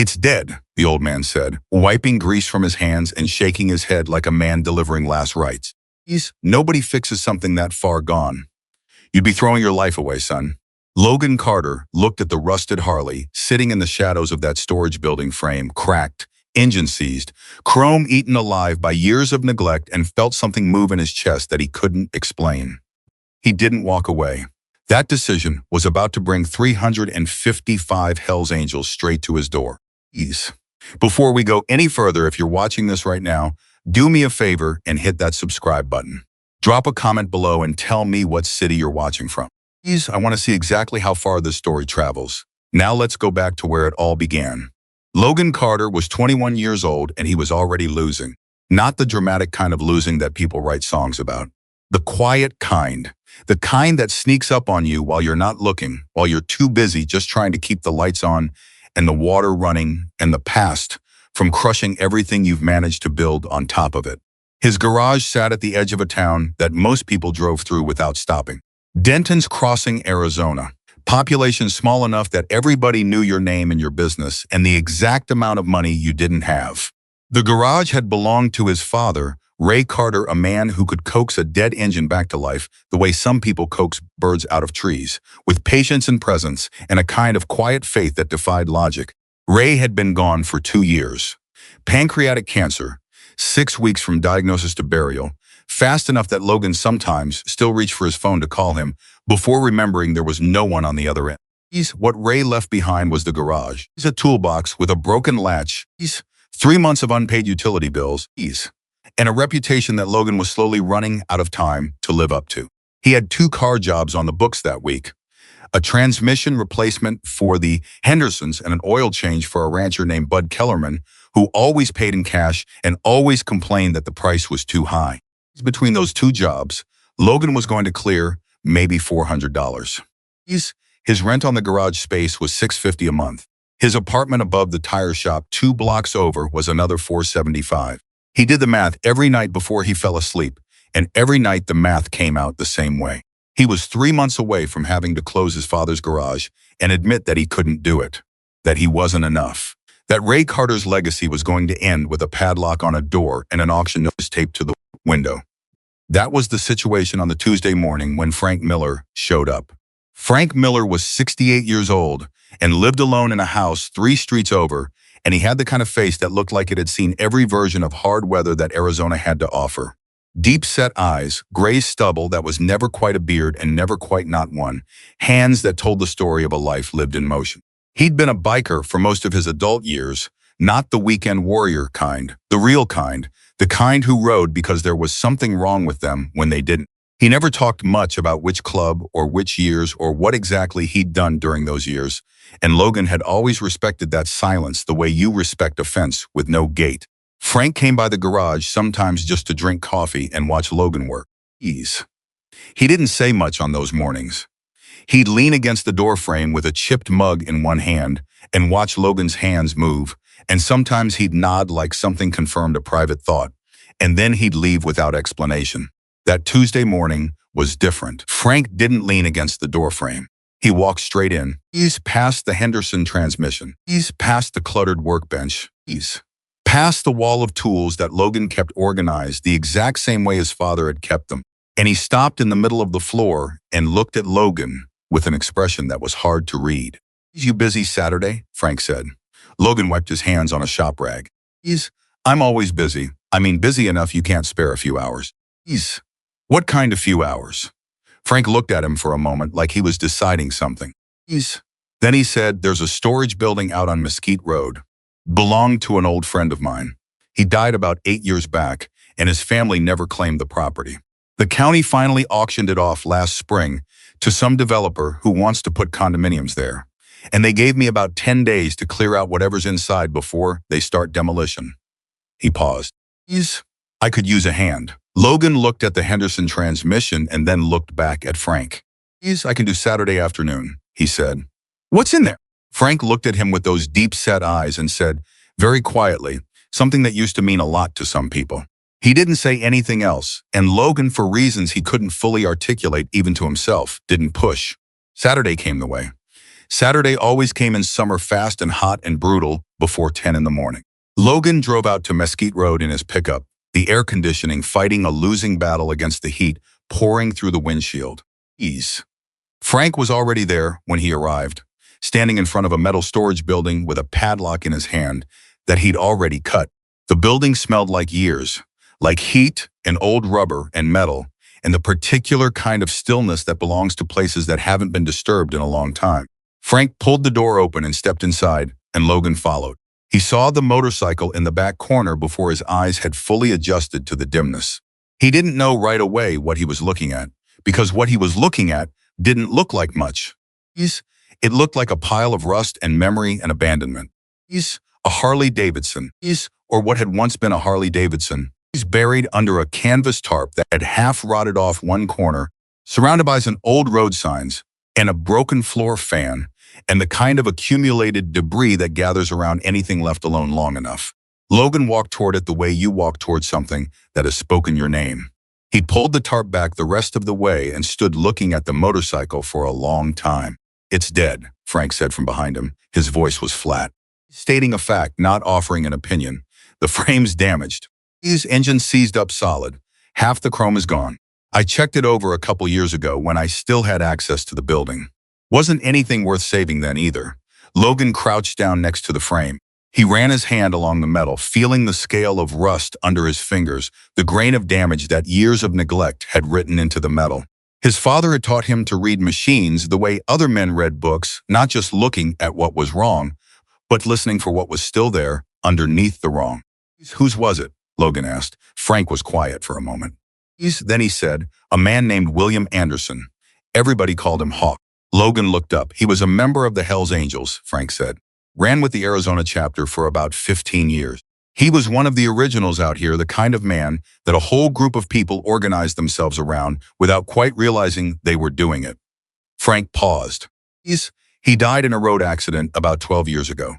"It's dead," the old man said, wiping grease from his hands and shaking his head like a man delivering last rites. "Nobody fixes something that far gone. You'd be throwing your life away, son." Logan Carter looked at the rusted Harley, sitting in the shadows of that storage building frame, cracked, engine seized, chrome eaten alive by years of neglect, and felt something move in his chest that he couldn't explain. He didn't walk away. That decision was about to bring 355 Hell's Angels straight to his door. Before we go any further, if you're watching this right now, do me a favor and hit that subscribe button. Drop a comment below and tell me what city you're watching from. I want to see exactly how far this story travels. Now let's go back to where it all began. Logan Carter was 21 years old and he was already losing. Not the dramatic kind of losing that people write songs about. The quiet kind. The kind that sneaks up on you while you're not looking, while you're too busy just trying to keep the lights on and the water running and the past from crushing everything you've managed to build on top of it. His garage sat at the edge of a town that most people drove through without stopping. Denton's Crossing, Arizona. Population small enough that everybody knew your name and your business and the exact amount of money you didn't have. The garage had belonged to his father, Ray Carter, a man who could coax a dead engine back to life the way some people coax birds out of trees, with patience and presence and a kind of quiet faith that defied logic. Ray had been gone for 2 years. Pancreatic cancer, 6 weeks from diagnosis to burial, fast enough that Logan sometimes still reached for his phone to call him before remembering there was no one on the other end. What Ray left behind was the garage. A toolbox with a broken latch, 3 months of unpaid utility bills, and a reputation that Logan was slowly running out of time to live up to. He had 2 car jobs on the books that week. A transmission replacement for the Hendersons and an oil change for a rancher named Bud Kellerman, who always paid in cash and always complained that the price was too high. Between those 2 jobs, Logan was going to clear maybe $400. His rent on the garage space was $650 a month. His apartment above the tire shop 2 blocks over was another $475. He did the math every night before he fell asleep, and every night the math came out the same way. He was 3 months away from having to close his father's garage and admit that he couldn't do it, that he wasn't enough, that Ray Carter's legacy was going to end with a padlock on a door and an auction notice taped to the window. That was the situation on the Tuesday morning when Frank Miller showed up. Frank Miller was 68 years old and lived alone in a house 3 streets over, and he had the kind of face that looked like it had seen every version of hard weather that Arizona had to offer. Deep-set eyes, gray stubble that was never quite a beard and never quite not one, hands that told the story of a life lived in motion. He'd been a biker for most of his adult years, not the weekend warrior kind, the real kind, the kind who rode because there was something wrong with them when they didn't. He never talked much about which club or which years or what exactly he'd done during those years, and Logan had always respected that silence the way you respect a fence with no gate. Frank came by the garage sometimes just to drink coffee and watch Logan work. He didn't say much on those mornings. He'd lean against the doorframe with a chipped mug in one hand and watch Logan's hands move, and sometimes he'd nod like something confirmed a private thought, and then he'd leave without explanation. That Tuesday morning was different. Frank didn't lean against the doorframe. He walked straight in. He's past the Henderson transmission. He's past the cluttered workbench. He's past the wall of tools that Logan kept organized the exact same way his father had kept them. And he stopped in the middle of the floor and looked at Logan with an expression that was hard to read. "You busy Saturday?" Frank said. Logan wiped his hands on a shop rag. "I'm always busy. I mean, busy enough you can't spare a few hours." "What kind of few hours?" Frank looked at him for a moment like he was deciding something. Then he said, "There's a storage building out on Mesquite Road. Belonged to an old friend of mine. He died about 8 years back, and his family never claimed the property. The county finally auctioned it off last spring to some developer who wants to put condominiums there. And they gave me about 10 days to clear out whatever's inside before they start demolition." He paused. "I could use a hand." Logan looked at the Henderson transmission and then looked back at Frank. "I can do Saturday afternoon," he said. "What's in there?" Frank looked at him with those deep-set eyes and said, very quietly, something that used to mean a lot to some people. He didn't say anything else, and Logan, for reasons he couldn't fully articulate even to himself, didn't push. Saturday came the way. Saturday always came in summer, fast and hot and brutal, before 10 in the morning. Logan drove out to Mesquite Road in his pickup, the air conditioning fighting a losing battle against the heat pouring through the windshield. Ease. Frank was already there when he arrived, standing in front of a metal storage building with a padlock in his hand that he'd already cut. The building smelled like years, like heat and old rubber and metal, and the particular kind of stillness that belongs to places that haven't been disturbed in a long time. Frank pulled the door open and stepped inside, and Logan followed. He saw the motorcycle in the back corner before his eyes had fully adjusted to the dimness. He didn't know right away what he was looking at, because what he was looking at didn't look like much. It looked like a pile of rust and memory and abandonment. A Harley-Davidson, or what had once been a Harley-Davidson, buried under a canvas tarp that had half rotted off one corner, surrounded by some old road signs and a broken floor fan and the kind of accumulated debris that gathers around anything left alone long enough. Logan walked toward it the way you walk toward something that has spoken your name. He pulled the tarp back the rest of the way and stood looking at the motorcycle for a long time. "It's dead," Frank said from behind him. His voice was flat, stating a fact, not offering an opinion. "The frame's damaged. His engine seized up solid. Half the chrome is gone. I checked it over a couple years ago when I still had access to the building. Wasn't anything worth saving then either." Logan crouched down next to the frame. He ran his hand along the metal, feeling the scale of rust under his fingers, the grain of damage that years of neglect had written into the metal. His father had taught him to read machines the way other men read books, not just looking at what was wrong, but listening for what was still there underneath the wrong. "Whose was it?" Logan asked. Frank was quiet for a moment. Then he said, "A man named William Anderson. Everybody called him Hawk." Logan looked up. "He was a member of the Hells Angels," Frank said. "Ran with the Arizona chapter for about 15 years. He was one of the originals out here, the kind of man that a whole group of people organized themselves around without quite realizing they were doing it." Frank paused. He died in a road accident about 12 years ago.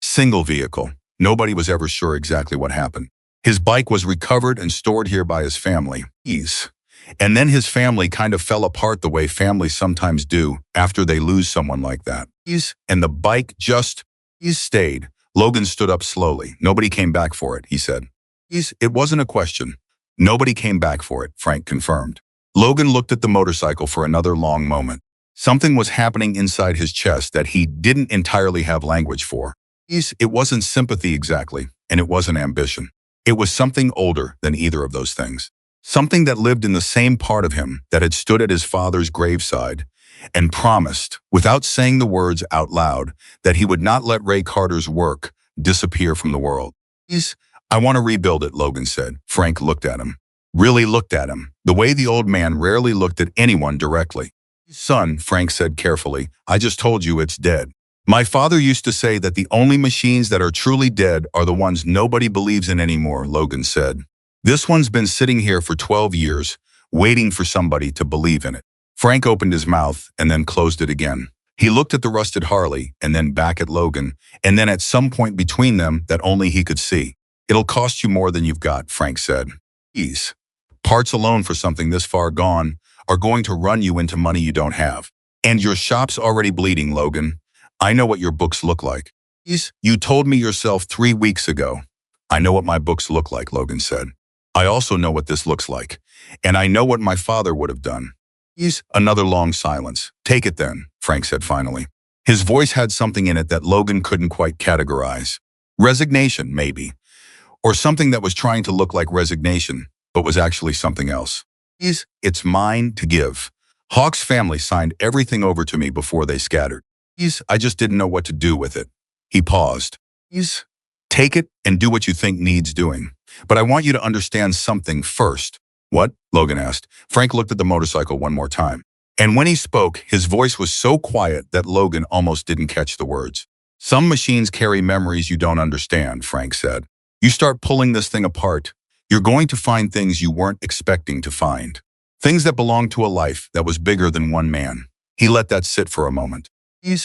Single vehicle. Nobody was ever sure exactly what happened. His bike was recovered and stored here by his family. And then his family kind of fell apart the way families sometimes do after they lose someone like that. And the bike just stayed. Logan stood up slowly. "Nobody came back for it," he said. It wasn't a question. "Nobody came back for it," Frank confirmed. Logan looked at the motorcycle for another long moment. Something was happening inside his chest that he didn't entirely have language for. It wasn't sympathy exactly, and it wasn't ambition. It was something older than either of those things. Something that lived in the same part of him that had stood at his father's graveside and promised, without saying the words out loud, that he would not let Ray Carter's work disappear from the world. "I want to rebuild it," Logan said. Frank looked at him. Really looked at him, the way the old man rarely looked at anyone directly. "Son," Frank said carefully, "I just told you it's dead. My father used to say that the only machines that are truly dead are the ones nobody believes in anymore," Logan said. "This one's been sitting here for 12 years, waiting for somebody to believe in it." Frank opened his mouth and then closed it again. He looked at the rusted Harley and then back at Logan, and then at some point between them that only he could see. "It'll cost you more than you've got," Frank said. Parts alone for something this far gone are going to run you into money you don't have. And your shop's already bleeding, Logan. I know what your books look like. You told me yourself 3 weeks ago. "I know what my books look like," Logan said. "I also know what this looks like. And I know what my father would have done." Another long silence. "Take it then," Frank said finally. His voice had something in it that Logan couldn't quite categorize. Resignation, maybe. Or something that was trying to look like resignation, but was actually something else. "It's mine to give. Hawk's family signed everything over to me before they scattered. I just didn't know what to do with it." He paused. "Take it and do what you think needs doing. But I want you to understand something first." "What?" Logan asked. Frank looked at the motorcycle one more time. And when he spoke, his voice was so quiet that Logan almost didn't catch the words. "Some machines carry memories you don't understand," Frank said. "You start pulling this thing apart, you're going to find things you weren't expecting to find. Things that belong to a life that was bigger than one man." He let that sit for a moment.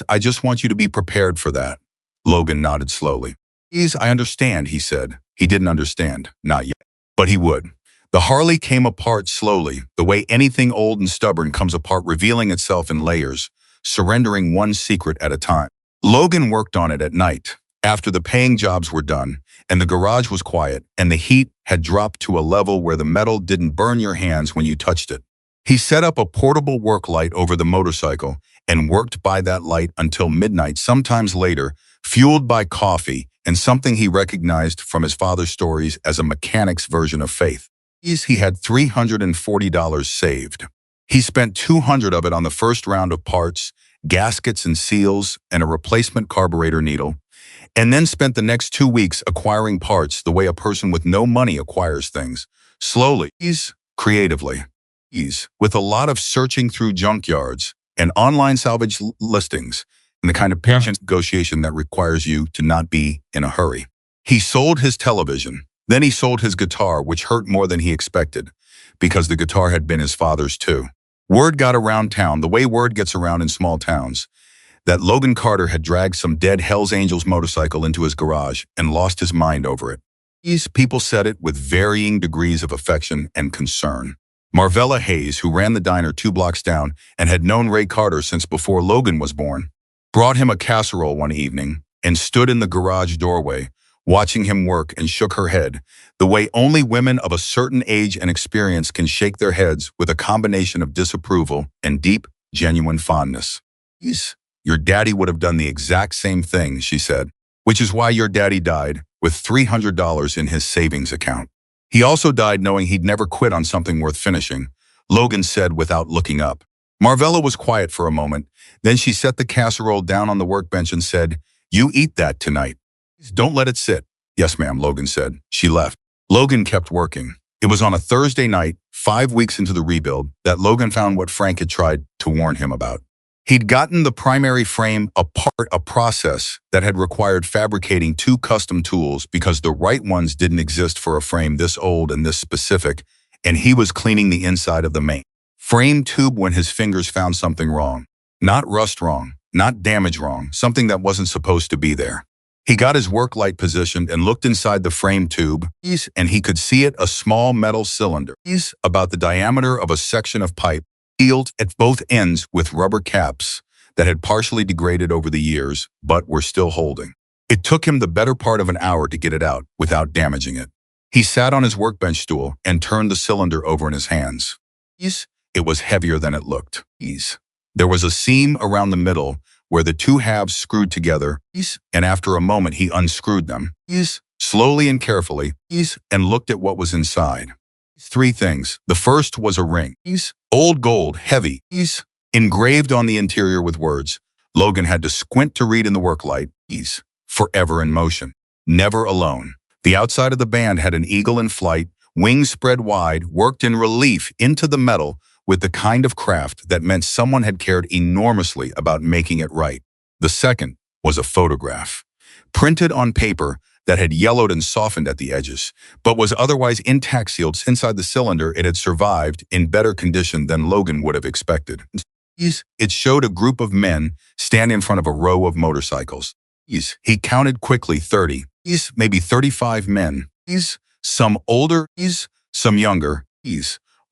"I just want you to be prepared for that." Logan nodded slowly. "I understand," he said. He didn't understand, not yet. But he would. The Harley came apart slowly, the way anything old and stubborn comes apart, revealing itself in layers, surrendering one secret at a time. Logan worked on it at night, After the paying jobs were done, and the garage was quiet, and the heat had dropped to a level where the metal didn't burn your hands when you touched it, he set up a portable work light over the motorcycle and worked by that light until midnight, sometimes later, fueled by coffee and something he recognized from his father's stories as a mechanic's version of faith. He had $340 saved. He spent $200 of it on the first round of parts, gaskets and seals, and a replacement carburetor needle, and then spent the next 2 weeks acquiring parts the way a person with no money acquires things, slowly, creatively, with a lot of searching through junkyards and online salvage listings, and the kind of patient negotiation that requires you to not be in a hurry. He sold his television. Then he sold his guitar, which hurt more than he expected, because the guitar had been his father's too. Word got around town, the way word gets around in small towns, that Logan Carter had dragged some dead Hells Angels motorcycle into his garage and lost his mind over it. These people said it with varying degrees of affection and concern. Marvella Hayes, who ran the diner 2 blocks down and had known Ray Carter since before Logan was born, brought him a casserole one evening and stood in the garage doorway, watching him work, and shook her head, the way only women of a certain age and experience can shake their heads, with a combination of disapproval and deep, genuine fondness. Your daddy would have done the exact same thing, she said, which is why your daddy died with $300 in his savings account. He also died knowing he'd never quit on something worth finishing, Logan said without looking up. Marvella was quiet for a moment. Then she set the casserole down on the workbench and said, "You eat that tonight. Don't let it sit." "Yes, ma'am," Logan said. She left. Logan kept working. It was on a Thursday night, 5 weeks into the rebuild, that Logan found what Frank had tried to warn him about. He'd gotten the primary frame apart, a process that had required fabricating 2 custom tools because the right ones didn't exist for a frame this old and this specific, and he was cleaning the inside of the main frame tube when his fingers found something wrong. Not rust wrong, not damage wrong, something that wasn't supposed to be there. He got his work light positioned and looked inside the frame tube, and he could see it, a small metal cylinder, about the diameter of a section of pipe, sealed at both ends with rubber caps that had partially degraded over the years, but were still holding. It took him the better part of an hour to get it out without damaging it. He sat on his workbench stool and turned the cylinder over in his hands. It was heavier than it looked. There was a seam around the middle where the 2 halves screwed together, and after a moment he unscrewed them, slowly and carefully, and looked at what was inside. 3 things. The first was a ring, old gold, heavy, engraved on the interior with words. Logan had to squint to read in the work light, "Forever in motion, never alone." The outside of the band had an eagle in flight, wings spread wide, worked in relief into the metal with the kind of craft that meant someone had cared enormously about making it right. The second was a photograph, printed on paper that had yellowed and softened at the edges, but was otherwise intact, sealed inside the cylinder. It had survived in better condition than Logan would have expected. It showed a group of men stand in front of a row of motorcycles. He counted quickly 30, maybe 35 men, some older, some younger,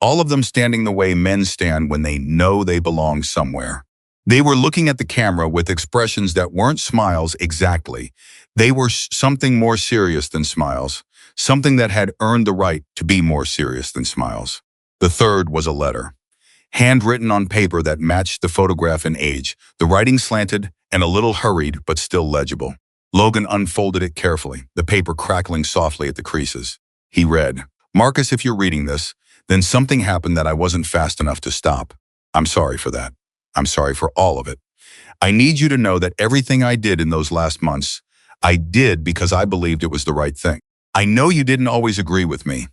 all of them standing the way men stand when they know they belong somewhere. They were looking at the camera with expressions that weren't smiles exactly. They were something more serious than smiles, something that had earned the right to be more serious than smiles. The third was a letter, handwritten on paper that matched the photograph in age, the writing slanted and a little hurried but still legible. Logan unfolded it carefully, the paper crackling softly at the creases. He read, "Marcus, if you're reading this, then something happened that I wasn't fast enough to stop. I'm sorry for that. I'm sorry for all of it. I need you to know that everything I did in those last months, I did because I believed it was the right thing. I know you didn't always agree with me.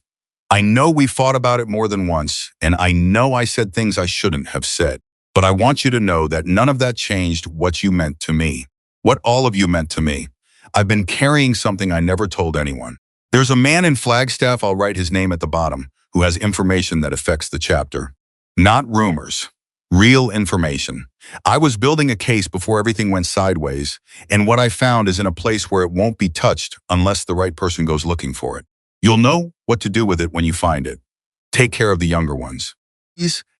I know we fought about it more than once, and I know I said things I shouldn't have said. But I want you to know that none of that changed what you meant to me, what all of you meant to me. I've been carrying something I never told anyone. There's a man in Flagstaff, I'll write his name at the bottom, who has information that affects the chapter. Not rumors. Real information. I was building a case before everything went sideways, and what I found is in a place where it won't be touched unless the right person goes looking for it. You'll know what to do with it when you find it. Take care of the younger ones.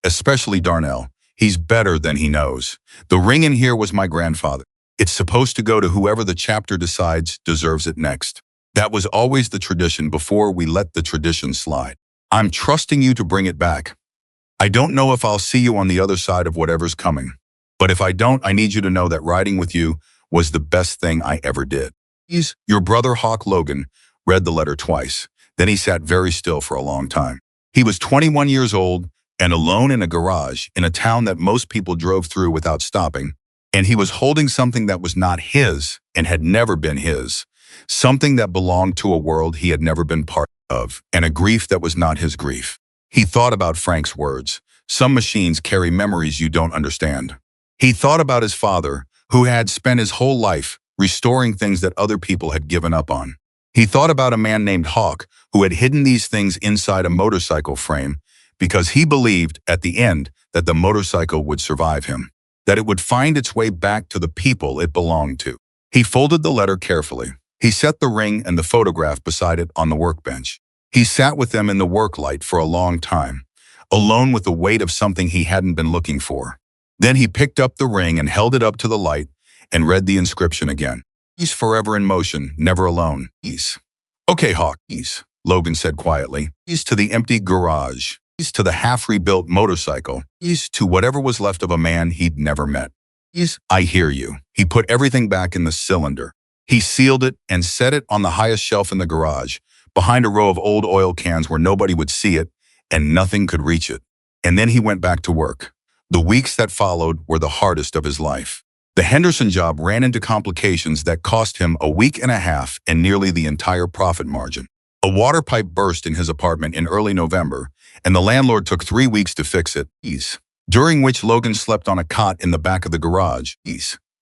Especially Darnell. He's better than he knows. The ring in here was my grandfather. It's supposed to go to whoever the chapter decides deserves it next. That was always the tradition before we let the tradition slide. I'm trusting you to bring it back. I don't know if I'll see you on the other side of whatever's coming. But if I don't, I need you to know that riding with you was the best thing I ever did. Your brother Hawk Logan read the letter twice. Then he sat very still for a long time. He was 21 years old and alone in a garage in a town that most people drove through without stopping. And he was holding something that was not his and had never been his. Something that belonged to a world he had never been part of, and a grief that was not his grief. He thought about Frank's words. Some machines carry memories you don't understand. He thought about his father, who had spent his whole life restoring things that other people had given up on. He thought about a man named Hawk, who had hidden these things inside a motorcycle frame because he believed at the end that the motorcycle would survive him, that it would find its way back to the people it belonged to. He folded the letter carefully. He set the ring and the photograph beside it on the workbench. He sat with them in the work light for a long time, alone with the weight of something he hadn't been looking for. Then he picked up the ring and held it up to the light and read the inscription again. He's forever in motion, never alone. He's. Okay, Hawk, he's, Logan said quietly. He's to the empty garage. He's to the half-rebuilt motorcycle. He's to whatever was left of a man he'd never met. He's. I hear you. He put everything back in the cylinder. He sealed it and set it on the highest shelf in the garage, behind a row of old oil cans where nobody would see it and nothing could reach it. And then he went back to work. The weeks that followed were the hardest of his life. The Henderson job ran into complications that cost him a week and a half and nearly the entire profit margin. A water pipe burst in his apartment in early November, and the landlord took 3 weeks to fix it, during which Logan slept on a cot in the back of the garage,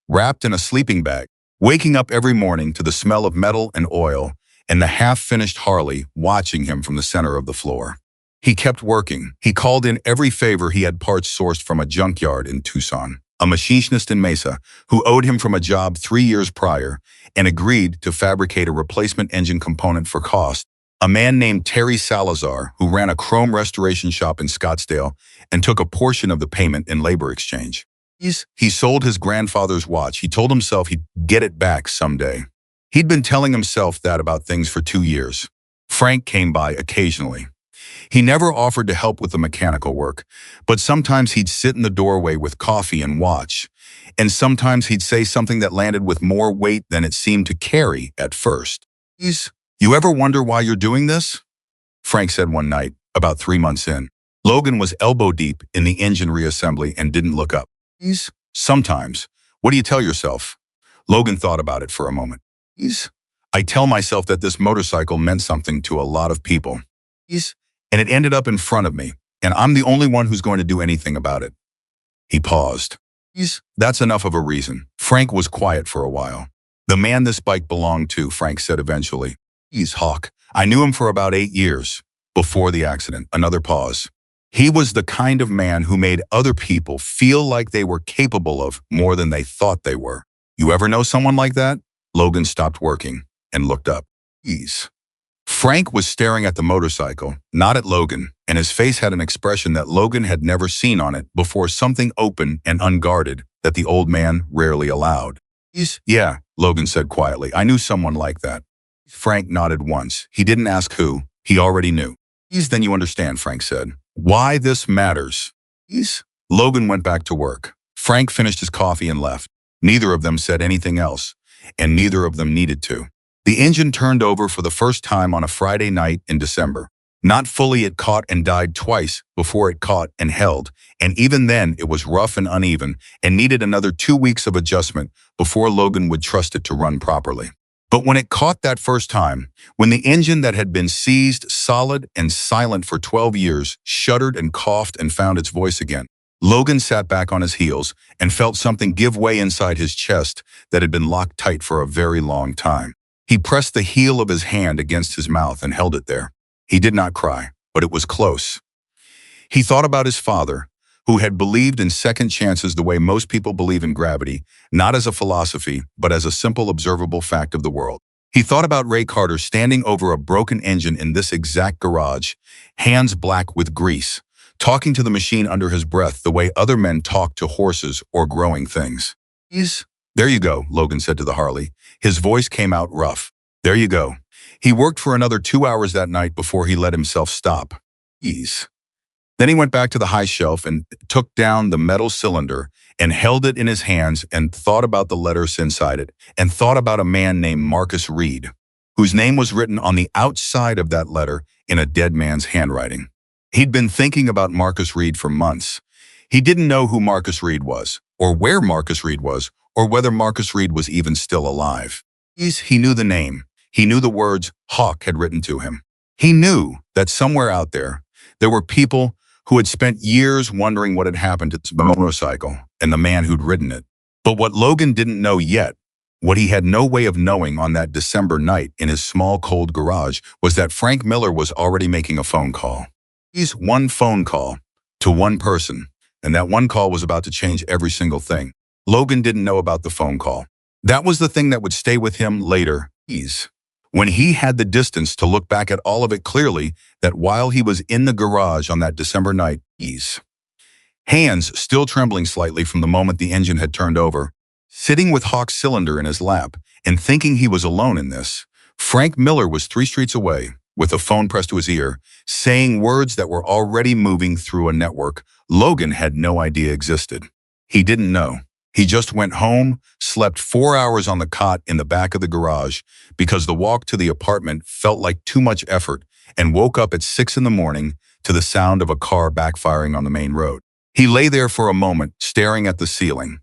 wrapped in a sleeping bag, waking up every morning to the smell of metal and oil and the half-finished Harley watching him from the center of the floor. He kept working. He called in every favor he had parts sourced from a junkyard in Tucson, a machinist in Mesa who owed him from a job 3 years prior and agreed to fabricate a replacement engine component for cost, a man named Terry Salazar who ran a chrome restoration shop in Scottsdale and took a portion of the payment in labor exchange. He sold his grandfather's watch. He told himself he'd get it back someday. He'd been telling himself that about things for 2 years. Frank came by occasionally. He never offered to help with the mechanical work, but sometimes he'd sit in the doorway with coffee and watch, and sometimes he'd say something that landed with more weight than it seemed to carry at first. You ever wonder why you're doing this? Frank said one night, about 3 months in. Logan was elbow deep in the engine reassembly and didn't look up. Sometimes. What do you tell yourself? Logan thought about it for a moment. I tell myself that this motorcycle meant something to a lot of people. And it ended up in front of me, and I'm the only one who's going to do anything about it. He paused. That's enough of a reason. Frank was quiet for a while. The man this bike belonged to, Frank said eventually. He's Hawk. I knew him for about 8 years. Before the accident, another pause. He was the kind of man who made other people feel like they were capable of more than they thought they were. You ever know someone like that? Logan stopped working and looked up. Frank was staring at the motorcycle, not at Logan, and his face had an expression that Logan had never seen on it before, something open and unguarded that the old man rarely allowed. Yeah, Logan said quietly. I knew someone like that. Frank nodded once. He didn't ask who. He already knew. Then you understand, Frank said. Why this matters. Logan went back to work. Frank finished his coffee and left. Neither of them said anything else, and neither of them needed to. The engine turned over for the first time on a Friday night in December. Not fully, it caught and died twice before it caught and held, and even then it was rough and uneven and needed another 2 weeks of adjustment before Logan would trust it to run properly. But when it caught that first time, when the engine that had been seized, solid and silent for 12 years, shuddered and coughed and found its voice again, Logan sat back on his heels and felt something give way inside his chest that had been locked tight for a very long time. He pressed the heel of his hand against his mouth and held it there. He did not cry, but it was close. He thought about his father, who had believed in second chances the way most people believe in gravity, not as a philosophy, but as a simple observable fact of the world. He thought about Ray Carter standing over a broken engine in this exact garage, hands black with grease, talking to the machine under his breath the way other men talk to horses or growing things. There you go, Logan said to the Harley. His voice came out rough. There you go. He worked for another 2 hours that night before he let himself stop. Ease. Then he went back to the high shelf and took down the metal cylinder and held it in his hands and thought about the letters inside it and thought about a man named Marcus Reed, whose name was written on the outside of that letter in a dead man's handwriting. He'd been thinking about Marcus Reed for months. He didn't know who Marcus Reed was, or where Marcus Reed was, or whether Marcus Reed was even still alive. He knew the name. He knew the words Hawk had written to him. He knew that somewhere out there were people who had spent years wondering what had happened to the motorcycle and the man who'd ridden it. But what Logan didn't know yet, what he had no way of knowing on that December night in his small, cold garage, was that Frank Miller was already making a phone call. One phone call to one person, and that one call was about to change every single thing. Logan didn't know about the phone call. That was the thing that would stay with him later. When he had the distance to look back at all of it clearly, that while he was in the garage on that December night, hands still trembling slightly from the moment the engine had turned over, sitting with Hawk's cylinder in his lap and thinking he was alone in this, Frank Miller was 3 streets away, with a phone pressed to his ear, saying words that were already moving through a network Logan had no idea existed. He didn't know. He just went home, slept 4 hours on the cot in the back of the garage because the walk to the apartment felt like too much effort, and woke up at 6 in the morning to the sound of a car backfiring on the main road. He lay there for a moment, staring at the ceiling,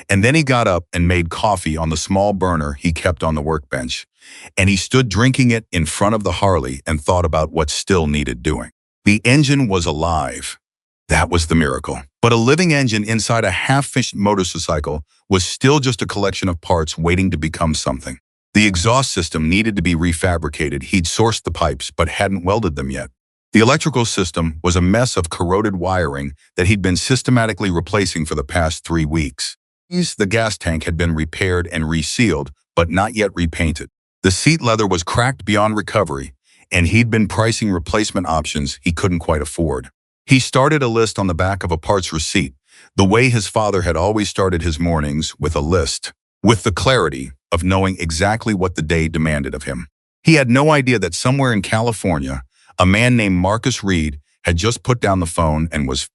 and then he got up and made coffee on the small burner he kept on the workbench, and he stood drinking it in front of the Harley and thought about what still needed doing. The engine was alive. That was the miracle. But a living engine inside a half-finished motorcycle was still just a collection of parts waiting to become something. The exhaust system needed to be refabricated. He'd sourced the pipes, but hadn't welded them yet. The electrical system was a mess of corroded wiring that he'd been systematically replacing for the past 3 weeks. The gas tank had been repaired and resealed, but not yet repainted. The seat leather was cracked beyond recovery, and he'd been pricing replacement options he couldn't quite afford. He started a list on the back of a parts receipt, the way his father had always started his mornings, with a list, with the clarity of knowing exactly what the day demanded of him. He had no idea that somewhere in California, a man named Marcus Reed had just put down the phone and was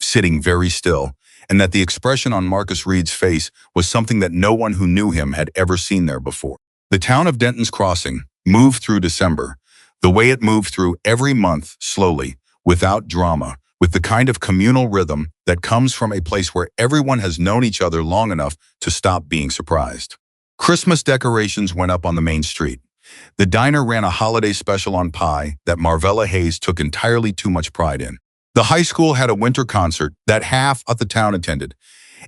sitting very still, and that the expression on Marcus Reed's face was something that no one who knew him had ever seen there before. The town of Denton's Crossing moved through December, the way it moved through every month, slowly, without drama, with the kind of communal rhythm that comes from a place where everyone has known each other long enough to stop being surprised. Christmas decorations went up on the main street. The diner ran a holiday special on pie that Marvella Hayes took entirely too much pride in. The high school had a winter concert that half of the town attended,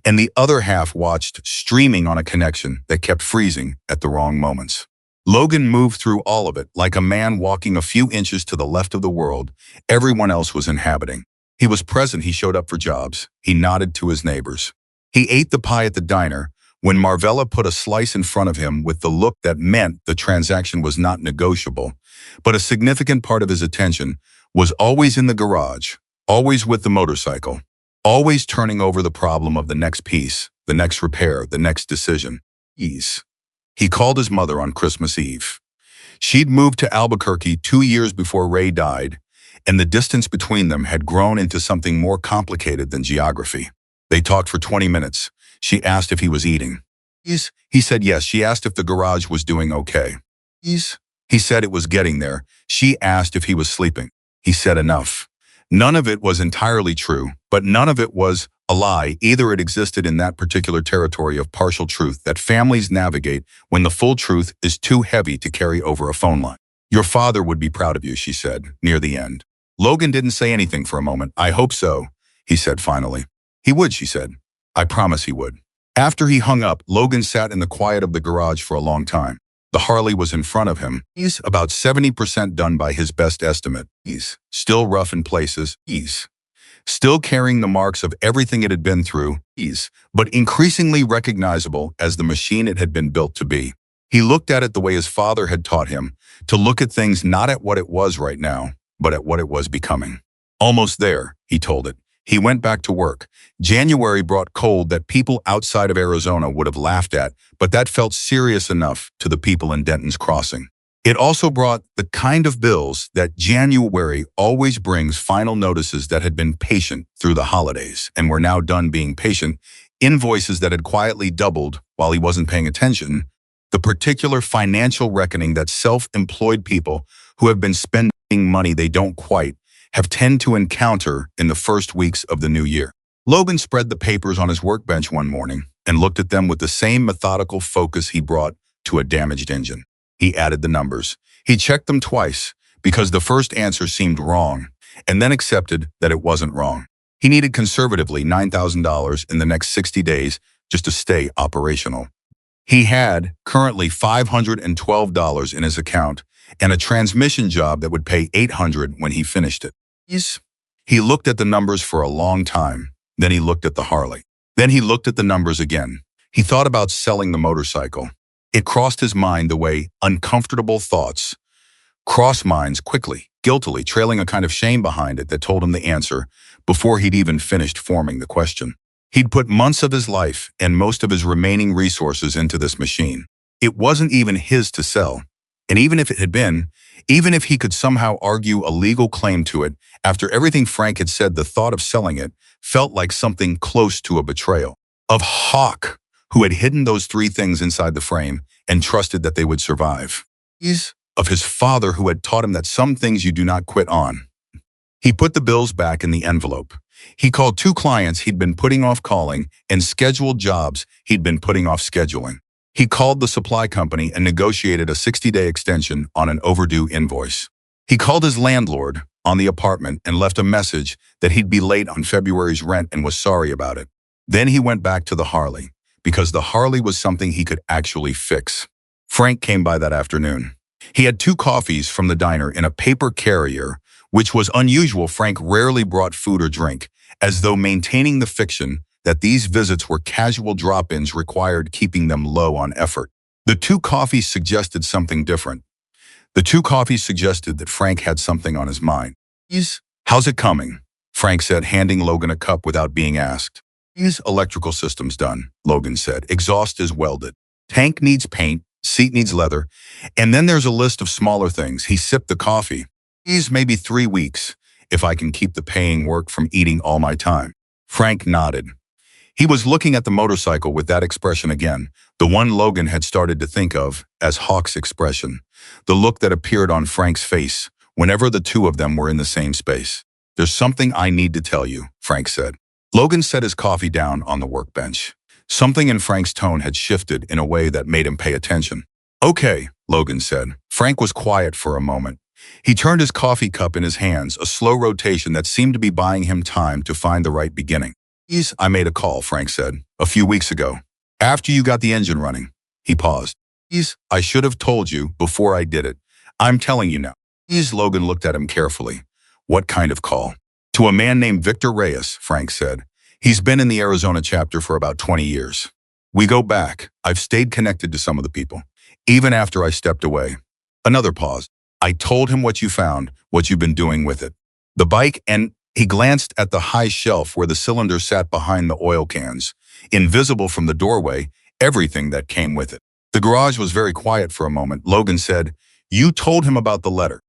and the other half watched streaming on a connection that kept freezing at the wrong moments. Logan moved through all of it like a man walking a few inches to the left of the world everyone else was inhabiting. He was present. He showed up for jobs. He nodded to his neighbors. He ate the pie at the diner when Marvella put a slice in front of him with the look that meant the transaction was not negotiable, but a significant part of his attention was always in the garage, always with the motorcycle, always turning over the problem of the next piece, the next repair, the next decision. He called his mother on Christmas Eve. She'd moved to Albuquerque 2 years before Ray died, and the distance between them had grown into something more complicated than geography. They talked for 20 minutes. She asked if he was eating. He said yes. She asked if the garage was doing okay. He said it was getting there. She asked if he was sleeping. He said enough. None of it was entirely true, but none of it was a lie. Either it existed in that particular territory of partial truth that families navigate when the full truth is too heavy to carry over a phone line. Your father would be proud of you, she said, near the end. Logan didn't say anything for a moment. I hope so, he said finally. He would, she said. I promise he would. After he hung up, Logan sat in the quiet of the garage for a long time. The Harley was in front of him. He's about 70% done by his best estimate. He's still rough in places. He's still carrying the marks of everything it had been through, but increasingly recognizable as the machine it had been built to be. He looked at it the way his father had taught him, to look at things not at what it was right now, but at what it was becoming. Almost there, he told it. He went back to work. January brought cold that people outside of Arizona would have laughed at, but that felt serious enough to the people in Denton's Crossing. It also brought the kind of bills that January always brings: final notices that had been patient through the holidays and were now done being patient, invoices that had quietly doubled while he wasn't paying attention, the particular financial reckoning that self-employed people who have been spending money they don't quite have tend to encounter in the first weeks of the new year. Logan spread the papers on his workbench one morning and looked at them with the same methodical focus he brought to a damaged engine. He added the numbers. He checked them twice because the first answer seemed wrong, and then accepted that it wasn't wrong. He needed conservatively $9,000 in the next 60 days just to stay operational. He had currently $512 in his account and a transmission job that would pay $800 when he finished it. He looked at the numbers for a long time. Then he looked at the Harley. Then he looked at the numbers again. He thought about selling the motorcycle. It crossed his mind the way uncomfortable thoughts cross minds quickly, guiltily, trailing a kind of shame behind it that told him the answer before he'd even finished forming the question. He'd put months of his life and most of his remaining resources into this machine. It wasn't even his to sell. And even if it had been, even if he could somehow argue a legal claim to it, after everything Frank had said, the thought of selling it felt like something close to a betrayal. Of Hawk, who had hidden those three things inside the frame and trusted that they would survive. Of his father, who had taught him that some things you do not quit on. He put the bills back in the envelope. He called 2 clients he'd been putting off calling and scheduled jobs he'd been putting off scheduling. He called the supply company and negotiated a 60-day extension on an overdue invoice. He called his landlord on the apartment and left a message that he'd be late on February's rent and was sorry about it. Then he went back to the Harley, because the Harley was something he could actually fix. Frank came by that afternoon. He had 2 coffees from the diner in a paper carrier, which was unusual. Frank rarely brought food or drink, as though maintaining the fiction that these visits were casual drop-ins required keeping them low on effort. The 2 coffees suggested something different. The 2 coffees suggested that Frank had something on his mind. How's it coming? Frank said, handing Logan a cup without being asked. Electrical system's done, Logan said. Exhaust is welded. Tank needs paint, seat needs leather, and then there's a list of smaller things. He sipped the coffee. Maybe 3 weeks, if I can keep the paying work from eating all my time. Frank nodded. He was looking at the motorcycle with that expression again, the one Logan had started to think of as Hawk's expression, the look that appeared on Frank's face whenever the 2 of them were in the same space. There's something I need to tell you, Frank said. Logan set his coffee down on the workbench. Something in Frank's tone had shifted in a way that made him pay attention. Okay, Logan said. Frank was quiet for a moment. He turned his coffee cup in his hands, a slow rotation that seemed to be buying him time to find the right beginning. I made a call, Frank said, a few weeks ago. After you got the engine running. He paused. I should have told you before I did it. I'm telling you now. Logan looked at him carefully. What kind of call? To a man named Victor Reyes, Frank said. He's been in the Arizona chapter for about 20 years. We go back. I've stayed connected to some of the people, even after I stepped away. Another pause. I told him what you found, what you've been doing with it. The bike, and he glanced at the high shelf where the cylinder sat behind the oil cans, invisible from the doorway, everything that came with it. The garage was very quiet for a moment. Logan said, You told him about the letter.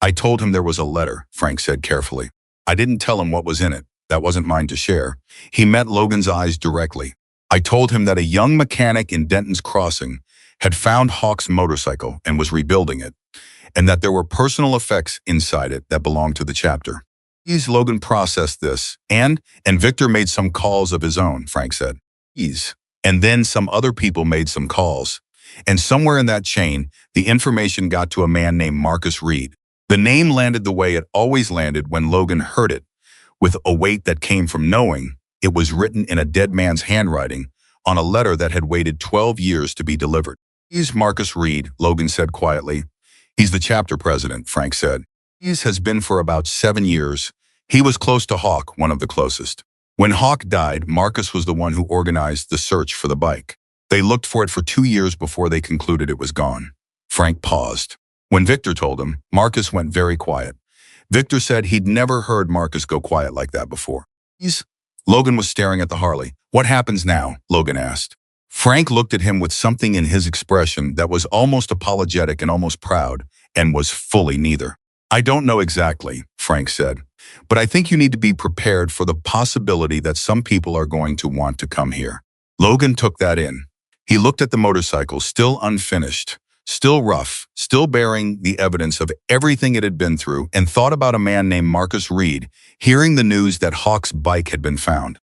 I told him there was a letter, Frank said carefully. I didn't tell him what was in it. That wasn't mine to share. He met Logan's eyes directly. I told him that a young mechanic in Denton's Crossing had found Hawk's motorcycle and was rebuilding it, and that there were personal effects inside it that belonged to the chapter. Logan processed this, and Victor made some calls of his own, Frank said. And then some other people made some calls. And somewhere in that chain, the information got to a man named Marcus Reed. The name landed the way it always landed when Logan heard it, with a weight that came from knowing it was written in a dead man's handwriting on a letter that had waited 12 years to be delivered. He's Marcus Reed, Logan said quietly. He's the chapter president, Frank said. Has been for about 7 years. He was close to Hawk, one of the closest. When Hawk died, Marcus was the one who organized the search for the bike. They looked for it for 2 years before they concluded it was gone. Frank paused. When Victor told him, Marcus went very quiet. Victor said he'd never heard Marcus go quiet like that before. He's... Logan was staring at the Harley. What happens now? Logan asked. Frank looked at him with something in his expression that was almost apologetic and almost proud, and was fully neither. I don't know exactly, Frank said, but I think you need to be prepared for the possibility that some people are going to want to come here. Logan took that in. He looked at the motorcycle, still unfinished, still rough, still bearing the evidence of everything it had been through, and thought about a man named Marcus Reed, hearing the news that Hawk's bike had been found.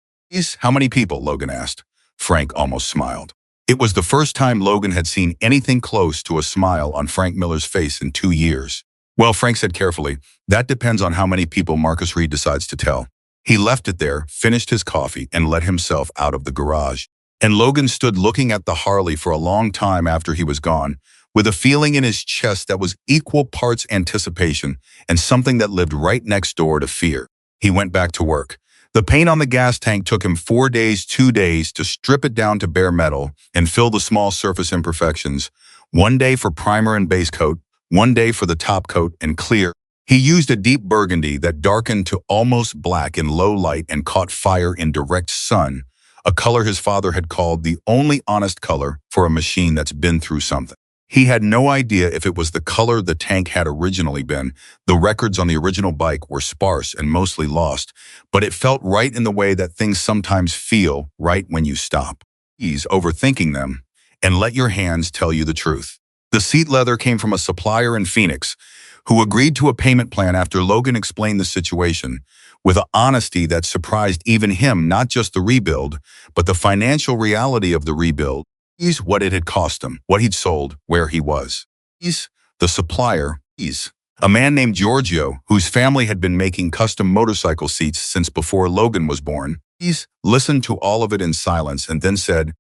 How many people? Logan asked. Frank almost smiled. It was the first time Logan had seen anything close to a smile on Frank Miller's face in 2 years. Well, Frank said carefully, that depends on how many people Marcus Reed decides to tell. He left it there, finished his coffee, and let himself out of the garage. And Logan stood looking at the Harley for a long time after he was gone, with a feeling in his chest that was equal parts anticipation and something that lived right next door to fear. He went back to work. The paint on the gas tank took him 4 days, 2 days to strip it down to bare metal and fill the small surface imperfections. 1 day for primer and base coat, 1 day for the top coat and clear. He used a deep burgundy that darkened to almost black in low light and caught fire in direct sun, a color his father had called the only honest color for a machine that's been through something. He had no idea if it was the color the tank had originally been. The records on the original bike were sparse and mostly lost, but it felt right in the way that things sometimes feel right when you stop. Ease overthinking them and let your hands tell you the truth. The seat leather came from a supplier in Phoenix who agreed to a payment plan after Logan explained the situation with an honesty that surprised even him, not just the rebuild, but the financial reality of the rebuild. He's what it had cost him, what he'd sold, where he was. He's the supplier. He's a man named Giorgio, whose family had been making custom motorcycle seats since before Logan was born. He's listened to all of it in silence and then said,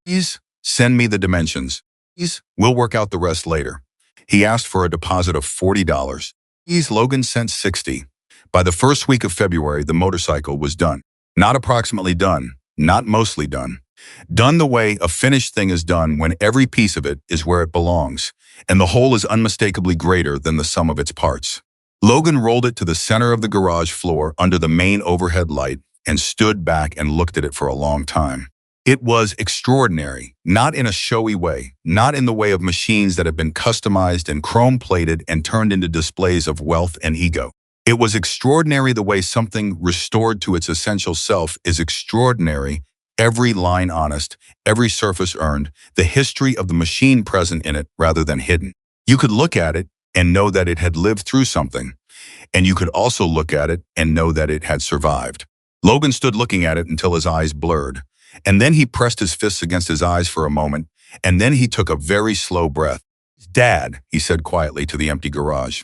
send me the dimensions. We'll work out the rest later. He asked for a deposit of $40. Logan sent $60. By the first week of February, the motorcycle was done. Not approximately done, not mostly done. Done the way a finished thing is done when every piece of it is where it belongs, and the whole is unmistakably greater than the sum of its parts. Logan rolled it to the center of the garage floor under the main overhead light and stood back and looked at it for a long time. It was extraordinary, not in a showy way, not in the way of machines that have been customized and chrome-plated and turned into displays of wealth and ego. It was extraordinary the way something restored to its essential self is extraordinary. Every line honest, every surface earned, the history of the machine present in it rather than hidden. You could look at it and know that it had lived through something, and you could also look at it and know that it had survived. Logan stood looking at it until his eyes blurred, and then he pressed his fists against his eyes for a moment, and then he took a very slow breath. Dad, he said quietly to the empty garage,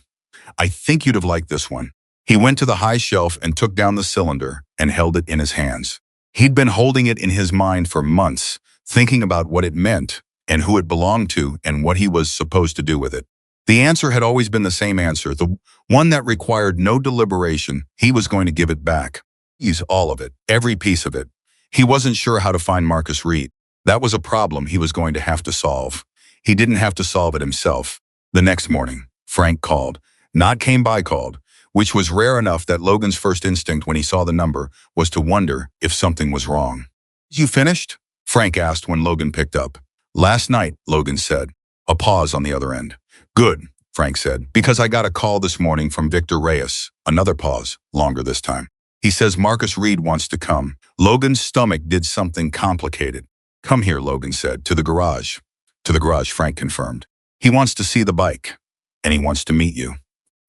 I think you'd have liked this one. He went to the high shelf and took down the cylinder and held it in his hands. He'd been holding it in his mind for months, thinking about what it meant and who it belonged to and what he was supposed to do with it. The answer had always been the same answer, the one that required no deliberation. He was going to give it back. Use all of it, every piece of it. He wasn't sure how to find Marcus Reed. That was a problem he was going to have to solve. He didn't have to solve it himself. The next morning, Frank called. Not came by called, which was rare enough that Logan's first instinct when he saw the number was to wonder if something was wrong. You finished? Frank asked when Logan picked up. Last night, Logan said. A pause on the other end. Good, Frank said, because I got a call this morning from Victor Reyes. Another pause, longer this time. He says Marcus Reed wants to come. Logan's stomach did something complicated. Come here, Logan said, to the garage. To the garage, Frank confirmed. He wants to see the bike, and he wants to meet you.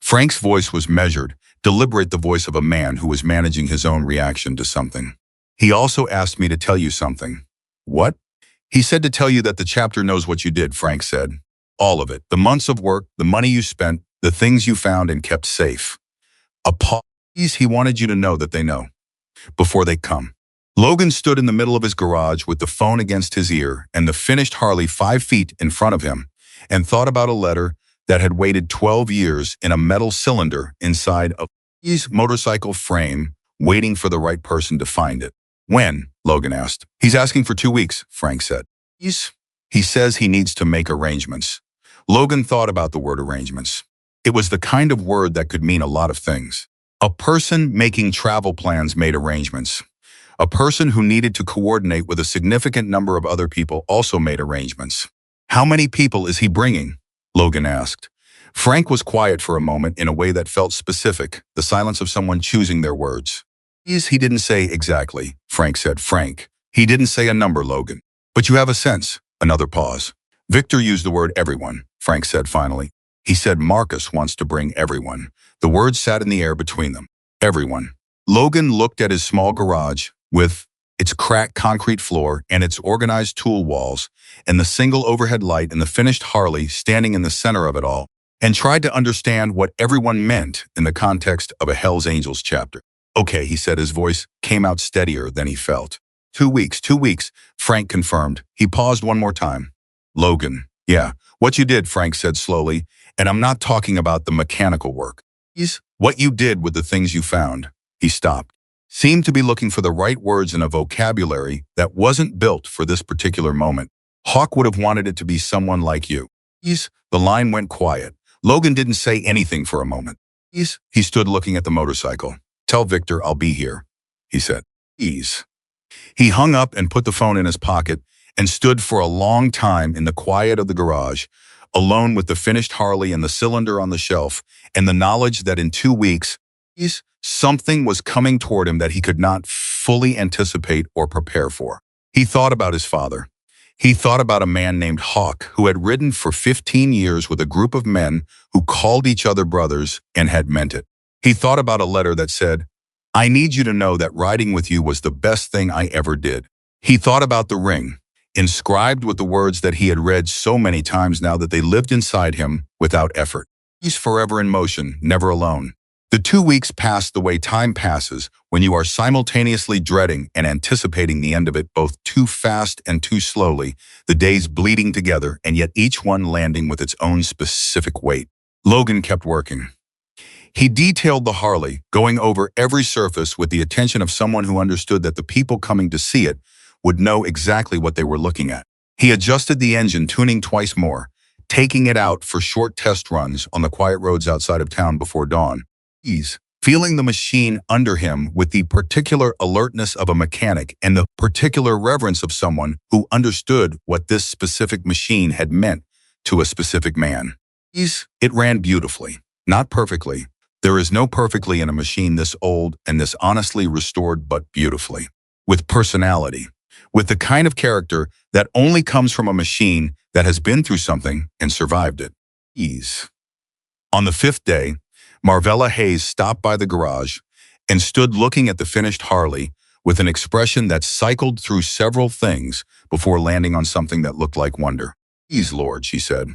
Frank's voice was measured, deliberate, the voice of a man who was managing his own reaction to something. He also asked me to tell you something. What? He said to tell you that the chapter knows what you did, Frank said. All of it. The months of work, the money you spent, the things you found and kept safe. A pause. He wanted you to know that they know. Before they come. Logan stood in the middle of his garage with the phone against his ear and the finished Harley 5 feet in front of him and thought about a letter that had waited 12 years in a metal cylinder inside of his motorcycle frame, waiting for the right person to find it. When? Logan asked. He's asking for 2 weeks, Frank said. He says he needs to make arrangements. Logan thought about the word arrangements. It was the kind of word that could mean a lot of things. A person making travel plans made arrangements. A person who needed to coordinate with a significant number of other people also made arrangements. How many people is he bringing? Logan asked. Frank was quiet for a moment in a way that felt specific, the silence of someone choosing their words. He didn't say exactly, Frank said. Frank. He didn't say a number, Logan. But you have a sense. Another pause. Victor used the word everyone, Frank said finally. He said Marcus wants to bring everyone. The words sat in the air between them. Everyone. Logan looked at his small garage with its cracked concrete floor and its organized tool walls and the single overhead light and the finished Harley standing in the center of it all, and tried to understand what everyone meant in the context of a Hell's Angels chapter. Okay, he said, his voice came out steadier than he felt. 2 weeks, Frank confirmed. He paused one more time. Logan. Yeah, what you did, Frank said slowly, and I'm not talking about the mechanical work. What you did with the things you found. He stopped. Seemed to be looking for the right words in a vocabulary that wasn't built for this particular moment. Hawk would have wanted it to be someone like you. The line went quiet. Logan didn't say anything for a moment. He stood looking at the motorcycle. Tell Victor I'll be here, he said. Ease. He hung up and put the phone in his pocket and stood for a long time in the quiet of the garage, alone with the finished Harley and the cylinder on the shelf, and the knowledge that in 2 weeks, something was coming toward him that he could not fully anticipate or prepare for. He thought about his father. He thought about a man named Hawk who had ridden for 15 years with a group of men who called each other brothers and had meant it. He thought about a letter that said, I need you to know that riding with you was the best thing I ever did. He thought about the ring, inscribed with the words that he had read so many times now that they lived inside him without effort. He's forever in motion, never alone. The 2 weeks passed the way time passes when you are simultaneously dreading and anticipating the end of it both too fast and too slowly, the days bleeding together and yet each one landing with its own specific weight. Logan kept working. He detailed the Harley, going over every surface with the attention of someone who understood that the people coming to see it would know exactly what they were looking at. He adjusted the engine, tuning twice more, taking it out for short test runs on the quiet roads outside of town before dawn. Feeling the machine under him with the particular alertness of a mechanic and the particular reverence of someone who understood what this specific machine had meant to a specific man. It ran beautifully, not perfectly. There is no perfectly in a machine this old and this honestly restored, but beautifully. With personality. With the kind of character that only comes from a machine that has been through something and survived it. On the 5th day, Marvella Hayes stopped by the garage and stood looking at the finished Harley with an expression that cycled through several things before landing on something that looked like wonder. Lord, she said.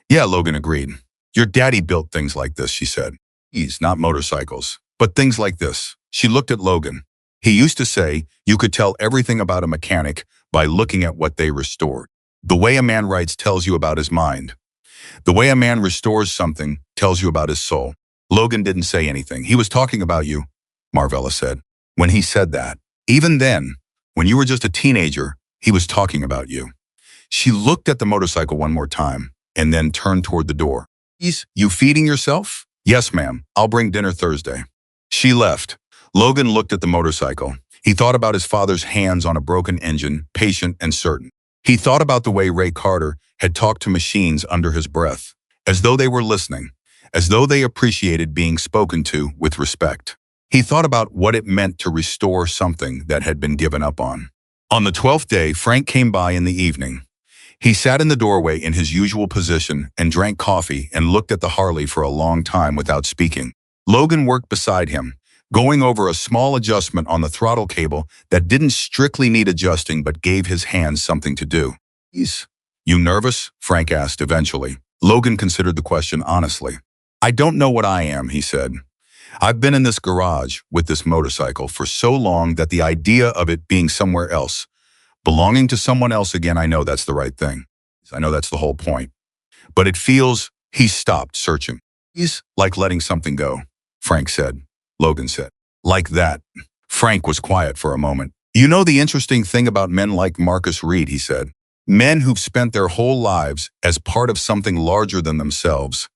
Yeah, Logan agreed. Your daddy built things like this, she said. Not motorcycles, but things like this. She looked at Logan. He used to say you could tell everything about a mechanic by looking at what they restored. The way a man writes tells you about his mind. The way a man restores something tells you about his soul. Logan didn't say anything. He was talking about you, Marvella said. When he said that, even then, when you were just a teenager, he was talking about you. She looked at the motorcycle one more time and then turned toward the door. You feeding yourself? Yes, ma'am. I'll bring dinner Thursday. She left. Logan looked at the motorcycle. He thought about his father's hands on a broken engine, patient and certain. He thought about the way Ray Carter had talked to machines under his breath, as though they were listening, as though they appreciated being spoken to with respect. He thought about what it meant to restore something that had been given up on. On the 12th day, Frank came by in the evening. He sat in the doorway in his usual position and drank coffee and looked at the Harley for a long time without speaking. Logan worked beside him, going over a small adjustment on the throttle cable that didn't strictly need adjusting but gave his hands something to do. You nervous? Frank asked eventually. Logan considered the question honestly. I don't know what I am, he said. I've been in this garage with this motorcycle for so long that the idea of it being somewhere else, belonging to someone else again, I know that's the right thing. I know that's the whole point. But it feels, he stopped searching. Like letting something go, Frank said. Logan said. Like that. Frank was quiet for a moment. You know the interesting thing about men like Marcus Reed, he said. Men who've spent their whole lives as part of something larger than themselves.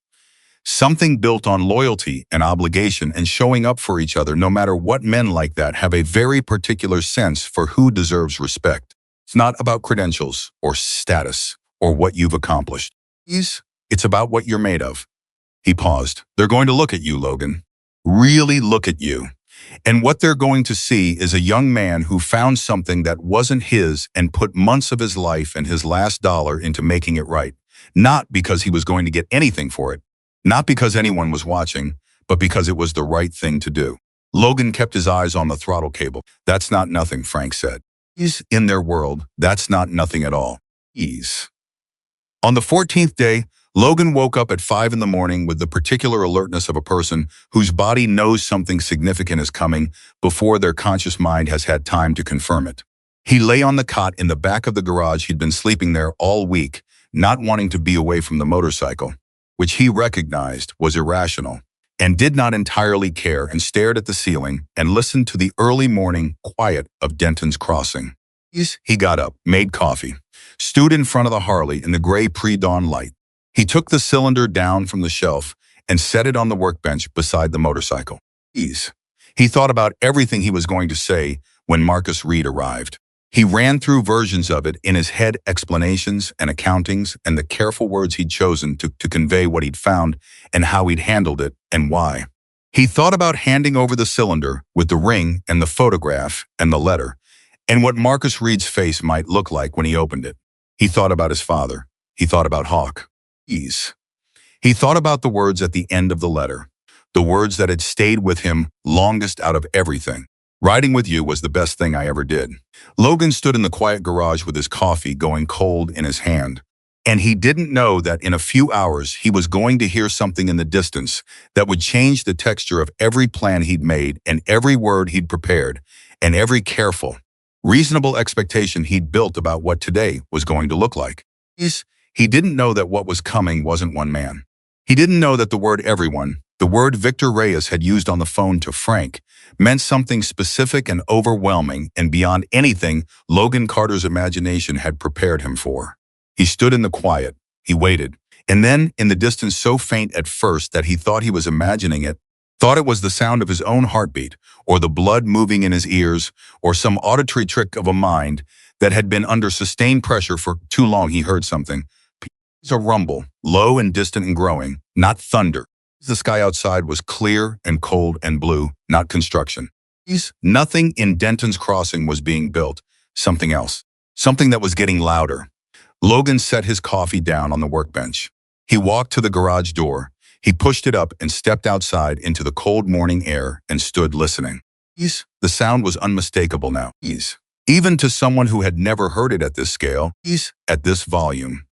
Something built on loyalty and obligation and showing up for each other no matter what. Men like that have a very particular sense for who deserves respect. It's not about credentials or status or what you've accomplished. It's about what you're made of. He paused. They're going to look at you, Logan. Really look at you. And what they're going to see is a young man who found something that wasn't his and put months of his life and his last dollar into making it right. Not because he was going to get anything for it. Not because anyone was watching, but because it was the right thing to do. Logan kept his eyes on the throttle cable. That's not nothing, Frank said. In their world, that's not nothing at all. Ease. On the 14th day, Logan woke up at 5 in the morning with the particular alertness of a person whose body knows something significant is coming before their conscious mind has had time to confirm it. He lay on the cot in the back of the garage. He'd been sleeping there all week, not wanting to be away from the motorcycle, which he recognized was irrational, and did not entirely care, and stared at the ceiling and listened to the early morning quiet of Denton's Crossing. He got up, made coffee, stood in front of the Harley in the gray pre-dawn light. He took the cylinder down from the shelf and set it on the workbench beside the motorcycle. He thought about everything he was going to say when Marcus Reed arrived. He ran through versions of it in his head, explanations and accountings and the careful words he'd chosen to convey what he'd found and how he'd handled it and why. He thought about handing over the cylinder with the ring and the photograph and the letter, and what Marcus Reed's face might look like when he opened it. He thought about his father. He thought about Hawk. He thought about the words at the end of the letter, the words that had stayed with him longest out of everything. Riding with you was the best thing I ever did. Logan stood in the quiet garage with his coffee going cold in his hand, and he didn't know that in a few hours he was going to hear something in the distance that would change the texture of every plan he'd made and every word he'd prepared and every careful, reasonable expectation he'd built about what today was going to look like. He didn't know that what was coming wasn't one man. He didn't know that the word everyone, the word Victor Reyes had used on the phone to Frank, meant something specific and overwhelming and beyond anything Logan Carter's imagination had prepared him for. He stood in the quiet. He waited. And then, in the distance so faint at first that he thought he was imagining it, thought it was the sound of his own heartbeat, or the blood moving in his ears, or some auditory trick of a mind that had been under sustained pressure for too long, he heard something. A rumble, low and distant and growing, not thunder. The sky outside was clear and cold and blue, not construction. Nothing in Denton's Crossing was being built, something else, something that was getting louder. Logan set his coffee down on the workbench. He walked to the garage door. He pushed it up and stepped outside into the cold morning air and stood listening. The sound was unmistakable now. Even to someone who had never heard it at this scale, at this volume.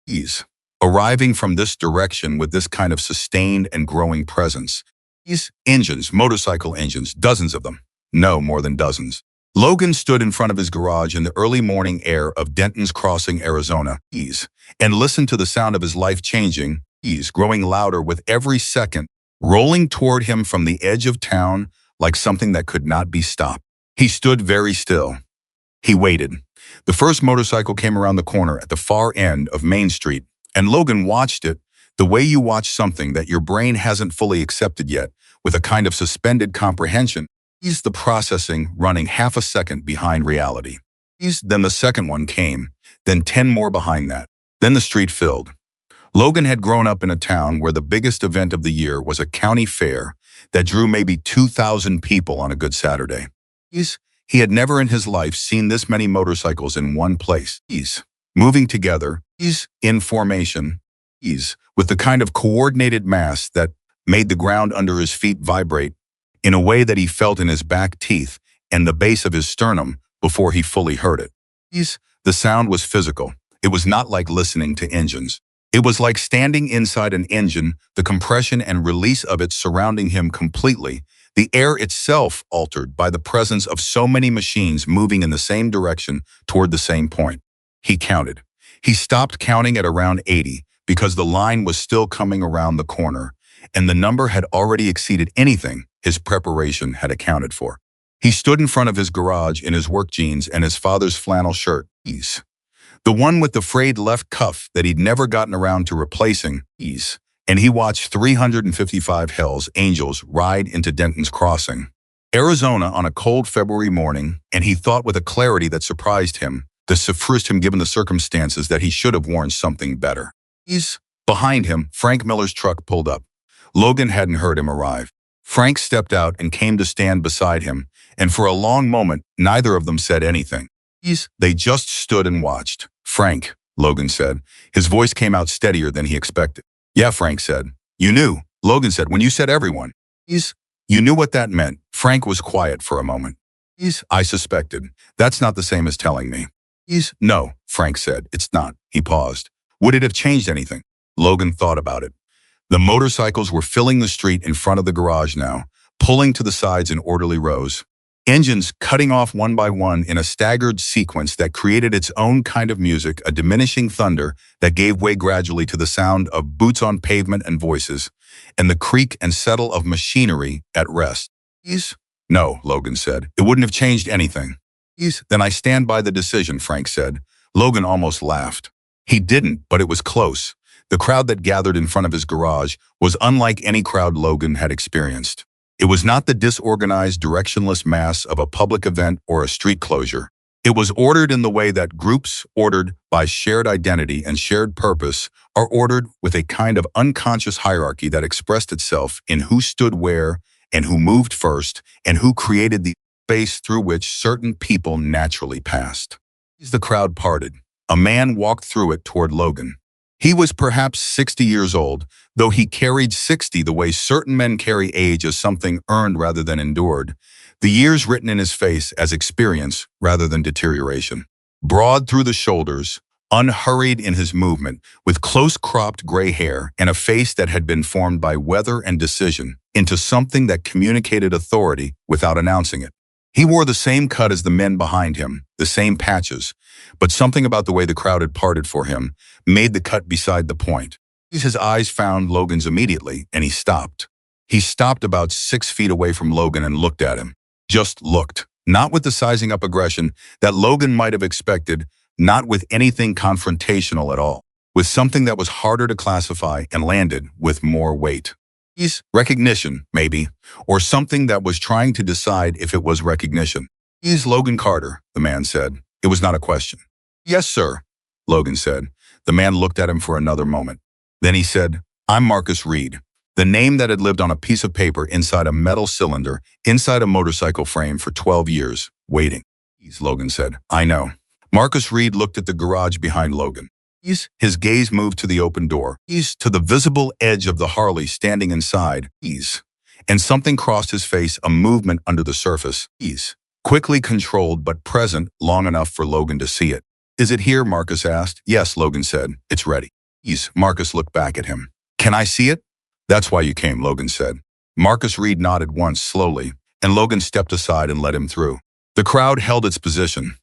Arriving from this direction with this kind of sustained and growing presence. Engines, motorcycle engines, dozens of them. No, more than dozens. Logan stood in front of his garage in the early morning air of Denton's Crossing, Arizona, and listened to the sound of his life changing, growing louder with every second, rolling toward him from the edge of town like something that could not be stopped. He stood very still. He waited. The first motorcycle came around the corner at the far end of Main Street, and Logan watched it the way you watch something that your brain hasn't fully accepted yet, with a kind of suspended comprehension. The processing running half a second behind reality. Then the second one came, then 10 more behind that. Then the street filled. Logan had grown up in a town where the biggest event of the year was a county fair that drew maybe 2,000 people on a good Saturday. He had never in his life seen this many motorcycles in one place. Moving together, in formation, with the kind of coordinated mass that made the ground under his feet vibrate in a way that he felt in his back teeth and the base of his sternum before he fully heard it. The sound was physical. It was not like listening to engines. It was like standing inside an engine, the compression and release of it surrounding him completely, the air itself altered by the presence of so many machines moving in the same direction toward the same point. He counted. He stopped counting at around 80 because the line was still coming around the corner, and the number had already exceeded anything his preparation had accounted for. He stood in front of his garage in his work jeans and his father's flannel shirt, the one with the frayed left cuff that he'd never gotten around to replacing, and he watched 355 Hells Angels ride into Denton's Crossing, Arizona on a cold February morning, and he thought with a clarity that surprised him, given the circumstances, that he should have worn something better. Behind him, Frank Miller's truck pulled up. Logan hadn't heard him arrive. Frank stepped out and came to stand beside him, and for a long moment, neither of them said anything. They just stood and watched. "Frank," Logan said. His voice came out steadier than he expected. "Yeah," Frank said. "You knew," Logan said, "when you said everyone." "You knew what that meant." Frank was quiet for a moment. "I suspected. That's not the same as telling me." "No," Frank said, "it's not." He paused. "Would it have changed anything?" Logan thought about it. The motorcycles were filling the street in front of the garage now, pulling to the sides in orderly rows. Engines cutting off one by one in a staggered sequence that created its own kind of music, a diminishing thunder that gave way gradually to the sound of boots on pavement and voices, and the creak and settle of machinery at rest. "No," Logan said. "It wouldn't have changed anything." "Then I stand by the decision," Frank said. Logan almost laughed. He didn't, but it was close. The crowd that gathered in front of his garage was unlike any crowd Logan had experienced. It was not the disorganized, directionless mass of a public event or a street closure. It was ordered in the way that groups, ordered by shared identity and shared purpose, are ordered, with a kind of unconscious hierarchy that expressed itself in who stood where and who moved first and who created the space through which certain people naturally passed. As the crowd parted, a man walked through it toward Logan. He was perhaps 60 years old, though he carried 60 the way certain men carry age as something earned rather than endured, the years written in his face as experience rather than deterioration. Broad through the shoulders, unhurried in his movement, with close-cropped gray hair and a face that had been formed by weather and decision into something that communicated authority without announcing it. He wore the same cut as the men behind him, the same patches, but something about the way the crowd had parted for him made the cut beside the point. His eyes found Logan's immediately, and he stopped. He stopped about 6 feet away from Logan and looked at him. Just looked. Not with the sizing up aggression that Logan might have expected, not with anything confrontational at all. With something that was harder to classify and landed with more weight. Recognition, maybe, or something that was trying to decide if it was recognition. "He's Logan Carter," the man said. It was not a question. "Yes, sir," Logan said. The man looked at him for another moment. Then he said, "I'm Marcus Reed." The name that had lived on a piece of paper inside a metal cylinder, inside a motorcycle frame for 12 years, waiting. Logan said, "I know." Marcus Reed looked at the garage behind Logan. His gaze moved to the open door, to the visible edge of the Harley standing inside, and something crossed his face, a movement under the surface, quickly controlled but present long enough for Logan to see it. "Is it here?" Marcus asked. "Yes," Logan said. "It's ready." Marcus looked back at him. "Can I see it?" "That's why you came," Logan said. Marcus Reed nodded once slowly, and Logan stepped aside and let him through. The crowd held its position.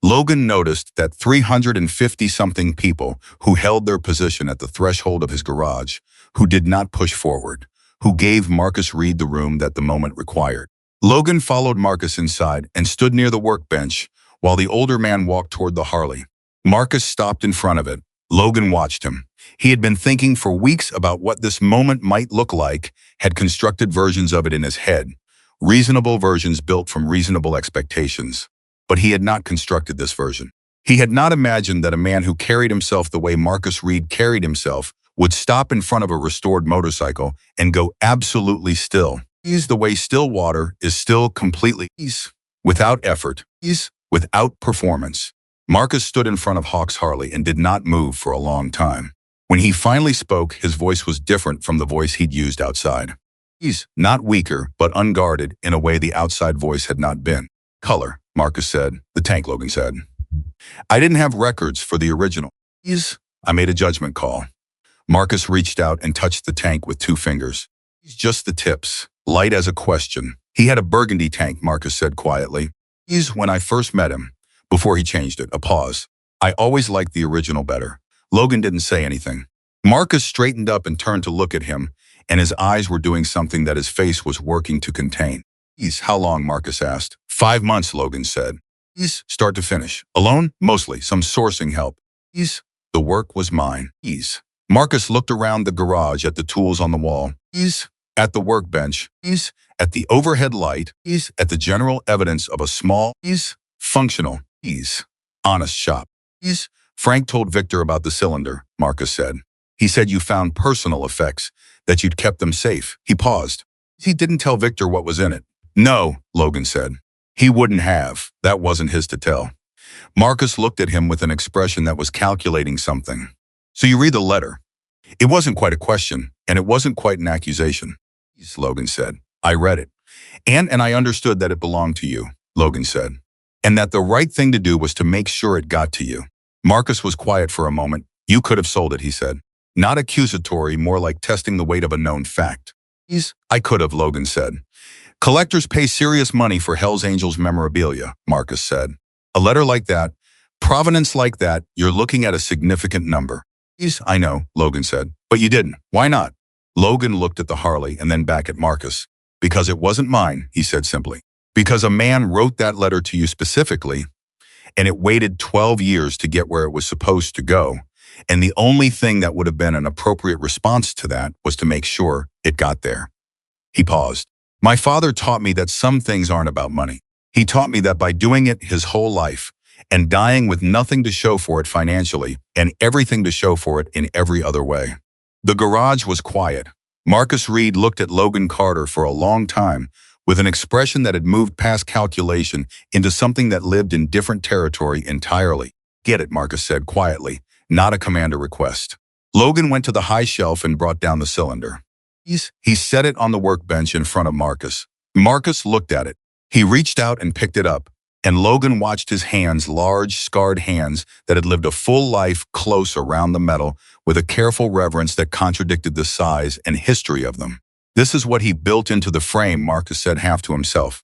Logan noticed that 350-something people who held their position at the threshold of his garage, who did not push forward, who gave Marcus Reed the room that the moment required. Logan followed Marcus inside and stood near the workbench while the older man walked toward the Harley. Marcus stopped in front of it. Logan watched him. He had been thinking for weeks about what this moment might look like, had constructed versions of it in his head, reasonable versions built from reasonable expectations. But he had not constructed this version. He had not imagined that a man who carried himself the way Marcus Reed carried himself would stop in front of a restored motorcycle and go absolutely still. The way still water is still completely without effort, without performance. Marcus stood in front of Hawk's Harley and did not move for a long time. When he finally spoke, his voice was different from the voice he'd used outside. Not weaker, but unguarded in a way the outside voice had not been. "Color," Marcus said. "The tank," Logan said. "I didn't have records for the original. I made a judgment call." Marcus reached out and touched the tank with 2 fingers. "Just the tips, light as a question." "He had a burgundy tank," Marcus said quietly. "When I first met him, before he changed it." A pause. "I always liked the original better." Logan didn't say anything. Marcus straightened up and turned to look at him, and his eyes were doing something that his face was working to contain. "How long?" Marcus asked. 5 months, Logan said. "Start to finish." "Alone?" "Mostly. Some sourcing help." "The work was mine." Marcus looked around the garage at the tools on the wall. He's at the workbench. He's at the overhead light. He's at the general evidence of a small, functional, honest shop. Frank told Victor about the cylinder, Marcus said. He said you found personal effects, that you'd kept them safe. He paused. He didn't tell Victor what was in it. No, Logan said. He wouldn't have. That wasn't his to tell. Marcus looked at him with an expression that was calculating something. So you read the letter. It wasn't quite a question, and it wasn't quite an accusation, Logan said. I read it. And I understood that it belonged to you, Logan said. And that the right thing to do was to make sure it got to you. Marcus was quiet for a moment. You could have sold it, he said. Not accusatory, more like testing the weight of a known fact. I could have, Logan said. Collectors pay serious money for Hell's Angels memorabilia, Marcus said. A letter like that, provenance like that, you're looking at a significant number. I know, Logan said. But you didn't. Why not? Logan looked at the Harley and then back at Marcus. Because it wasn't mine, he said simply. Because a man wrote that letter to you specifically, and it waited 12 years to get where it was supposed to go. And the only thing that would have been an appropriate response to that was to make sure it got there. He paused. My father taught me that some things aren't about money. He taught me that by doing it his whole life and dying with nothing to show for it financially and everything to show for it in every other way. The garage was quiet. Marcus Reed looked at Logan Carter for a long time with an expression that had moved past calculation into something that lived in different territory entirely. Get it, Marcus said quietly, not a command or request. Logan went to the high shelf and brought down the cylinder. He set it on the workbench in front of Marcus. Marcus looked at it. He reached out and picked it up, and Logan watched his hands, large, scarred hands that had lived a full life close around the metal with a careful reverence that contradicted the size and history of them. This is what he built into the frame, Marcus said half to himself.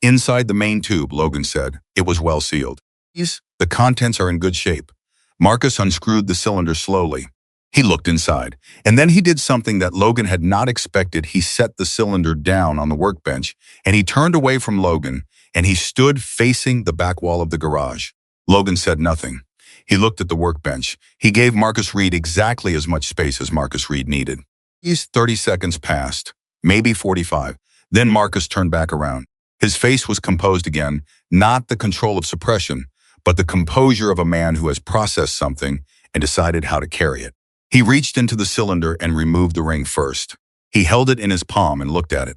Inside the main tube, Logan said. It was well sealed. The contents are in good shape. Marcus unscrewed the cylinder slowly. He looked inside, and then he did something that Logan had not expected. He set the cylinder down on the workbench, and he turned away from Logan, and he stood facing the back wall of the garage. Logan said nothing. He looked at the workbench. He gave Marcus Reed exactly as much space as Marcus Reed needed. 30 seconds passed, maybe 45. Then Marcus turned back around. His face was composed again, not the control of suppression, but the composure of a man who has processed something and decided how to carry it. He reached into the cylinder and removed the ring first. He held it in his palm and looked at it.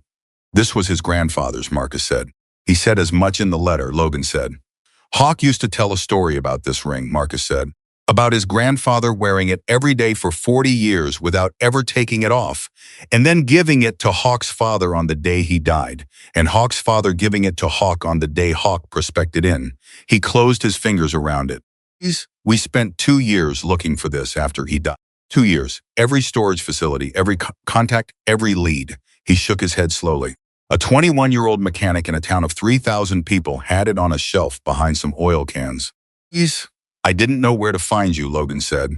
This was his grandfather's, Marcus said. He said as much in the letter, Logan said. Hawk used to tell a story about this ring, Marcus said. About his grandfather wearing it every day for 40 years without ever taking it off, and then giving it to Hawk's father on the day he died, and Hawk's father giving it to Hawk on the day Hawk prospected in. He closed his fingers around it. We spent 2 years looking for this after he died. 2 years. Every storage facility, every contact, every lead. He shook his head slowly. A 21-year-old mechanic in a town of 3,000 people had it on a shelf behind some oil cans. I didn't know where to find you, Logan said.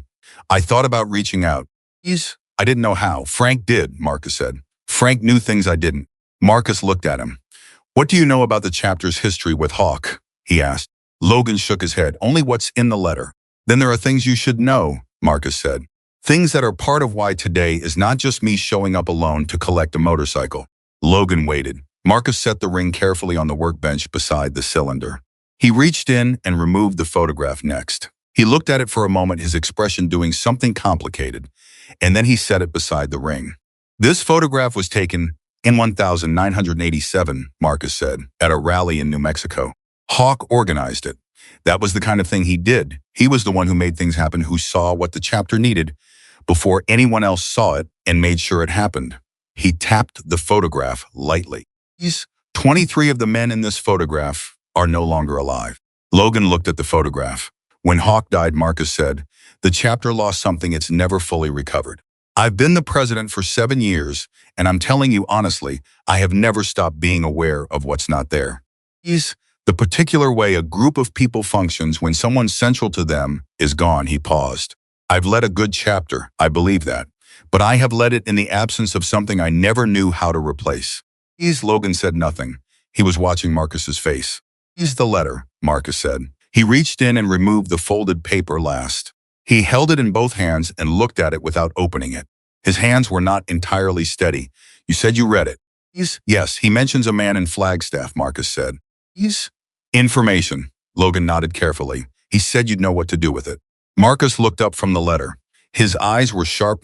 I thought about reaching out. I didn't know how. Frank did, Marcus said. Frank knew things I didn't. Marcus looked at him. What do you know about the chapter's history with Hawk? He asked. Logan shook his head. Only what's in the letter. Then there are things you should know, Marcus said. Things that are part of why today is not just me showing up alone to collect a motorcycle. Logan waited. Marcus set the ring carefully on the workbench beside the cylinder. He reached in and removed the photograph next. He looked at it for a moment, his expression doing something complicated, and then he set it beside the ring. This photograph was taken in 1987, Marcus said, at a rally in New Mexico. Hawk organized it. That was the kind of thing he did. He was the one who made things happen, who saw what the chapter needed before anyone else saw it and made sure it happened. He tapped the photograph lightly. 23 of the men in this photograph are no longer alive. Logan looked at the photograph. When Hawk died, Marcus said, the chapter lost something it's never fully recovered. I've been the president for 7 years, and I'm telling you honestly, I have never stopped being aware of what's not there. The particular way a group of people functions when someone central to them is gone, he paused. I've led a good chapter, I believe that, but I have led it in the absence of something I never knew how to replace. Logan said nothing. He was watching Marcus's face. The letter, Marcus said. He reached in and removed the folded paper last. He held it in both hands and looked at it without opening it. His hands were not entirely steady. You said you read it. Yes, he mentions a man in Flagstaff, Marcus said. Information. Logan nodded carefully. He said you'd know what to do with it. Marcus looked up from the letter. His eyes were sharp,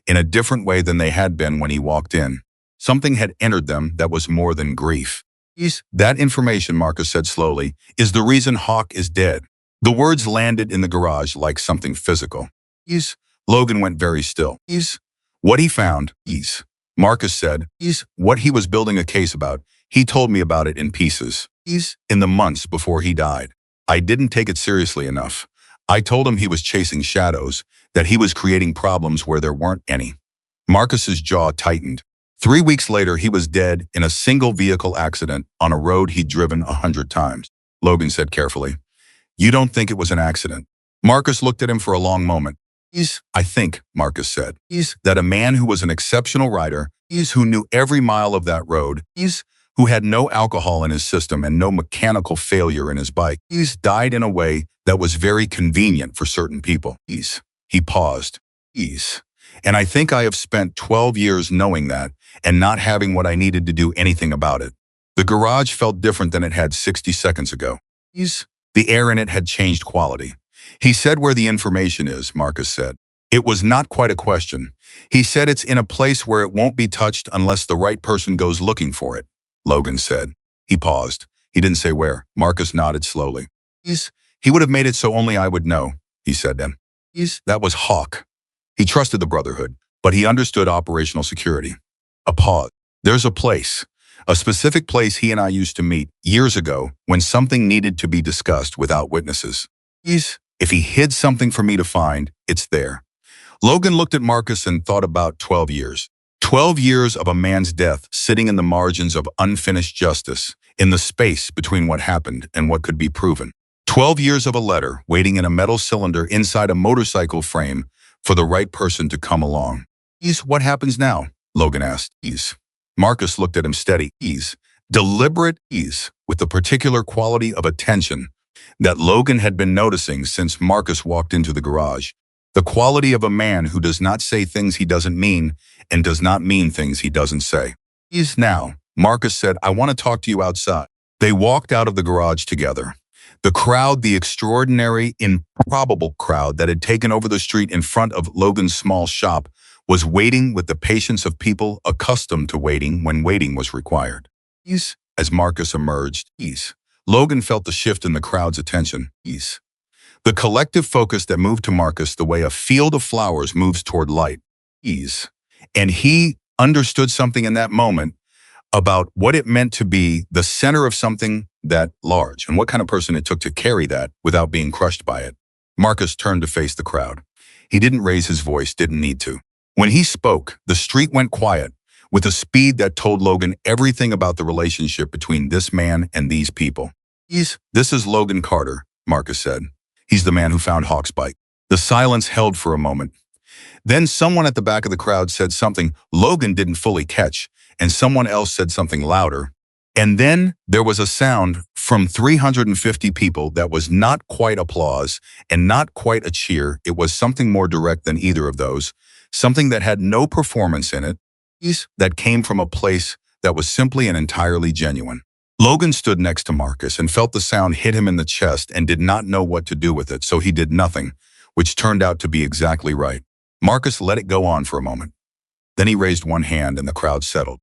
in a different way than they had been when he walked in. Something had entered them that was more than grief. That information, Marcus said slowly, is the reason Hawk is dead. The words landed in the garage like something physical. Logan went very still. What he found, Marcus said, what he was building a case about. He told me about it in pieces. In the months before he died. I didn't take it seriously enough. I told him he was chasing shadows, that he was creating problems where there weren't any. Marcus's jaw tightened. 3 weeks later, he was dead in a single vehicle accident on a road he'd driven 100 times. Logan said carefully, "You don't think it was an accident?" Marcus looked at him for a long moment. I think, Marcus said, that a man who was an exceptional rider, who knew every mile of that road, who had no alcohol in his system and no mechanical failure in his bike, died in a way that was very convenient for certain people. He paused. And I think I have spent 12 years knowing that and not having what I needed to do anything about it. The garage felt different than it had 60 seconds ago. The air in it had changed quality. He said where the information is, Marcus said. It was not quite a question. He said it's in a place where it won't be touched unless the right person goes looking for it, Logan said. He paused. He didn't say where. Marcus nodded slowly. He would have made it so only I would know, he said then. That was Hawk. He trusted the Brotherhood, but he understood operational security. A pause. There's a specific place he and I used to meet years ago when something needed to be discussed without witnesses. If he hid something for me to find, it's there. Logan looked at Marcus and thought about 12 years. 12 years of a man's death sitting in the margins of unfinished justice, in the space between what happened and what could be proven. 12 years of a letter waiting in a metal cylinder inside a motorcycle frame for the right person to come along. What happens now? Logan asked. Marcus looked at him steady. Deliberate with the particular quality of attention that Logan had been noticing since Marcus walked into the garage. The quality of a man who does not say things he doesn't mean and does not mean things he doesn't say. Now, Marcus said, I want to talk to you outside. They walked out of the garage together. The crowd, the extraordinary, improbable crowd that had taken over the street in front of Logan's small shop, was waiting with the patience of people accustomed to waiting when waiting was required. As Marcus emerged, Logan felt the shift in the crowd's attention. The collective focus that moved to Marcus the way a field of flowers moves toward light. And he understood something in that moment about what it meant to be the center of something that large and what kind of person it took to carry that without being crushed by it. Marcus turned to face the crowd. He didn't raise his voice, didn't need to. When he spoke, the street went quiet with a speed that told Logan everything about the relationship between this man and these people. This is Logan Carter, Marcus said. He's the man who found Hawk's bike. The silence held for a moment. Then someone at the back of the crowd said something Logan didn't fully catch, and someone else said something louder. And then there was a sound from 350 people that was not quite applause and not quite a cheer. It was something more direct than either of those, something that had no performance in it, that came from a place that was simply and entirely genuine. Logan stood next to Marcus and felt the sound hit him in the chest and did not know what to do with it, so he did nothing, which turned out to be exactly right. Marcus let it go on for a moment. Then he raised one hand and the crowd settled.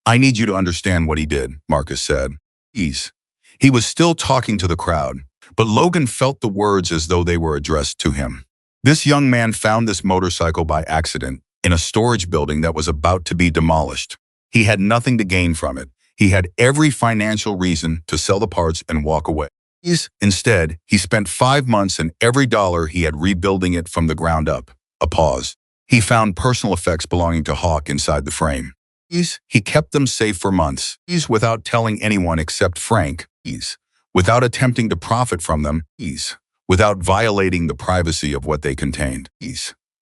I need you to understand what he did, Marcus said. He was still talking to the crowd, but Logan felt the words as though they were addressed to him. This young man found this motorcycle by accident in a storage building that was about to be demolished. He had nothing to gain from it. He had every financial reason to sell the parts and walk away. Instead, he spent 5 months and every dollar he had rebuilding it from the ground up. A pause. He found personal effects belonging to Hawk inside the frame. He kept them safe for months, without telling anyone except Frank, without attempting to profit from them, without violating the privacy of what they contained.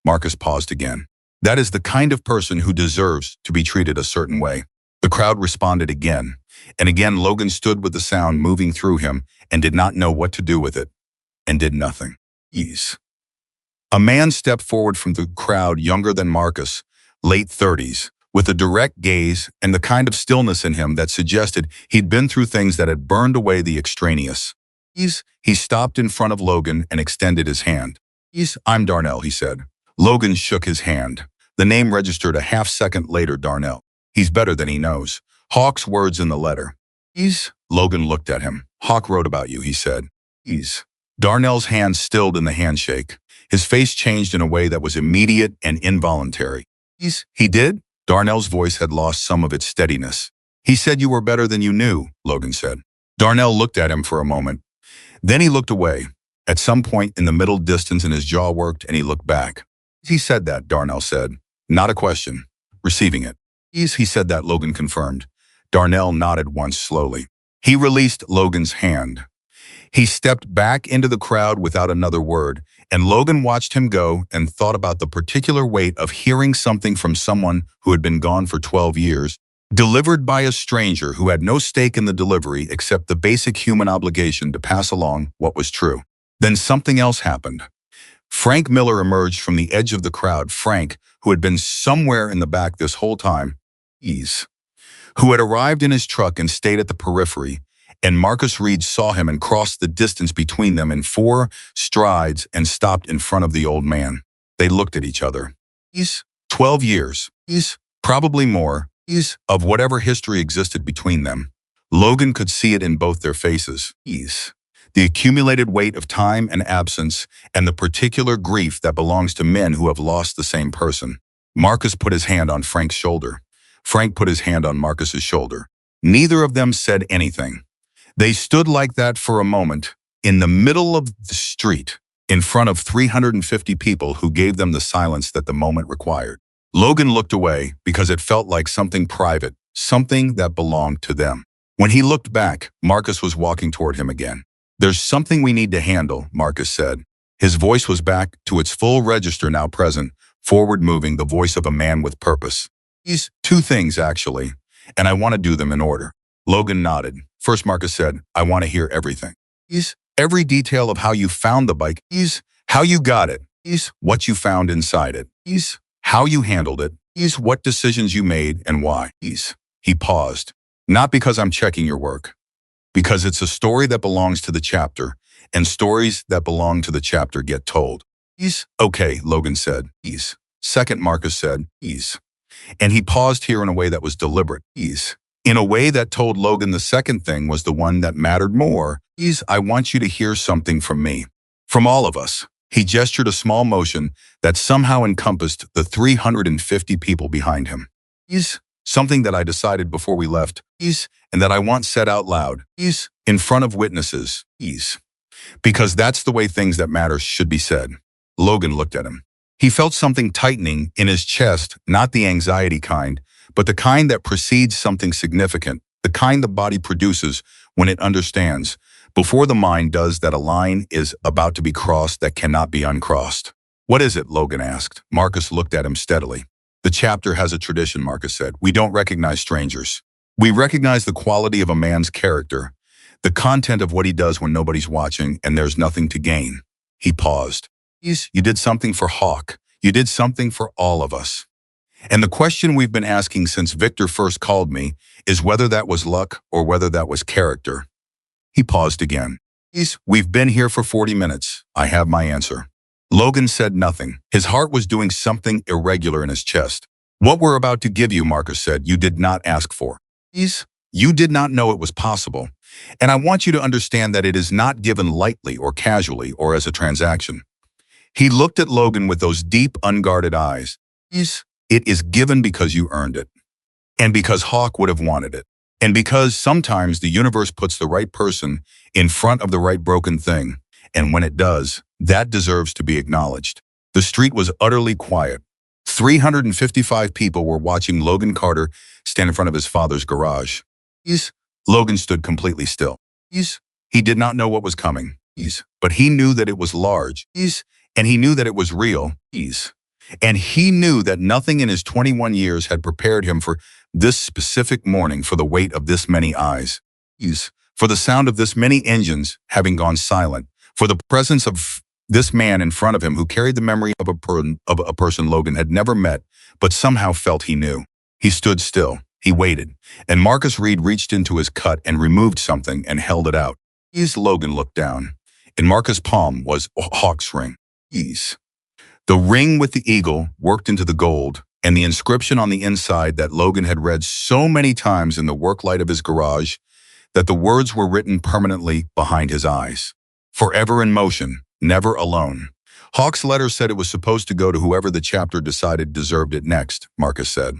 Marcus paused again. That is the kind of person who deserves to be treated a certain way. The crowd responded again, and again Logan stood with the sound moving through him and did not know what to do with it, and did nothing. A man stepped forward from the crowd, younger than Marcus, late 30s, with a direct gaze and the kind of stillness in him that suggested he'd been through things that had burned away the extraneous. He stopped in front of Logan and extended his hand. I'm Darnell, he said. Logan shook his hand. The name registered a half-second later. Darnell. He's better than he knows. Hawk's words in the letter. Logan looked at him. Hawk wrote about you, he said. Darnell's hand stilled in the handshake. His face changed in a way that was immediate and involuntary. He did? Darnell's voice had lost some of its steadiness. He said you were better than you knew, Logan said. Darnell looked at him for a moment. Then he looked away. At some point in the middle distance and his jaw worked and he looked back. He said that, Darnell said. Not a question. Receiving it. He said that, Logan confirmed. Darnell nodded once slowly. He released Logan's hand. He stepped back into the crowd without another word, and Logan watched him go and thought about the particular weight of hearing something from someone who had been gone for 12 years, delivered by a stranger who had no stake in the delivery except the basic human obligation to pass along what was true. Then something else happened. Frank Miller emerged from the edge of the crowd. Frank, who had been somewhere in the back this whole time, who had arrived in his truck and stayed at the periphery, and Marcus Reed saw him and crossed the distance between them in 4 strides and stopped in front of the old man. They looked at each other. 12 years, probably more, of whatever history existed between them. Logan could see it in both their faces. The accumulated weight of time and absence, and the particular grief that belongs to men who have lost the same person. Marcus put his hand on Frank's shoulder. Frank put his hand on Marcus's shoulder. Neither of them said anything. They stood like that for a moment, in the middle of the street, in front of 350 people who gave them the silence that the moment required. Logan looked away because it felt like something private, something that belonged to them. When he looked back, Marcus was walking toward him again. There's something we need to handle, Marcus said. His voice was back to its full register, now present, forward-moving, the voice of a man with purpose. 2 things, actually, and I want to do them in order. Logan nodded. First, Marcus said, I want to hear everything. Every detail of how you found the bike, how you got it, what you found inside it, how you handled it, what decisions you made and why. He paused. Not because I'm checking your work, because it's a story that belongs to the chapter, and stories that belong to the chapter get told. Okay, Logan said. Second, Marcus said. And he paused here in a way that was deliberate. In a way that told Logan the second thing was the one that mattered more. I want you to hear something from me. From all of us. He gestured a small motion that somehow encompassed the 350 people behind him. Something that I decided before we left, and that I want said out loud, in front of witnesses, because that's the way things that matter should be said. Logan looked at him. He felt something tightening in his chest, not the anxiety kind, but the kind that precedes something significant, the kind the body produces when it understands, before the mind does, that a line is about to be crossed that cannot be uncrossed. What is it? Logan asked. Marcus looked at him steadily. The chapter has a tradition, Marcus said. We don't recognize strangers. We recognize the quality of a man's character, the content of what he does when nobody's watching and there's nothing to gain. He paused. You did something for Hawk. You did something for all of us. And the question we've been asking since Victor first called me is whether that was luck or whether that was character. He paused again. We've been here for 40 minutes. I have my answer. Logan said nothing. His heart was doing something irregular in his chest. What we're about to give you, Marcus said, you did not ask for. You did not know it was possible. And I want you to understand that it is not given lightly or casually or as a transaction. He looked at Logan with those deep, unguarded eyes. It is given because you earned it. And because Hawk would have wanted it. And because sometimes the universe puts the right person in front of the right broken thing. And when it does, that deserves to be acknowledged. The street was utterly quiet. 355 people were watching Logan Carter stand in front of his father's garage. Logan stood completely still. He did not know what was coming. But he knew that it was large. And he knew that it was real. And he knew that nothing in his 21 years had prepared him for this specific morning, for the weight of this many eyes, for the sound of this many engines having gone silent, for the presence of This man in front of him who carried the memory of a person Logan had never met, but somehow felt he knew. He stood still. He waited, and Marcus Reed reached into his cut and removed something and held it out. Logan looked down. In Marcus' palm was a hawk's ring. The ring with the eagle worked into the gold, and the inscription on the inside that Logan had read so many times in the work light of his garage that the words were written permanently behind his eyes. Forever in motion, never alone. Hawk's letter said it was supposed to go to whoever the chapter decided deserved it next, Marcus said.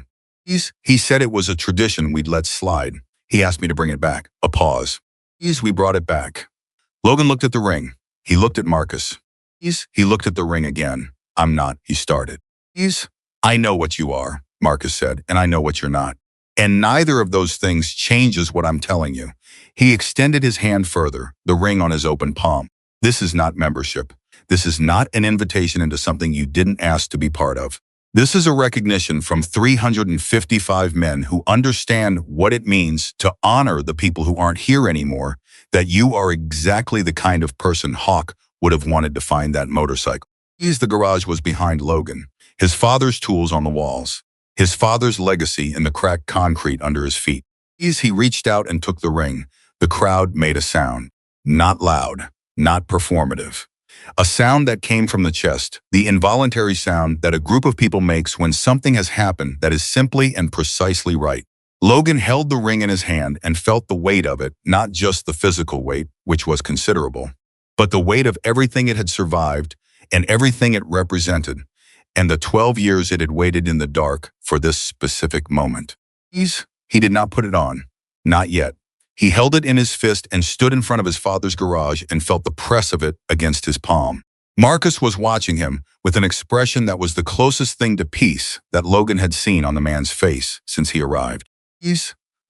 He said it was a tradition we'd let slide. He asked me to bring it back. A pause. We brought it back. Logan looked at the ring. He looked at Marcus. He looked at the ring again. I'm not, he started. I know what you are, Marcus said, and I know what you're not. And neither of those things changes what I'm telling you. He extended his hand further, the ring on his open palm. This is not membership. This is not an invitation into something you didn't ask to be part of. This is a recognition from 355 men who understand what it means to honor the people who aren't here anymore, that you are exactly the kind of person Hawk would have wanted to find that motorcycle. The garage was behind Logan, his father's tools on the walls, his father's legacy in the cracked concrete under his feet. As he reached out and took the ring, the crowd made a sound. Not loud, not performative. A sound that came from the chest, the involuntary sound that a group of people makes when something has happened that is simply and precisely right. Logan held the ring in his hand and felt the weight of it, not just the physical weight, which was considerable, but the weight of everything it had survived and everything it represented, and the 12 years it had waited in the dark for this specific moment. He did not put it on. Not yet. He held it in his fist and stood in front of his father's garage and felt the press of it against his palm. Marcus was watching him with an expression that was the closest thing to peace that Logan had seen on the man's face since he arrived.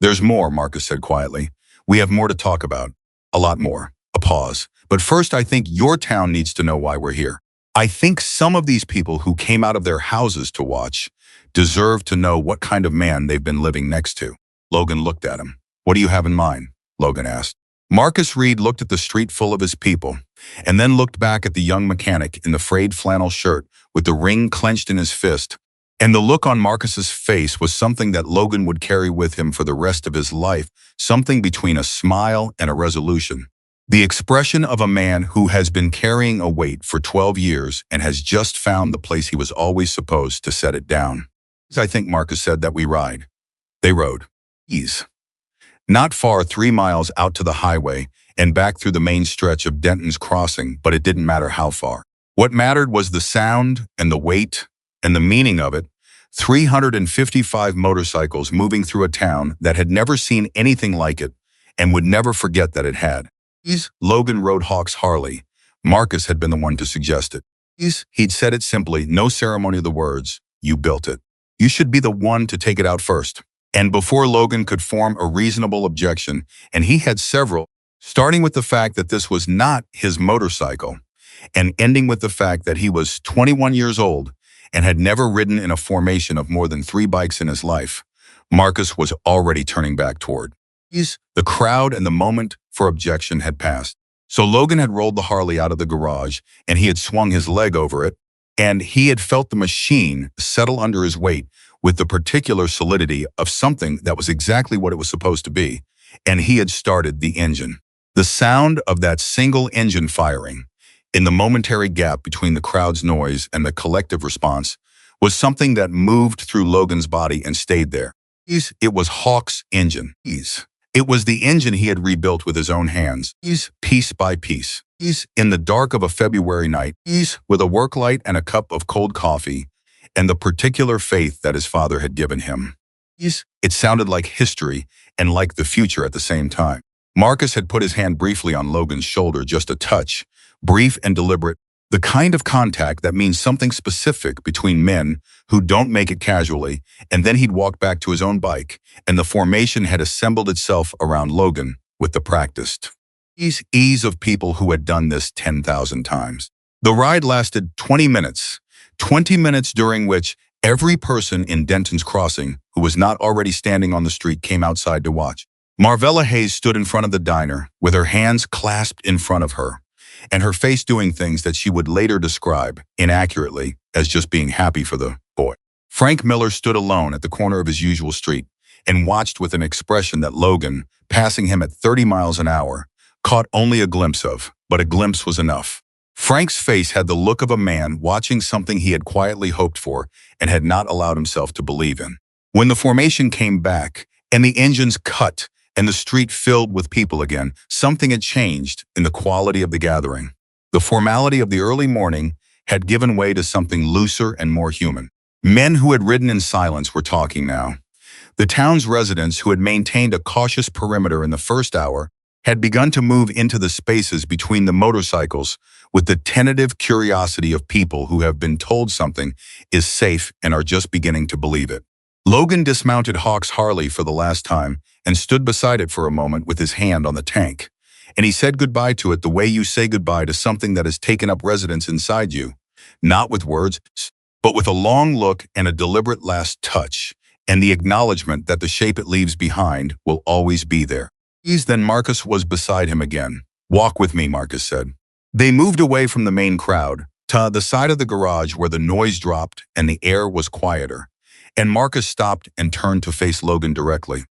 There's more, Marcus said quietly. We have more to talk about. A lot more. A pause. But first, I think your town needs to know why we're here. I think some of these people who came out of their houses to watch deserve to know what kind of man they've been living next to. Logan looked at him. What do you have in mind? Logan asked. Marcus Reed looked at the street full of his people, and then looked back at the young mechanic in the frayed flannel shirt with the ring clenched in his fist. And the look on Marcus's face was something that Logan would carry with him for the rest of his life, something between a smile and a resolution. The expression of a man who has been carrying a weight for 12 years and has just found the place he was always supposed to set it down. I think Marcus said that we ride. They rode. Not far, 3 miles out to the highway and back through the main stretch of Denton's Crossing, but it didn't matter how far. What mattered was the sound and the weight and the meaning of it. 355 motorcycles moving through a town that had never seen anything like it and would never forget that it had. Logan rode Hawk's Harley. Marcus had been the one to suggest it. He'd said it simply, no ceremony of the words. You built it. You should be the one to take it out first. And before Logan could form a reasonable objection, and he had several, starting with the fact that this was not his motorcycle, and ending with the fact that he was 21 years old and had never ridden in a formation of more than 3 bikes in his life, Marcus was already turning back toward. The crowd and the moment for objection had passed. So Logan had rolled the Harley out of the garage, and he had swung his leg over it, and he had felt the machine settle under his weight with the particular solidity of something that was exactly what it was supposed to be, and he had started the engine. The sound of that single engine firing, in the momentary gap between the crowd's noise and the collective response, was something that moved through Logan's body and stayed there. It was Hawk's engine. It was the engine he had rebuilt with his own hands, piece by piece. In the dark of a February night, with a work light and a cup of cold coffee, and the particular faith that his father had given him. It sounded like history and like the future at the same time. Marcus had put his hand briefly on Logan's shoulder, just a touch, brief and deliberate, the kind of contact that means something specific between men who don't make it casually, and then he'd walk back to his own bike, and the formation had assembled itself around Logan with the practiced ease of people who had done this 10,000 times. The ride lasted 20 minutes. 20 minutes during which every person in Denton's Crossing who was not already standing on the street came outside to watch. Marvella Hayes stood in front of the diner with her hands clasped in front of her, and her face doing things that she would later describe, inaccurately, as just being happy for the boy. Frank Miller stood alone at the corner of his usual street and watched with an expression that Logan, passing him at 30 miles an hour, caught only a glimpse of, but a glimpse was enough. Frank's face had the look of a man watching something he had quietly hoped for and had not allowed himself to believe in. When the formation came back and the engines cut and the street filled with people again, something had changed in the quality of the gathering. The formality of the early morning had given way to something looser and more human. Men who had ridden in silence were talking now. The town's residents, who had maintained a cautious perimeter in the first hour, had begun to move into the spaces between the motorcycles with the tentative curiosity of people who have been told something is safe and are just beginning to believe it. Logan dismounted Hawk's Harley for the last time and stood beside it for a moment with his hand on the tank. And he said goodbye to it the way you say goodbye to something that has taken up residence inside you, not with words, but with a long look and a deliberate last touch, and the acknowledgement that the shape it leaves behind will always be there. Then Marcus was beside him again. "Walk with me," Marcus said. They moved away from the main crowd to the side of the garage where the noise dropped and the air was quieter, and Marcus stopped and turned to face Logan directly.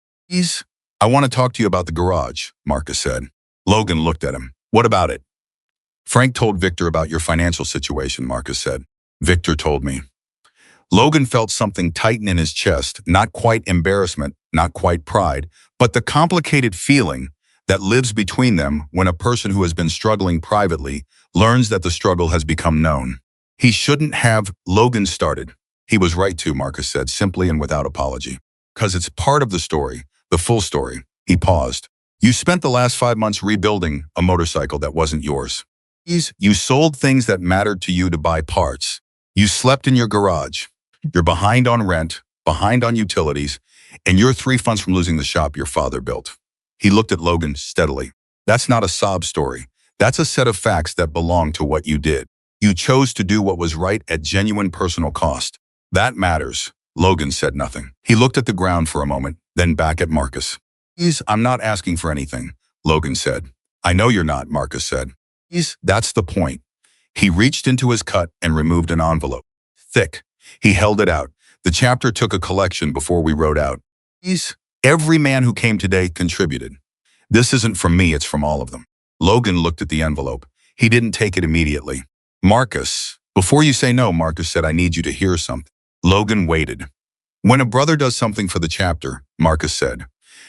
"I want to talk to you about the garage," Marcus said. Logan looked at him. "What about it?" "Frank told Victor about your financial situation," Marcus said. "Victor told me." Logan felt something tighten in his chest, not quite embarrassment, not quite pride, but the complicated feeling that lives between them when a person who has been struggling privately learns that the struggle has become known. "He shouldn't have," Logan started. "He was right to," Marcus said, simply and without apology. "'Cause it's part of the story, the full story." He paused. "You spent the last 5 months rebuilding a motorcycle that wasn't yours. You sold things that mattered to you to buy parts. You slept in your garage. You're behind on rent, behind on utilities, and you're 3 months from losing the shop your father built." He looked at Logan steadily. "That's not a sob story. That's a set of facts that belong to what you did. You chose to do what was right at genuine personal cost. That matters." Logan said nothing. He looked at the ground for a moment, then back at Marcus. "I'm not asking for anything," Logan said. "I know you're not," Marcus said. "That's the point." He reached into his cut and removed an envelope. Thick. He held it out. "The chapter took a collection before we wrote out. Every man who came today contributed. This isn't from me, it's from all of them." Logan looked at the envelope. He didn't take it immediately. "Marcus, before you say no," Marcus said, "I need you to hear something." Logan waited. "When a brother does something for the chapter," Marcus said,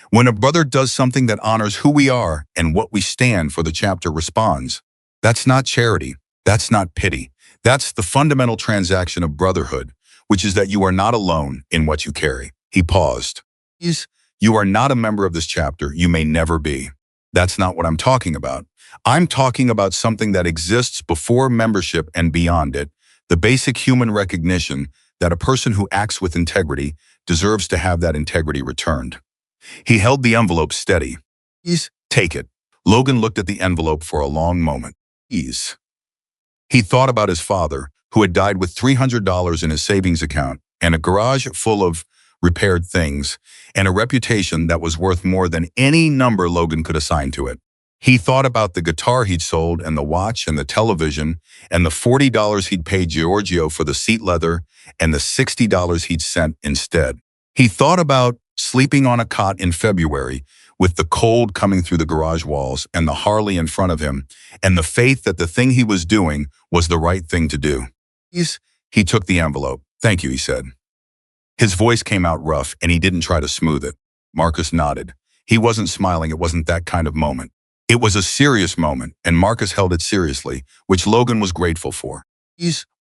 "when a brother does something that honors who we are and what we stand for, the chapter responds. That's not charity. That's not pity. That's the fundamental transaction of brotherhood, which is that you are not alone in what you carry." He paused. "You are not a member of this chapter. You may never be. That's not what I'm talking about. I'm talking about something that exists before membership and beyond it, the basic human recognition that a person who acts with integrity deserves to have that integrity returned." He held the envelope steady. "Take it." Logan looked at the envelope for a long moment. He thought about his father, who had died with $300 in his savings account and a garage full of repaired things and a reputation that was worth more than any number Logan could assign to it. He thought about the guitar he'd sold and the watch and the television and the $40 he'd paid Giorgio for the seat leather and the $60 he'd sent instead. He thought about sleeping on a cot in February with the cold coming through the garage walls and the Harley in front of him and the faith that the thing he was doing was the right thing to do. He took the envelope. "Thank you," he said. His voice came out rough and he didn't try to smooth it. Marcus nodded. He wasn't smiling. It wasn't that kind of moment. It was a serious moment, and Marcus held it seriously, which Logan was grateful for.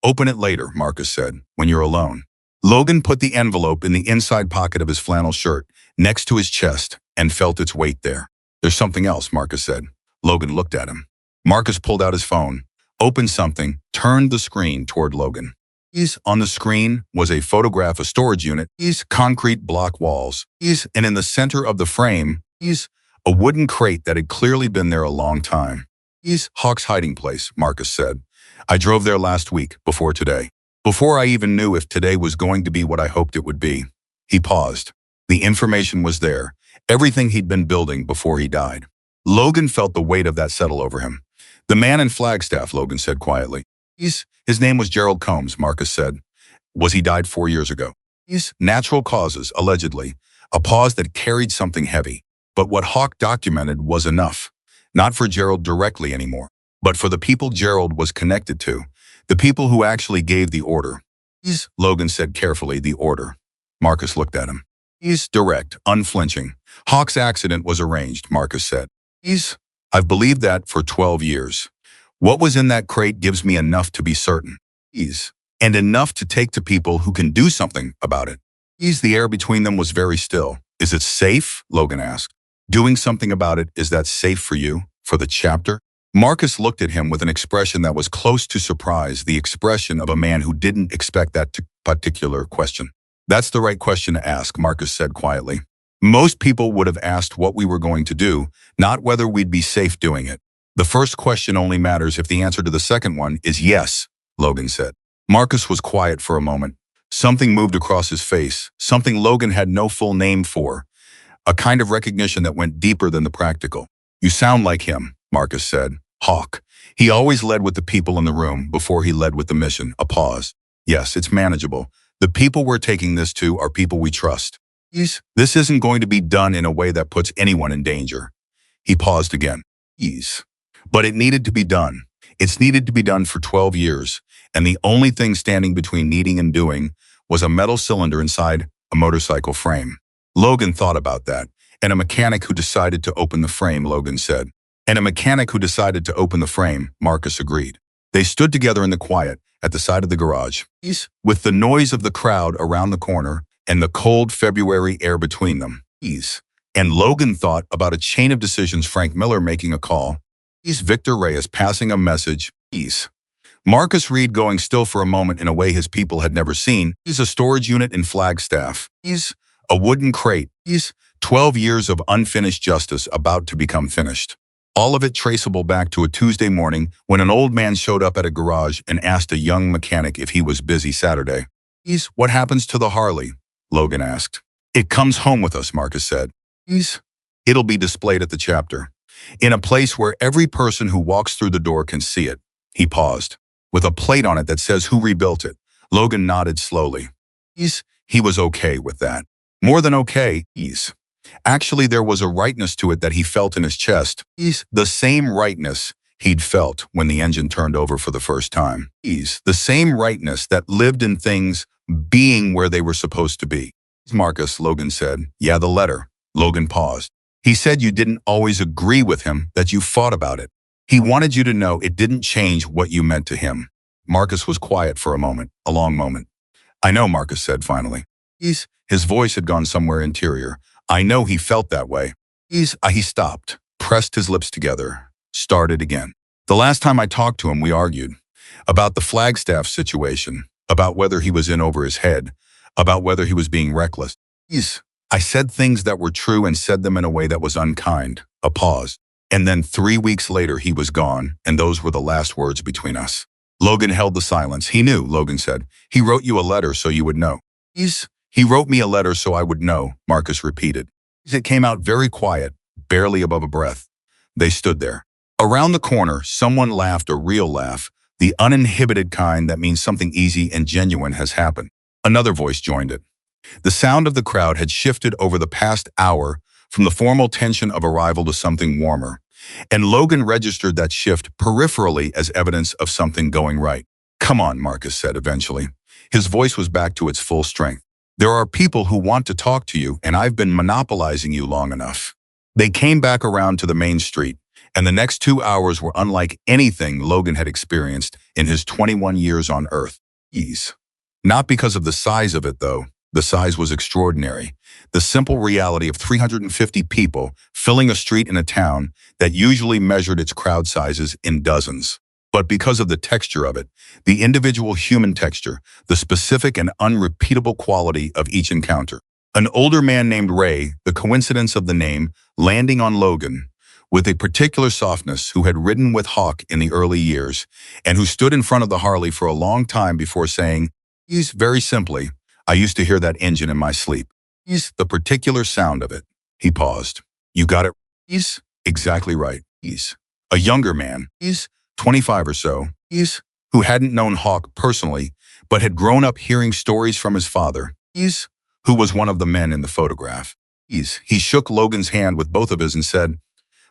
"Open it later," Marcus said, "when you're alone." Logan put the envelope in the inside pocket of his flannel shirt, next to his chest, and felt its weight there. "There's something else," Marcus said. Logan looked at him. Marcus pulled out his phone, opened something, turned the screen toward Logan. On the screen was a photograph, a storage unit, concrete block walls, and in the center of the frame, a wooden crate that had clearly been there a long time. "Hawk's hiding place," Marcus said. "I drove there last week, before today. Before I even knew if today was going to be what I hoped it would be." He paused. The information was there, everything he'd been building before he died. Logan felt the weight of that settle over him. The man in Flagstaff, Logan said quietly. His name was Gerald Combs, Marcus said. Was he died 4 years ago? Natural causes, allegedly. A pause that carried something heavy. But what Hawk documented was enough. Not for Gerald directly anymore, but for the people Gerald was connected to. The people who actually gave the order. Logan said carefully, the order. Marcus looked at him. Direct, unflinching. Hawk's accident was arranged, Marcus said. I've believed that for 12 years. What was in that crate gives me enough to be certain. And enough to take to people who can do something about it. The air between them was very still. Is it safe? Logan asked. Doing something about it, is that safe for you? For the chapter? Marcus looked at him with an expression that was close to surprise, the expression of a man who didn't expect that particular question. That's the right question to ask, Marcus said quietly. Most people would have asked what we were going to do, not whether we'd be safe doing it. The first question only matters if the answer to the second one is yes, Logan said. Marcus was quiet for a moment. Something moved across his face, something Logan had no full name for, a kind of recognition that went deeper than the practical. You sound like him, Marcus said. Hawk. He always led with the people in the room before he led with the mission. A pause. Yes, it's manageable. The people we're taking this to are people we trust. This isn't going to be done in a way that puts anyone in danger. He paused again. But it needed to be done. It's needed to be done for 12 years, and the only thing standing between needing and doing was a metal cylinder inside a motorcycle frame. Logan thought about that, and a mechanic who decided to open the frame, Logan said. And a mechanic who decided to open the frame, Marcus agreed. They stood together in the quiet at the side of the garage, with the noise of the crowd around the corner and the cold February air between them. And Logan thought about a chain of decisions, Frank Miller making a call, Victor Reyes passing a message, Marcus Reed going still for a moment in a way his people had never seen. A storage unit in Flagstaff. A wooden crate. 12 years of unfinished justice about to become finished. All of it traceable back to a Tuesday morning when an old man showed up at a garage and asked a young mechanic if he was busy Saturday. What happens to the Harley? Logan asked. It comes home with us, Marcus said. It'll be displayed at the chapter, in a place where every person who walks through the door can see it. He paused. With a plate on it that says who rebuilt it. Logan nodded slowly. He was okay with that. More than okay, Actually, there was a rightness to it that he felt in his chest. The same rightness he'd felt when the engine turned over for the first time. The same rightness that lived in things being where they were supposed to be. Marcus, Logan said. Yeah, the letter. Logan paused. He said you didn't always agree with him, that you fought about it. He wanted you to know it didn't change what you meant to him. Marcus was quiet for a moment, a long moment. I know, Marcus said finally. His voice had gone somewhere interior. I know he felt that way. He stopped, pressed his lips together, started again. The last time I talked to him, we argued about the Flagstaff situation, about whether he was in over his head, about whether he was being reckless. I said things that were true and said them in a way that was unkind. A pause. And then 3 weeks later, he was gone, and those were the last words between us. Logan held the silence. He knew, Logan said. He wrote you a letter so you would know. He wrote me a letter so I would know, Marcus repeated. It came out very quiet, barely above a breath. They stood there. Around the corner, someone laughed, a real laugh, the uninhibited kind that means something easy and genuine has happened. Another voice joined it. The sound of the crowd had shifted over the past hour from the formal tension of arrival to something warmer, and Logan registered that shift peripherally as evidence of something going right. Come on, Marcus said eventually. His voice was back to its full strength. There are people who want to talk to you, and I've been monopolizing you long enough. They came back around to the main street, and the next 2 hours were unlike anything Logan had experienced in his 21 years on Earth. Not because of the size of it, though. The size was extraordinary. The simple reality of 350 people filling a street in a town that usually measured its crowd sizes in dozens. But because of the texture of it, the individual human texture, the specific and unrepeatable quality of each encounter. An older man named Ray, the coincidence of the name, landing on Logan, with a particular softness, who had ridden with Hawk in the early years, and who stood in front of the Harley for a long time before saying, very simply, I used to hear that engine in my sleep. The particular sound of it. He paused. You got it. Exactly right. A younger man. 25 or so, who hadn't known Hawk personally, but had grown up hearing stories from his father, who was one of the men in the photograph. He shook Logan's hand with both of his and said,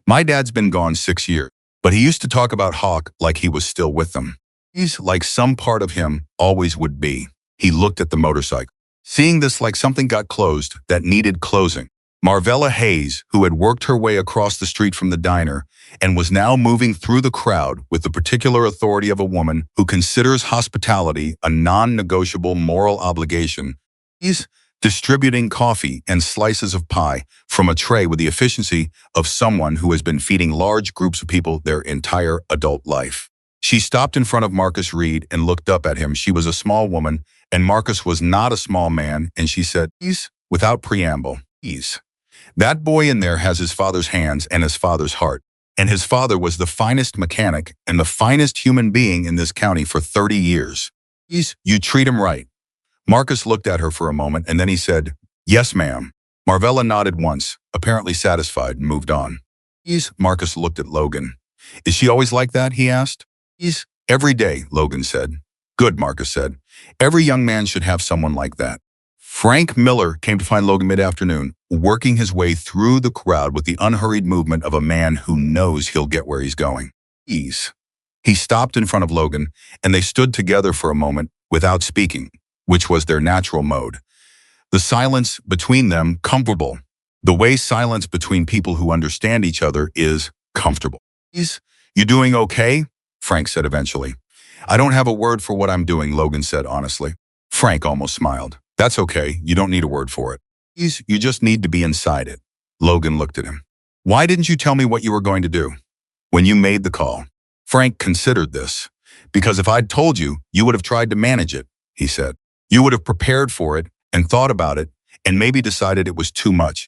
"My dad's been gone 6 years, but he used to talk about Hawk like he was still with them. He's like some part of him always would be." He looked at the motorcycle, seeing this like something got closed that needed closing. Marvella Hayes, who had worked her way across the street from the diner and was now moving through the crowd with the particular authority of a woman who considers hospitality a non-negotiable moral obligation, is distributing coffee and slices of pie from a tray with the efficiency of someone who has been feeding large groups of people their entire adult life. She stopped in front of Marcus Reed and looked up at him. She was a small woman, and Marcus was not a small man, and she said, without preamble, that boy in there has his father's hands and his father's heart, and his father was the finest mechanic and the finest human being in this county for 30 years. You treat him right." Marcus looked at her for a moment, and then he said, "Yes, ma'am." Marvella nodded once, apparently satisfied, and moved on. Marcus looked at Logan. "Is she always like that?" he asked. "Every day," Logan said. "Good," Marcus said. "Every young man should have someone like that." Frank Miller came to find Logan mid-afternoon, working his way through the crowd with the unhurried movement of a man who knows he'll get where he's going. He stopped in front of Logan, and they stood together for a moment without speaking, which was their natural mode. The silence between them comfortable. The way silence between people who understand each other is comfortable. "You doing okay?" Frank said eventually. "I don't have a word for what I'm doing," Logan said honestly. Frank almost smiled. "That's okay. You don't need a word for it. You just need to be inside it." Logan looked at him. "Why didn't you tell me what you were going to do when you made the call?" Frank considered this. "Because if I'd told you, you would have tried to manage it," he said. "You would have prepared for it and thought about it and maybe decided it was too much.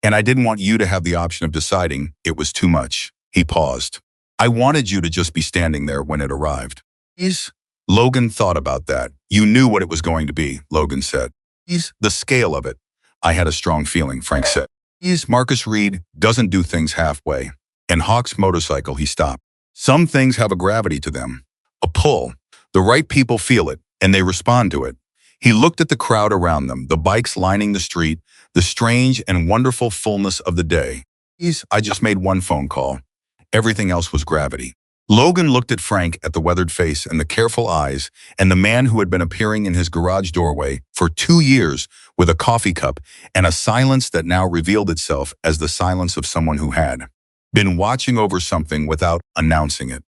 And I didn't want you to have the option of deciding it was too much." He paused. "I wanted you to just be standing there when it arrived." Logan thought about that. "You knew what it was going to be," Logan said. "The scale of it." "I had a strong feeling," Frank said. "Marcus Reed doesn't do things halfway." And Hawk's motorcycle, he stopped. "Some things have a gravity to them, a pull. The right people feel it, and they respond to it." He looked at the crowd around them, the bikes lining the street, the strange and wonderful fullness of the day. "I just made one phone call. Everything else was gravity." Logan looked at Frank, at the weathered face and the careful eyes, and the man who had been appearing in his garage doorway for 2 years with a coffee cup and a silence that now revealed itself as the silence of someone who had been watching over something without announcing it.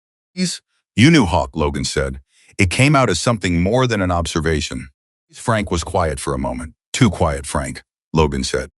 "You knew Hawk," Logan said. "It came out as something more than an observation." Frank was quiet for a moment. "Too quiet, Frank," Logan said.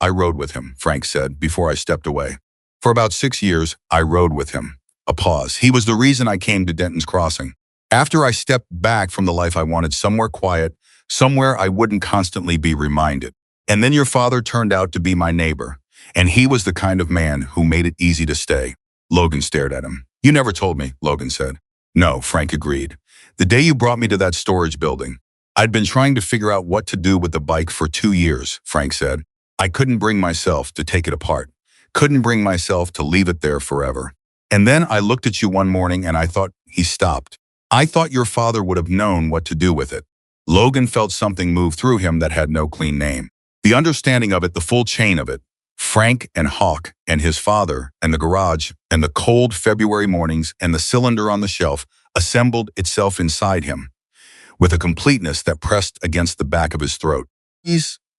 "I rode with him," Frank said before I stepped away. "For about 6 years, I rode with him." A pause. "He was the reason I came to Denton's Crossing. After I stepped back from the life I wanted, somewhere quiet, somewhere I wouldn't constantly be reminded. And then your father turned out to be my neighbor, and he was the kind of man who made it easy to stay." Logan stared at him. "You never told me," Logan said. "No," Frank agreed. "The day you brought me to that storage building, I'd been trying to figure out what to do with the bike for 2 years, Frank said. I couldn't bring myself to take it apart. Couldn't bring myself to leave it there forever. And then I looked at you one morning and I thought," he stopped. "I thought your father would have known what to do with it." Logan felt something move through him that had no clean name. The understanding of it, the full chain of it. Frank and Hawk and his father and the garage and the cold February mornings and the cylinder on the shelf assembled itself inside him with a completeness that pressed against the back of his throat.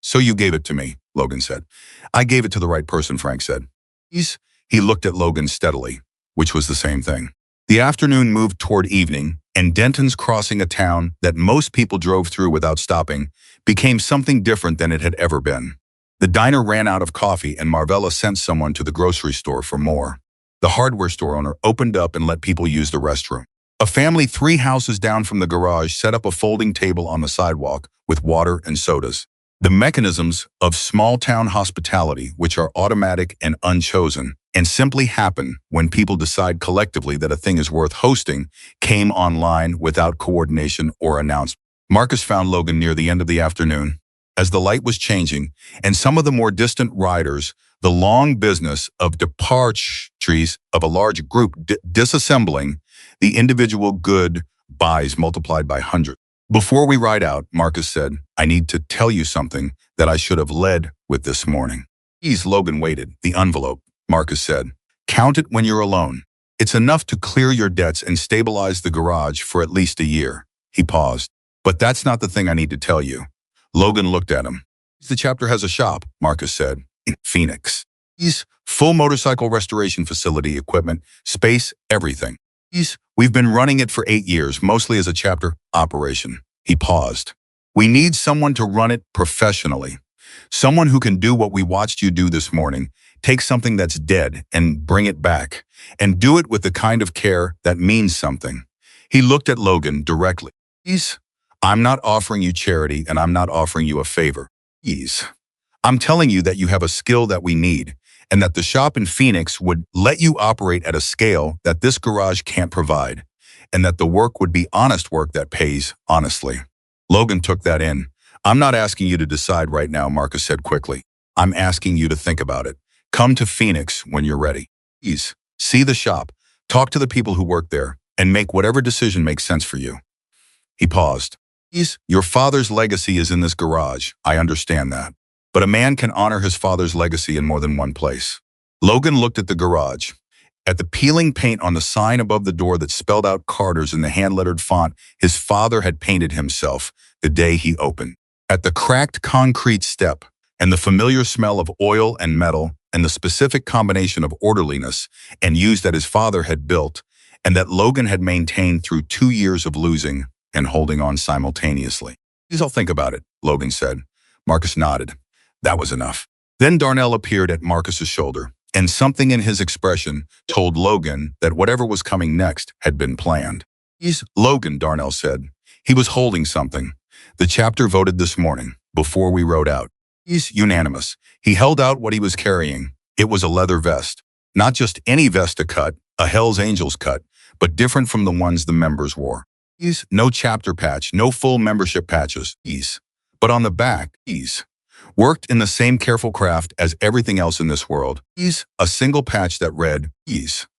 "So you gave it to me," Logan said. "I gave it to the right person," Frank said. He looked at Logan steadily, which was the same thing. The afternoon moved toward evening, and Denton's Crossing, a town that most people drove through without stopping, became something different than it had ever been. The diner ran out of coffee, and Marvella sent someone to the grocery store for more. The hardware store owner opened up and let people use the restroom. A family 3 houses down from the garage set up a folding table on the sidewalk with water and sodas. The mechanisms of small-town hospitality, which are automatic and unchosen, and simply happen when people decide collectively that a thing is worth hosting, came online without coordination or announcement. Marcus found Logan near the end of the afternoon. As the light was changing, and some of the more distant riders The long business of departures of a large group disassembling the individual good buys multiplied by hundreds. Before we ride out, Marcus said, I need to tell you something that I should have led with this morning. Please, Logan waited. The envelope, Marcus said. Count it when you're alone. It's enough to clear your debts and stabilize the garage for at least a year. He paused. But that's not the thing I need to tell you. Logan looked at him. The chapter has a shop, Marcus said, in Phoenix. He's full motorcycle restoration facility, equipment, space, everything. We've been running it for 8 years, mostly as a chapter operation. He paused. We need someone to run it professionally. Someone who can do what we watched you do this morning, take something that's dead and bring it back, and do it with the kind of care that means something. He looked at Logan directly. I'm not offering you charity and I'm not offering you a favor. I'm telling you that you have a skill that we need, and that the shop in Phoenix would let you operate at a scale that this garage can't provide, and that the work would be honest work that pays honestly. Logan took that in. I'm not asking you to decide right now, Marcus said quickly. I'm asking you to think about it. Come to Phoenix when you're ready. Please, see the shop, talk to the people who work there, and make whatever decision makes sense for you. He paused. Your father's legacy is in this garage. I understand that. But a man can honor his father's legacy in more than one place. Logan looked at the garage, at the peeling paint on the sign above the door that spelled out Carter's in the hand-lettered font his father had painted himself the day he opened, at the cracked concrete step and the familiar smell of oil and metal and the specific combination of orderliness and use that his father had built and that Logan had maintained through 2 years of losing and holding on simultaneously. Please, I'll think about it, Logan said. Marcus nodded. That was enough. Then Darnell appeared at Marcus's shoulder, and something in his expression told Logan that whatever was coming next had been planned. Logan, Darnell said. He was holding something. The chapter voted this morning, before we rode out. He's unanimous. He held out what he was carrying. It was a leather vest. Not just any vest to cut, a Hell's Angels cut, but different from the ones the members wore. No chapter patch, no full membership patches. But on the back, worked in the same careful craft as everything else in this world. A single patch that read,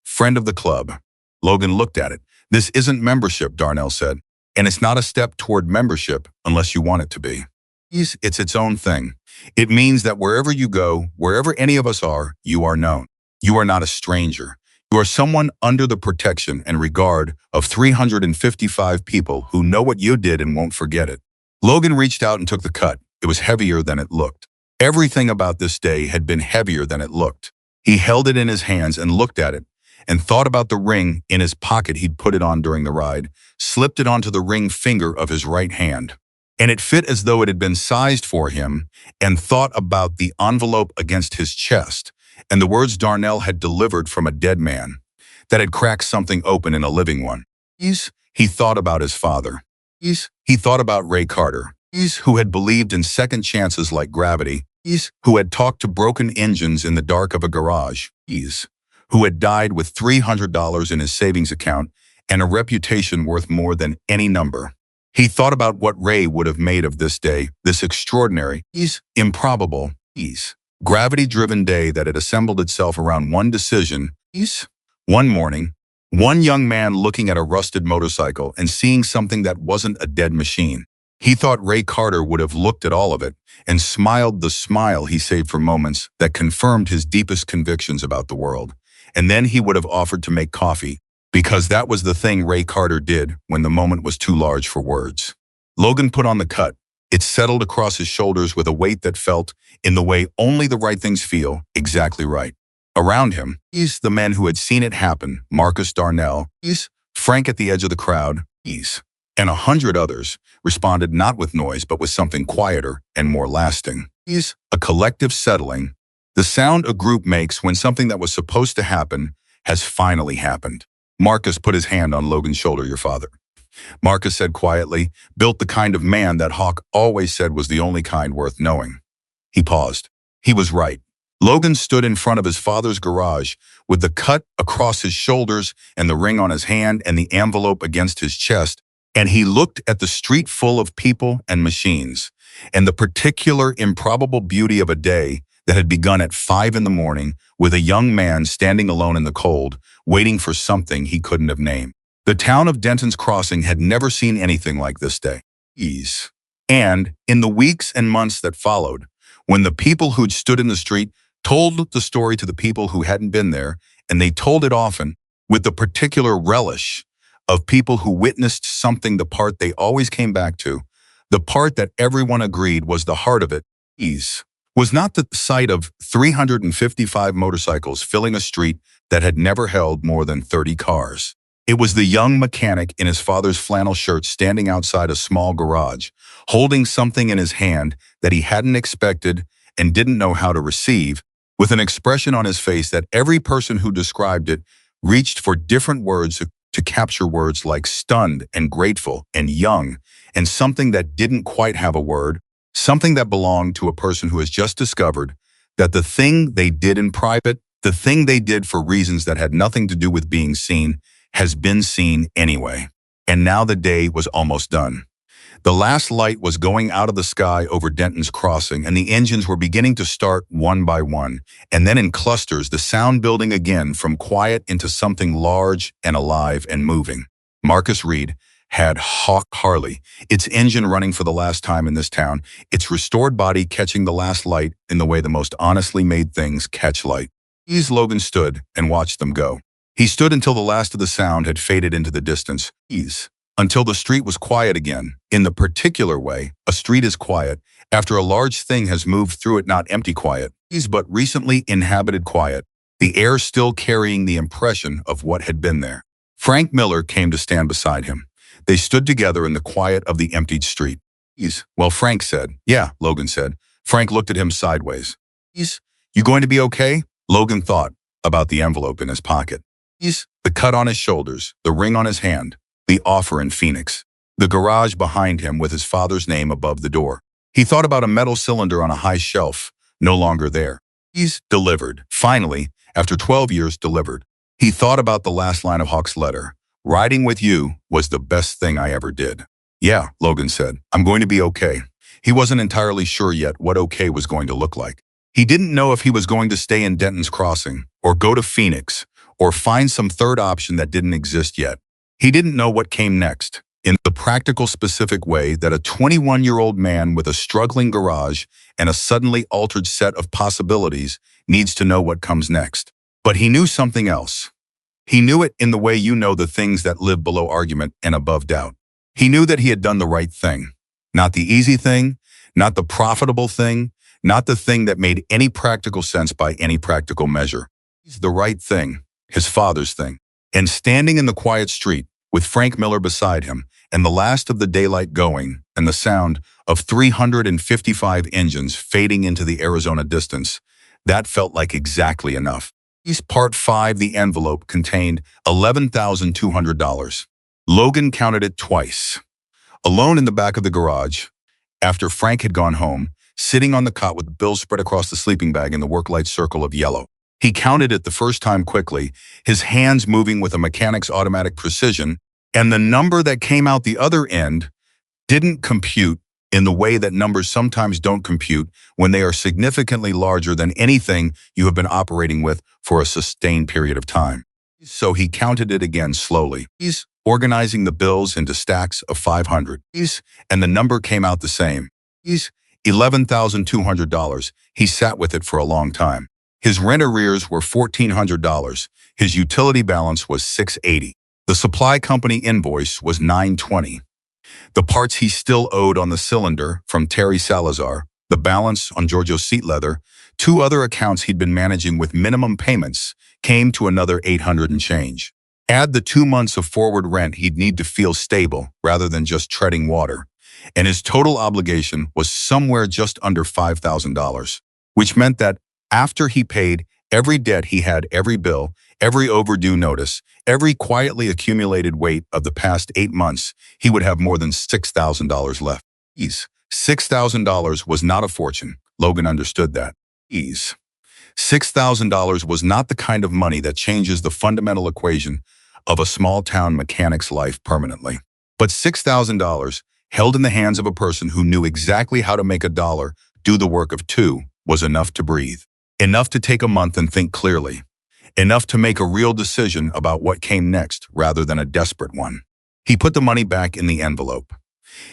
friend of the club. Logan looked at it. This isn't membership, Darnell said. And it's not a step toward membership unless you want it to be. It's its own thing. It means that wherever you go, wherever any of us are, you are known. You are not a stranger. You are someone under the protection and regard of 355 people who know what you did and won't forget it. Logan reached out and took the cut. It was heavier than it looked. Everything about this day had been heavier than it looked. He held it in his hands and looked at it, and thought about the ring in his pocket he'd put it on during the ride, slipped it onto the ring finger of his right hand. And it fit as though it had been sized for him, and thought about the envelope against his chest, and the words Darnell had delivered from a dead man, that had cracked something open in a living one. He thought about his father. He thought about Ray Carter, who had believed in second chances like gravity, who had talked to broken engines in the dark of a garage, who had died with $300 in his savings account and a reputation worth more than any number. He thought about what Ray would have made of this day, this extraordinary, improbable, gravity-driven day that had assembled itself around one decision. One morning, one young man looking at a rusted motorcycle and seeing something that wasn't a dead machine. He thought Ray Carter would have looked at all of it and smiled the smile he saved for moments that confirmed his deepest convictions about the world. And then he would have offered to make coffee, because that was the thing Ray Carter did when the moment was too large for words. Logan put on the cut. It settled across his shoulders with a weight that felt, in the way only the right things feel, exactly right. Around him, the men who had seen it happen, Marcus Darnell, Frank at the edge of the crowd, and 100 others, responded not with noise but with something quieter and more lasting. A collective settling, the sound a group makes when something that was supposed to happen has finally happened. Marcus put his hand on Logan's shoulder. Your father, Marcus said quietly, built the kind of man that Hawk always said was the only kind worth knowing. He paused. He was right. Logan stood in front of his father's garage with the cut across his shoulders and the ring on his hand and the envelope against his chest, and he looked at the street full of people and machines and the particular improbable beauty of a day that had begun at 5 in the morning with a young man standing alone in the cold, waiting for something he couldn't have named. The town of Denton's Crossing had never seen anything like this day. Ease. And in the weeks and months that followed, when the people who'd stood in the street told the story to the people who hadn't been there, and they told it often with the particular relish of people who witnessed something, the part they always came back to, the part that everyone agreed was the heart of it, ease, was not the sight of 355 motorcycles filling a street that had never held more than 30 cars. It was the young mechanic in his father's flannel shirt standing outside a small garage, holding something in his hand that he hadn't expected and didn't know how to receive, with an expression on his face that every person who described it reached for different words to capture words like stunned and grateful and young, and something that didn't quite have a word, something that belonged to a person who has just discovered that the thing they did in private, the thing they did for reasons that had nothing to do with being seen, has been seen anyway. And now the day was almost done. The last light was going out of the sky over Denton's Crossing, and the engines were beginning to start one by one, and then in clusters, the sound building again from quiet into something large and alive and moving. Marcus Reed had Hawk Harley, its engine running for the last time in this town, its restored body catching the last light in the way the most honestly made things catch light. Logan stood and watched them go. He stood until the last of the sound had faded into the distance. Until the street was quiet again. In the particular way a street is quiet after a large thing has moved through it, not empty quiet, but recently inhabited quiet, the air still carrying the impression of what had been there. Frank Miller came to stand beside him. They stood together in the quiet of the emptied street. Well, Frank said. Yeah, Logan said. Frank looked at him sideways. You going to be okay? Logan thought about the envelope in his pocket. The cut on his shoulders, the ring on his hand, the offer in Phoenix, the garage behind him with his father's name above the door. He thought about a metal cylinder on a high shelf, no longer there. Delivered. Finally, after 12 years, delivered. He thought about the last line of Hawk's letter. Riding with you was the best thing I ever did. Yeah, Logan said. I'm going to be okay. He wasn't entirely sure yet what okay was going to look like. He didn't know if he was going to stay in Denton's Crossing, or go to Phoenix, or find some third option that didn't exist yet. He didn't know what came next, in the practical, specific way that a 21-year-old man with a struggling garage and a suddenly altered set of possibilities needs to know what comes next. But he knew something else. He knew it in the way you know the things that live below argument and above doubt. He knew that he had done the right thing. Not the easy thing, not the profitable thing, not the thing that made any practical sense by any practical measure. The right thing, his father's thing. And standing in the quiet street, with Frank Miller beside him, and the last of the daylight going, and the sound of 355 engines fading into the Arizona distance, that felt like exactly enough. Part 5, the envelope contained $11,200. Logan counted it twice. Alone in the back of the garage, after Frank had gone home, sitting on the cot with the bills spread across the sleeping bag in the work-light circle of yellow. He counted it the first time quickly, his hands moving with a mechanic's automatic precision, and the number that came out the other end didn't compute in the way that numbers sometimes don't compute when they are significantly larger than anything you have been operating with for a sustained period of time. So he counted it again slowly. He's organizing the bills into stacks of 500. And the number came out the same. $11,200. He sat with it for a long time. His rent arrears were $1,400. His utility balance was $680. The supply company invoice was $920. The parts he still owed on the cylinder from Terry Salazar, the balance on Giorgio's seat leather, 2 other accounts he'd been managing with minimum payments, came to another $800 and change. Add the 2 months of forward rent he'd need to feel stable rather than just treading water, and his total obligation was somewhere just under $5,000, which meant that after he paid every debt he had, every bill, every overdue notice, every quietly accumulated weight of the past 8 months, he would have more than $6,000 left. $6,000 was not a fortune. Logan understood that. $6,000 was not the kind of money that changes the fundamental equation of a small-town mechanic's life permanently. But $6,000 held in the hands of a person who knew exactly how to make a dollar do the work of 2 was enough to breathe. Enough to take a month and think clearly. Enough to make a real decision about what came next rather than a desperate one. He put the money back in the envelope.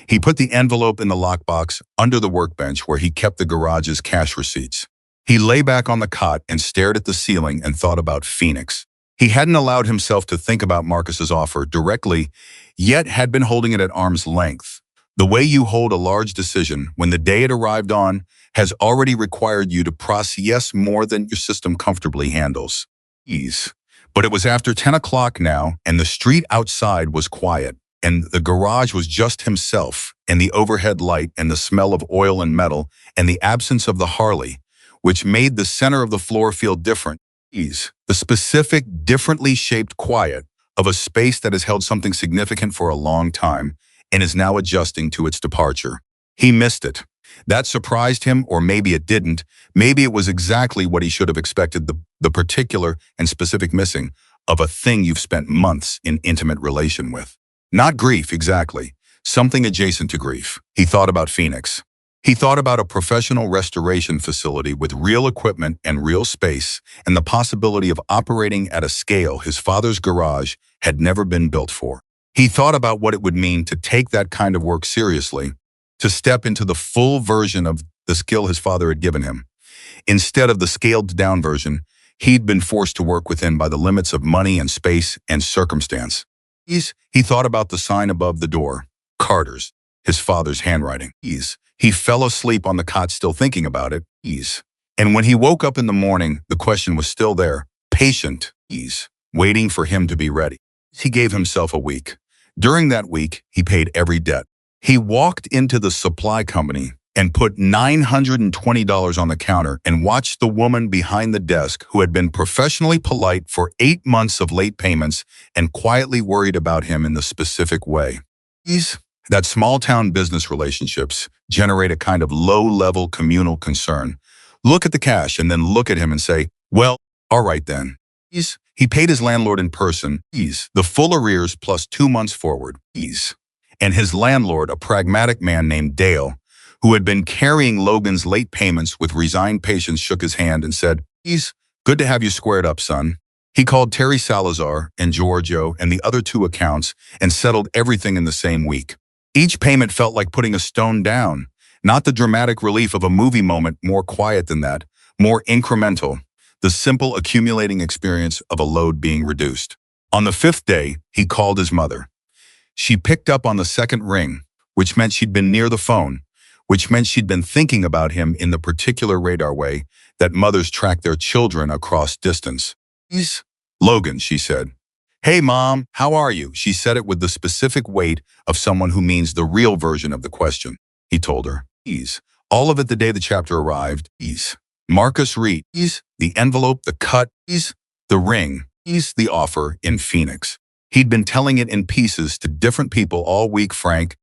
He put the envelope in the lockbox under the workbench where he kept the garage's cash receipts. He lay back on the cot and stared at the ceiling and thought about Phoenix. He hadn't allowed himself to think about Marcus's offer directly, yet had been holding it at arm's length. The way you hold a large decision when the day it arrived on has already required you to process more than your system comfortably handles. Ease. But it was after 10 o'clock now, and the street outside was quiet, and the garage was just himself, and the overhead light, and the smell of oil and metal, and the absence of the Harley, which made the center of the floor feel different. Ease. The specific, differently shaped quiet of a space that has held something significant for a long time and is now adjusting to its departure. He missed it. That surprised him, or maybe it didn't. Maybe it was exactly what he should have expected, the particular and specific missing of a thing you've spent months in intimate relation with. Not grief, exactly. Something adjacent to grief. He thought about Phoenix. He thought about a professional restoration facility with real equipment and real space, and the possibility of operating at a scale his father's garage had never been built for. He thought about what it would mean to take that kind of work seriously, to step into the full version of the skill his father had given him. Instead of the scaled-down version, he'd been forced to work within by the limits of money and space and circumstance. He thought about the sign above the door, Carter's, his father's handwriting. He fell asleep on the cot still thinking about it. And when he woke up in the morning, the question was still there, patient, waiting for him to be ready. He gave himself a week. During that week, he paid every debt. He walked into the supply company and put $920 on the counter and watched the woman behind the desk, who had been professionally polite for 8 months of late payments and quietly worried about him in the specific way. That small-town business relationships generate a kind of low-level communal concern. Look at the cash and then look at him and say, well, all right then. He paid his landlord in person, the full arrears plus 2 months forward, and his landlord, a pragmatic man named Dale, who had been carrying Logan's late payments with resigned patience, shook his hand and said, good to have you squared up, son. He called Terry Salazar and Giorgio and the other 2 accounts and settled everything in the same week. Each payment felt like putting a stone down, not the dramatic relief of a movie moment, more quiet than that, more incremental, the simple accumulating experience of a load being reduced. On the 5th day, he called his mother. She picked up on the 2nd ring, which meant she'd been near the phone, which meant she'd been thinking about him in the particular radar way that mothers track their children across distance. Logan, she said. Hey, Mom, how are you? She said it with the specific weight of someone who means the real version of the question. He told her. All of it the day the chapter arrived. Marcus Reed. The envelope, the cut. The ring. The offer in Phoenix. He'd been telling it in pieces to different people all week, Frank.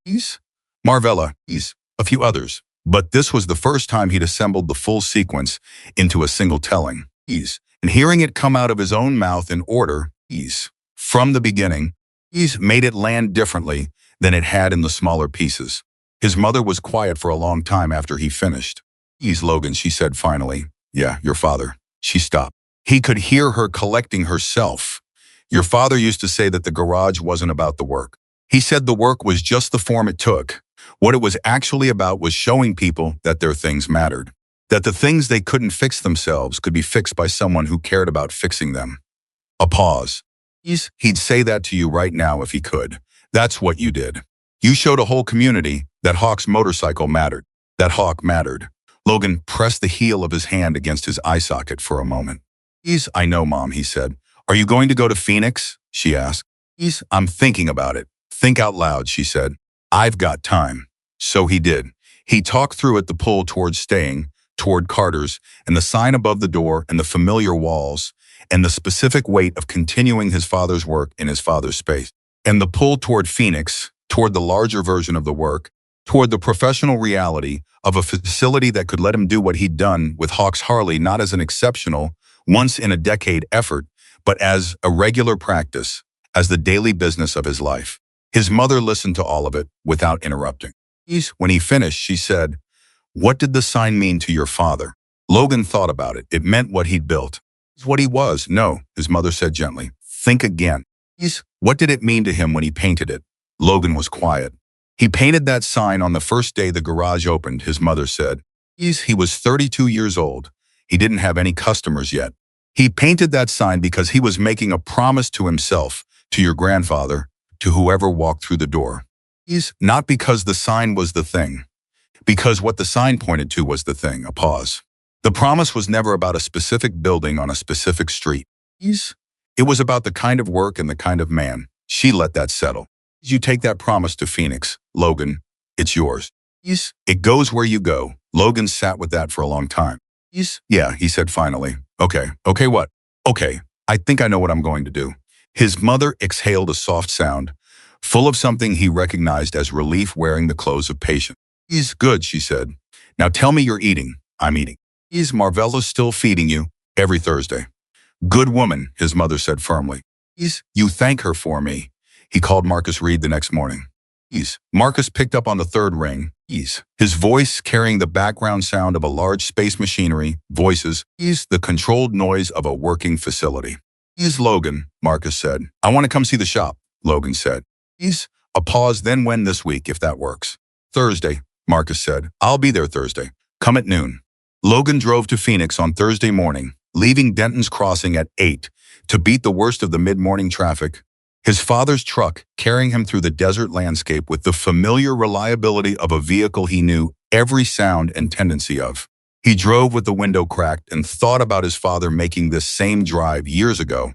Marvella. A few others. But this was the first time he'd assembled the full sequence into a single telling. And hearing it come out of his own mouth in order, from the beginning, made it land differently than it had in the smaller pieces. His mother was quiet for a long time after he finished. Logan, she said finally. Yeah, your father. She stopped. He could hear her collecting herself. Your father used to say that the garage wasn't about the work. He said the work was just the form it took. What it was actually about was showing people that their things mattered, that the things they couldn't fix themselves could be fixed by someone who cared about fixing them. A pause. He'd say that to you right now if he could. That's what you did. You showed a whole community that Hawk's motorcycle mattered, that Hawk mattered. Logan pressed the heel of his hand against his eye socket for a moment. I know, Mom, he said. Are you going to go to Phoenix? She asked. I'm thinking about it. Think out loud, she said. I've got time. So he did. He talked through it, the pull towards staying, toward Carter's, and the sign above the door, and the familiar walls, and the specific weight of continuing his father's work in his father's space, and the pull toward Phoenix, toward the larger version of the work, toward the professional reality of a facility that could let him do what he'd done with Hawk's Harley, not as an exceptional, once-in-a-decade effort, but as a regular practice, as the daily business of his life. His mother listened to all of it without interrupting. When he finished, she said, what did the sign mean to your father? Logan thought about it. It meant what he'd built. It's what he was. No, his mother said gently. Think again. What did it mean to him when he painted it? Logan was quiet. He painted that sign on the first day the garage opened, his mother said. He was 32 years old. He didn't have any customers yet. He painted that sign because he was making a promise to himself, to your grandfather, to whoever walked through the door. Not because the sign was the thing. Because what the sign pointed to was the thing. A pause. The promise was never about a specific building on a specific street. It was about the kind of work and the kind of man. She let that settle. You take that promise to Phoenix, Logan. It's yours. It goes where you go. Logan sat with that for a long time. Yeah, he said finally. Okay, what? Okay, I think I know what I'm going to do. His mother exhaled a soft sound, full of something he recognized as relief wearing the clothes of patience. He's good, she said. Now tell me you're eating. I'm eating. Is Marvella's still feeding you? Every Thursday. Good woman, his mother said firmly. You thank her for me. He called Marcus Reed the next morning. Marcus picked up on the third ring. His voice carrying the background sound of a large space machinery, voices, the controlled noise of a working facility. Logan, Marcus said. I want to come see the shop, Logan said. A pause, then when this week, if that works. Thursday, Marcus said. I'll be there Thursday. Come at noon. Logan drove to Phoenix on Thursday morning, leaving Denton's Crossing at 8 to beat the worst of the mid-morning traffic. His father's truck carrying him through the desert landscape with the familiar reliability of a vehicle he knew every sound and tendency of. He drove with the window cracked and thought about his father making this same drive years ago.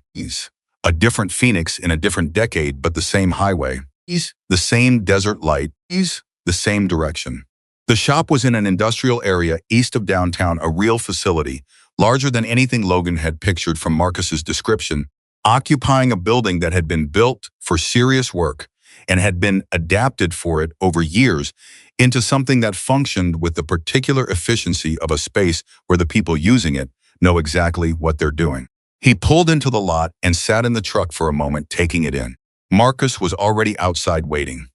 A different Phoenix in a different decade, but the same highway. The same desert light. The same direction. The shop was in an industrial area east of downtown, a real facility, larger than anything Logan had pictured from Marcus's description, occupying a building that had been built for serious work and had been adapted for it over years into something that functioned with the particular efficiency of a space where the people using it know exactly what they're doing. He pulled into the lot and sat in the truck for a moment, taking it in. Marcus was already outside waiting.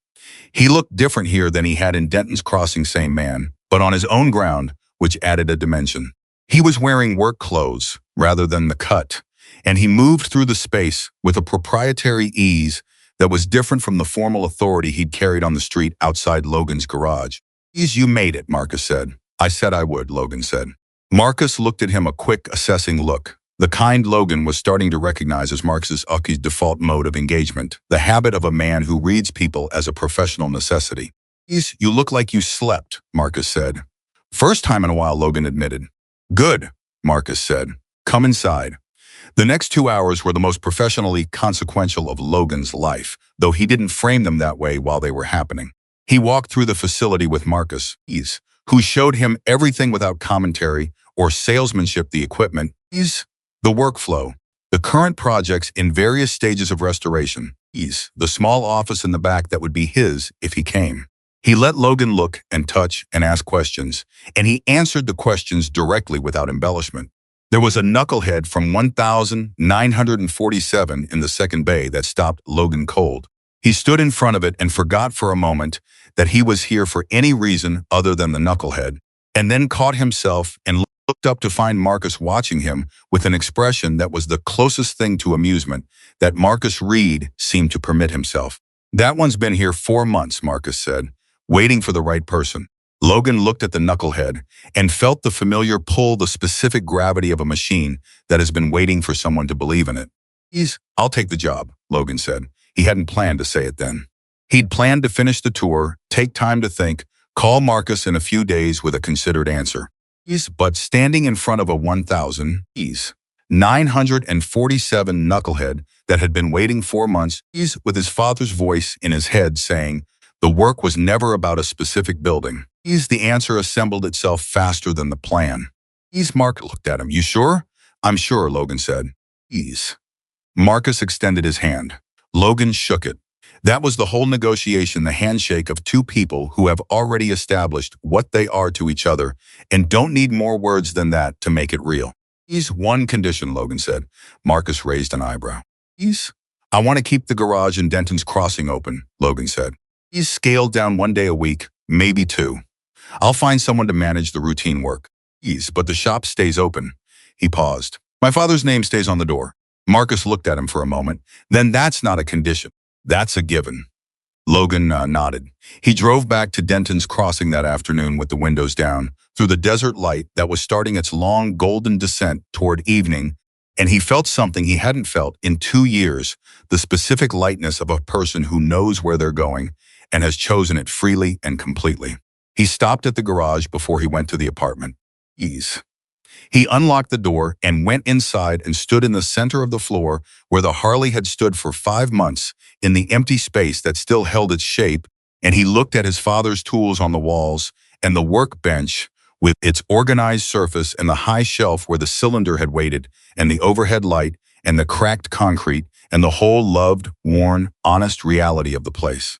He looked different here than he had in Denton's Crossing, same man, but on his own ground, which added a dimension. He was wearing work clothes rather than the cut, and he moved through the space with a proprietary ease that was different from the formal authority he'd carried on the street outside Logan's garage. You made it, Marcus said. I said I would, Logan said. Marcus looked at him, a quick, assessing look. The kind Logan was starting to recognize as Marcus's default mode of engagement, the habit of a man who reads people as a professional necessity. You look like you slept, Marcus said. First time in a while, Logan admitted. Good, Marcus said. Come inside. The next 2 hours were the most professionally consequential of Logan's life, though he didn't frame them that way while they were happening. He walked through the facility with Marcus, who showed him everything without commentary or salesmanship, the equipment, the workflow, the current projects in various stages of restoration, the small office in the back that would be his if he came. He let Logan look and touch and ask questions, and he answered the questions directly without embellishment. There was a knucklehead from 1947 in the second bay that stopped Logan cold. He stood in front of it and forgot for a moment that he was here for any reason other than the knucklehead, and then caught himself and looked up to find Marcus watching him with an expression that was the closest thing to amusement that Marcus Reed seemed to permit himself. That one's been here 4 months, Marcus said, waiting for the right person. Logan looked at the knucklehead and felt the familiar pull, the specific gravity of a machine that has been waiting for someone to believe in it. I'll take the job, Logan said. He hadn't planned to say it then. He'd planned to finish the tour, take time to think, call Marcus in a few days with a considered answer. But standing in front of a 1,947 knucklehead that had been waiting 4 months, with his father's voice in his head saying, the work was never about a specific building. The answer assembled itself faster than the plan. Marcus looked at him. You sure? I'm sure, Logan said. Marcus extended his hand. Logan shook it. That was the whole negotiation, the handshake of two people who have already established what they are to each other and don't need more words than that to make it real. One condition, Logan said. Marcus raised an eyebrow. I want to keep the garage in Denton's Crossing open, Logan said. Scaled down 1 day a week, maybe 2. I'll find someone to manage the routine work. But the shop stays open. He paused. My father's name stays on the door. Marcus looked at him for a moment. Then that's not a condition. That's a given. Logan nodded. He drove back to Denton's Crossing that afternoon with the windows down, through the desert light that was starting its long golden descent toward evening, and he felt something he hadn't felt in 2 years, the specific lightness of a person who knows where they're going and has chosen it freely and completely. He stopped at the garage before he went to the apartment. Ease. He unlocked the door and went inside and stood in the center of the floor where the Harley had stood for 5 months, in the empty space that still held its shape, and he looked at his father's tools on the walls and the workbench with its organized surface and the high shelf where the cylinder had waited and the overhead light and the cracked concrete and the whole loved, worn, honest reality of the place.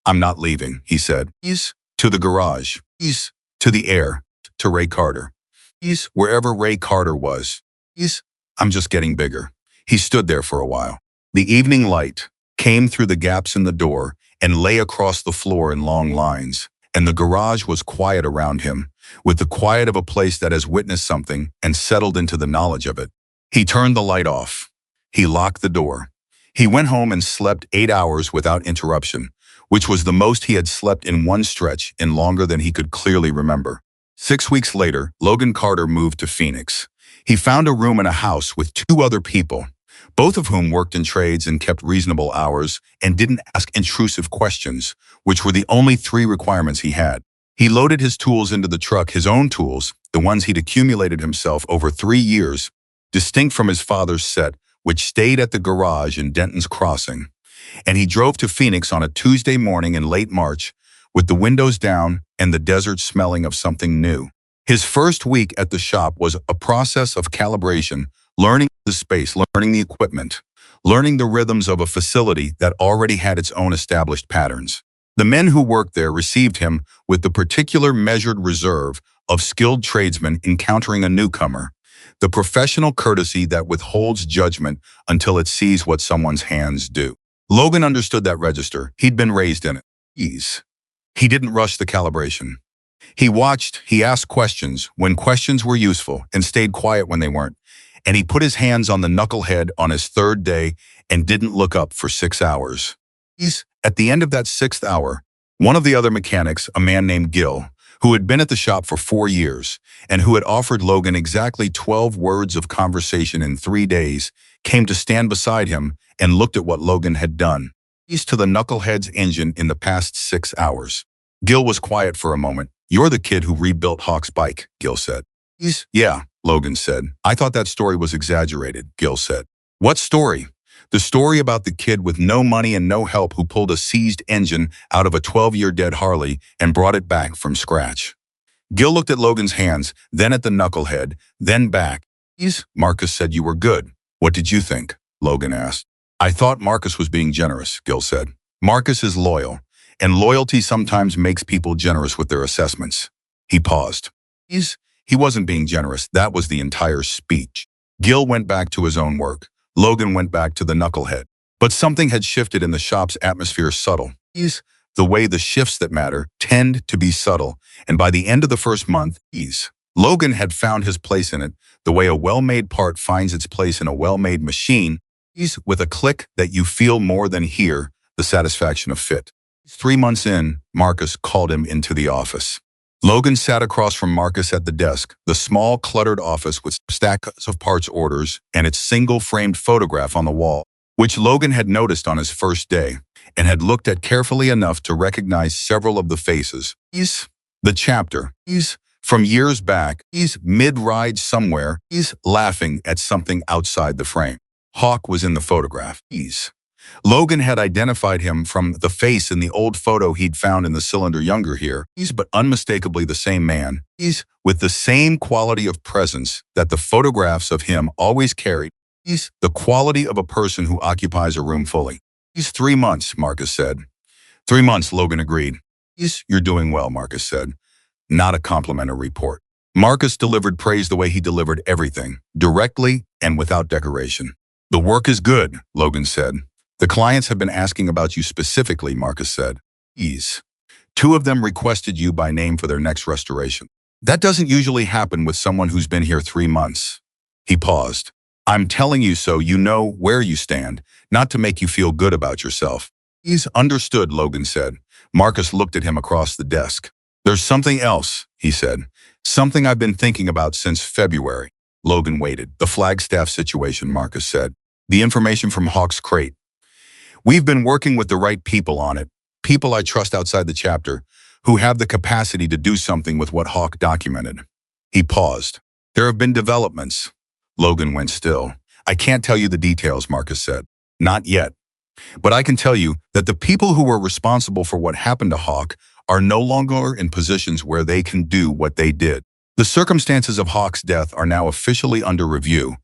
I'm not leaving, he said. To the garage. To the air. To Ray Carter. Wherever Ray Carter was. I'm just getting bigger. He stood there for a while. The evening light came through the gaps in the door and lay across the floor in long lines, and the garage was quiet around him, with the quiet of a place that has witnessed something and settled into the knowledge of it. He turned the light off. He locked the door. He went home and slept 8 hours without interruption, which was the most he had slept in one stretch in longer than he could clearly remember. 6 weeks later, Logan Carter moved to Phoenix. He found a room in a house with 2 other people, both of whom worked in trades and kept reasonable hours and didn't ask intrusive questions, which were the only 3 requirements he had. He loaded his tools into the truck, his own tools, the ones he'd accumulated himself over 3 years, distinct from his father's set, which stayed at the garage in Denton's Crossing. And he drove to Phoenix on a Tuesday morning in late March, with the windows down and the desert smelling of something new. His first week at the shop was a process of calibration, learning the space, learning the equipment, learning the rhythms of a facility that already had its own established patterns. The men who worked there received him with the particular measured reserve of skilled tradesmen encountering a newcomer, the professional courtesy that withholds judgment until it sees what someone's hands do. Logan understood that register. He'd been raised in it. He didn't rush the calibration. He watched, he asked questions when questions were useful and stayed quiet when they weren't. And he put his hands on the knucklehead on his 3rd day and didn't look up for 6 hours. At the end of that 6th hour, one of the other mechanics, a man named Gil, who had been at the shop for 4 years and who had offered Logan exactly 12 words of conversation in 3 days, came to stand beside him and looked at what Logan had done. To the knucklehead's engine in the past 6 hours. Gil was quiet for a moment. You're the kid who rebuilt Hawk's bike, Gil said. Yeah, Logan said. I thought that story was exaggerated, Gil said. What story? The story about the kid with no money and no help who pulled a seized engine out of a 12-year dead Harley and brought it back from scratch. Gil looked at Logan's hands, then at the knucklehead, then back. Marcus said you were good. What did you think? Logan asked. I thought Marcus was being generous, Gil said. Marcus is loyal, and loyalty sometimes makes people generous with their assessments. He paused. He wasn't being generous. That was the entire speech. Gil went back to his own work. Logan went back to the knucklehead. But something had shifted in the shop's atmosphere, subtle. The way the shifts that matter tend to be subtle, and by the end of the first month, Logan had found his place in it, the way a well-made part finds its place in a well-made machine, with a click that you feel more than hear, the satisfaction of fit. 3 months in, Marcus called him into the office. Logan sat across from Marcus at the desk, the small, cluttered office with stacks of parts orders and its single-framed photograph on the wall, which Logan had noticed on his first day and had looked at carefully enough to recognize several of the faces. The chapter, from years back, mid-ride somewhere, laughing at something outside the frame. Hawk was in the photograph. Logan had identified him from the face in the old photo he'd found in the cylinder younger here, but unmistakably the same man, with the same quality of presence that the photographs of him always carried, the quality of a person who occupies a room fully. 3 months, Marcus said. 3 months, Logan agreed. You're doing well, Marcus said. Not a complimentary report. Marcus delivered praise the way he delivered everything, directly and without decoration. The work is good, Logan said. The clients have been asking about you specifically, Marcus said. 2 of them requested you by name for their next restoration. That doesn't usually happen with someone who's been here 3 months. He paused. I'm telling you so you know where you stand, not to make you feel good about yourself. He's understood, Logan said. Marcus looked at him across the desk. There's something else, he said. Something I've been thinking about since February. Logan waited. The Flagstaff situation, Marcus said. The information from Hawk's crate. We've been working with the right people on it. People I trust outside the chapter, who have the capacity to do something with what Hawk documented. He paused. There have been developments. Logan went still. I can't tell you the details, Marcus said. Not yet. But I can tell you that the people who were responsible for what happened to Hawk are no longer in positions where they can do what they did. The circumstances of Hawk's death are now officially under review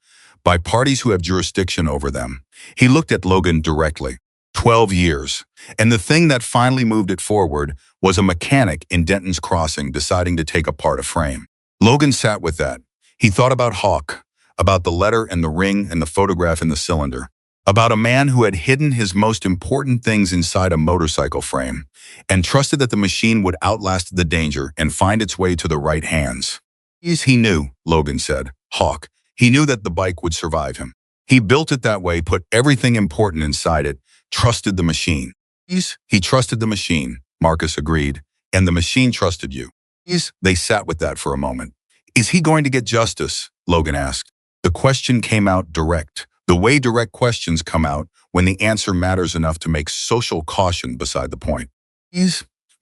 by parties who have jurisdiction over them. He looked at Logan directly. 12 years. And the thing that finally moved it forward was a mechanic in Denton's Crossing deciding to take apart a frame. Logan sat with that. He thought about Hawk, about the letter and the ring and the photograph in the cylinder, about a man who had hidden his most important things inside a motorcycle frame and trusted that the machine would outlast the danger and find its way to the right hands. He knew, Logan said. Hawk. He knew that the bike would survive him. He built it that way, put everything important inside it, trusted the machine. He trusted the machine, Marcus agreed, and the machine trusted you. They sat with that for a moment. Is he going to get justice? Logan asked. The question came out direct. The way direct questions come out when the answer matters enough to make social caution beside the point.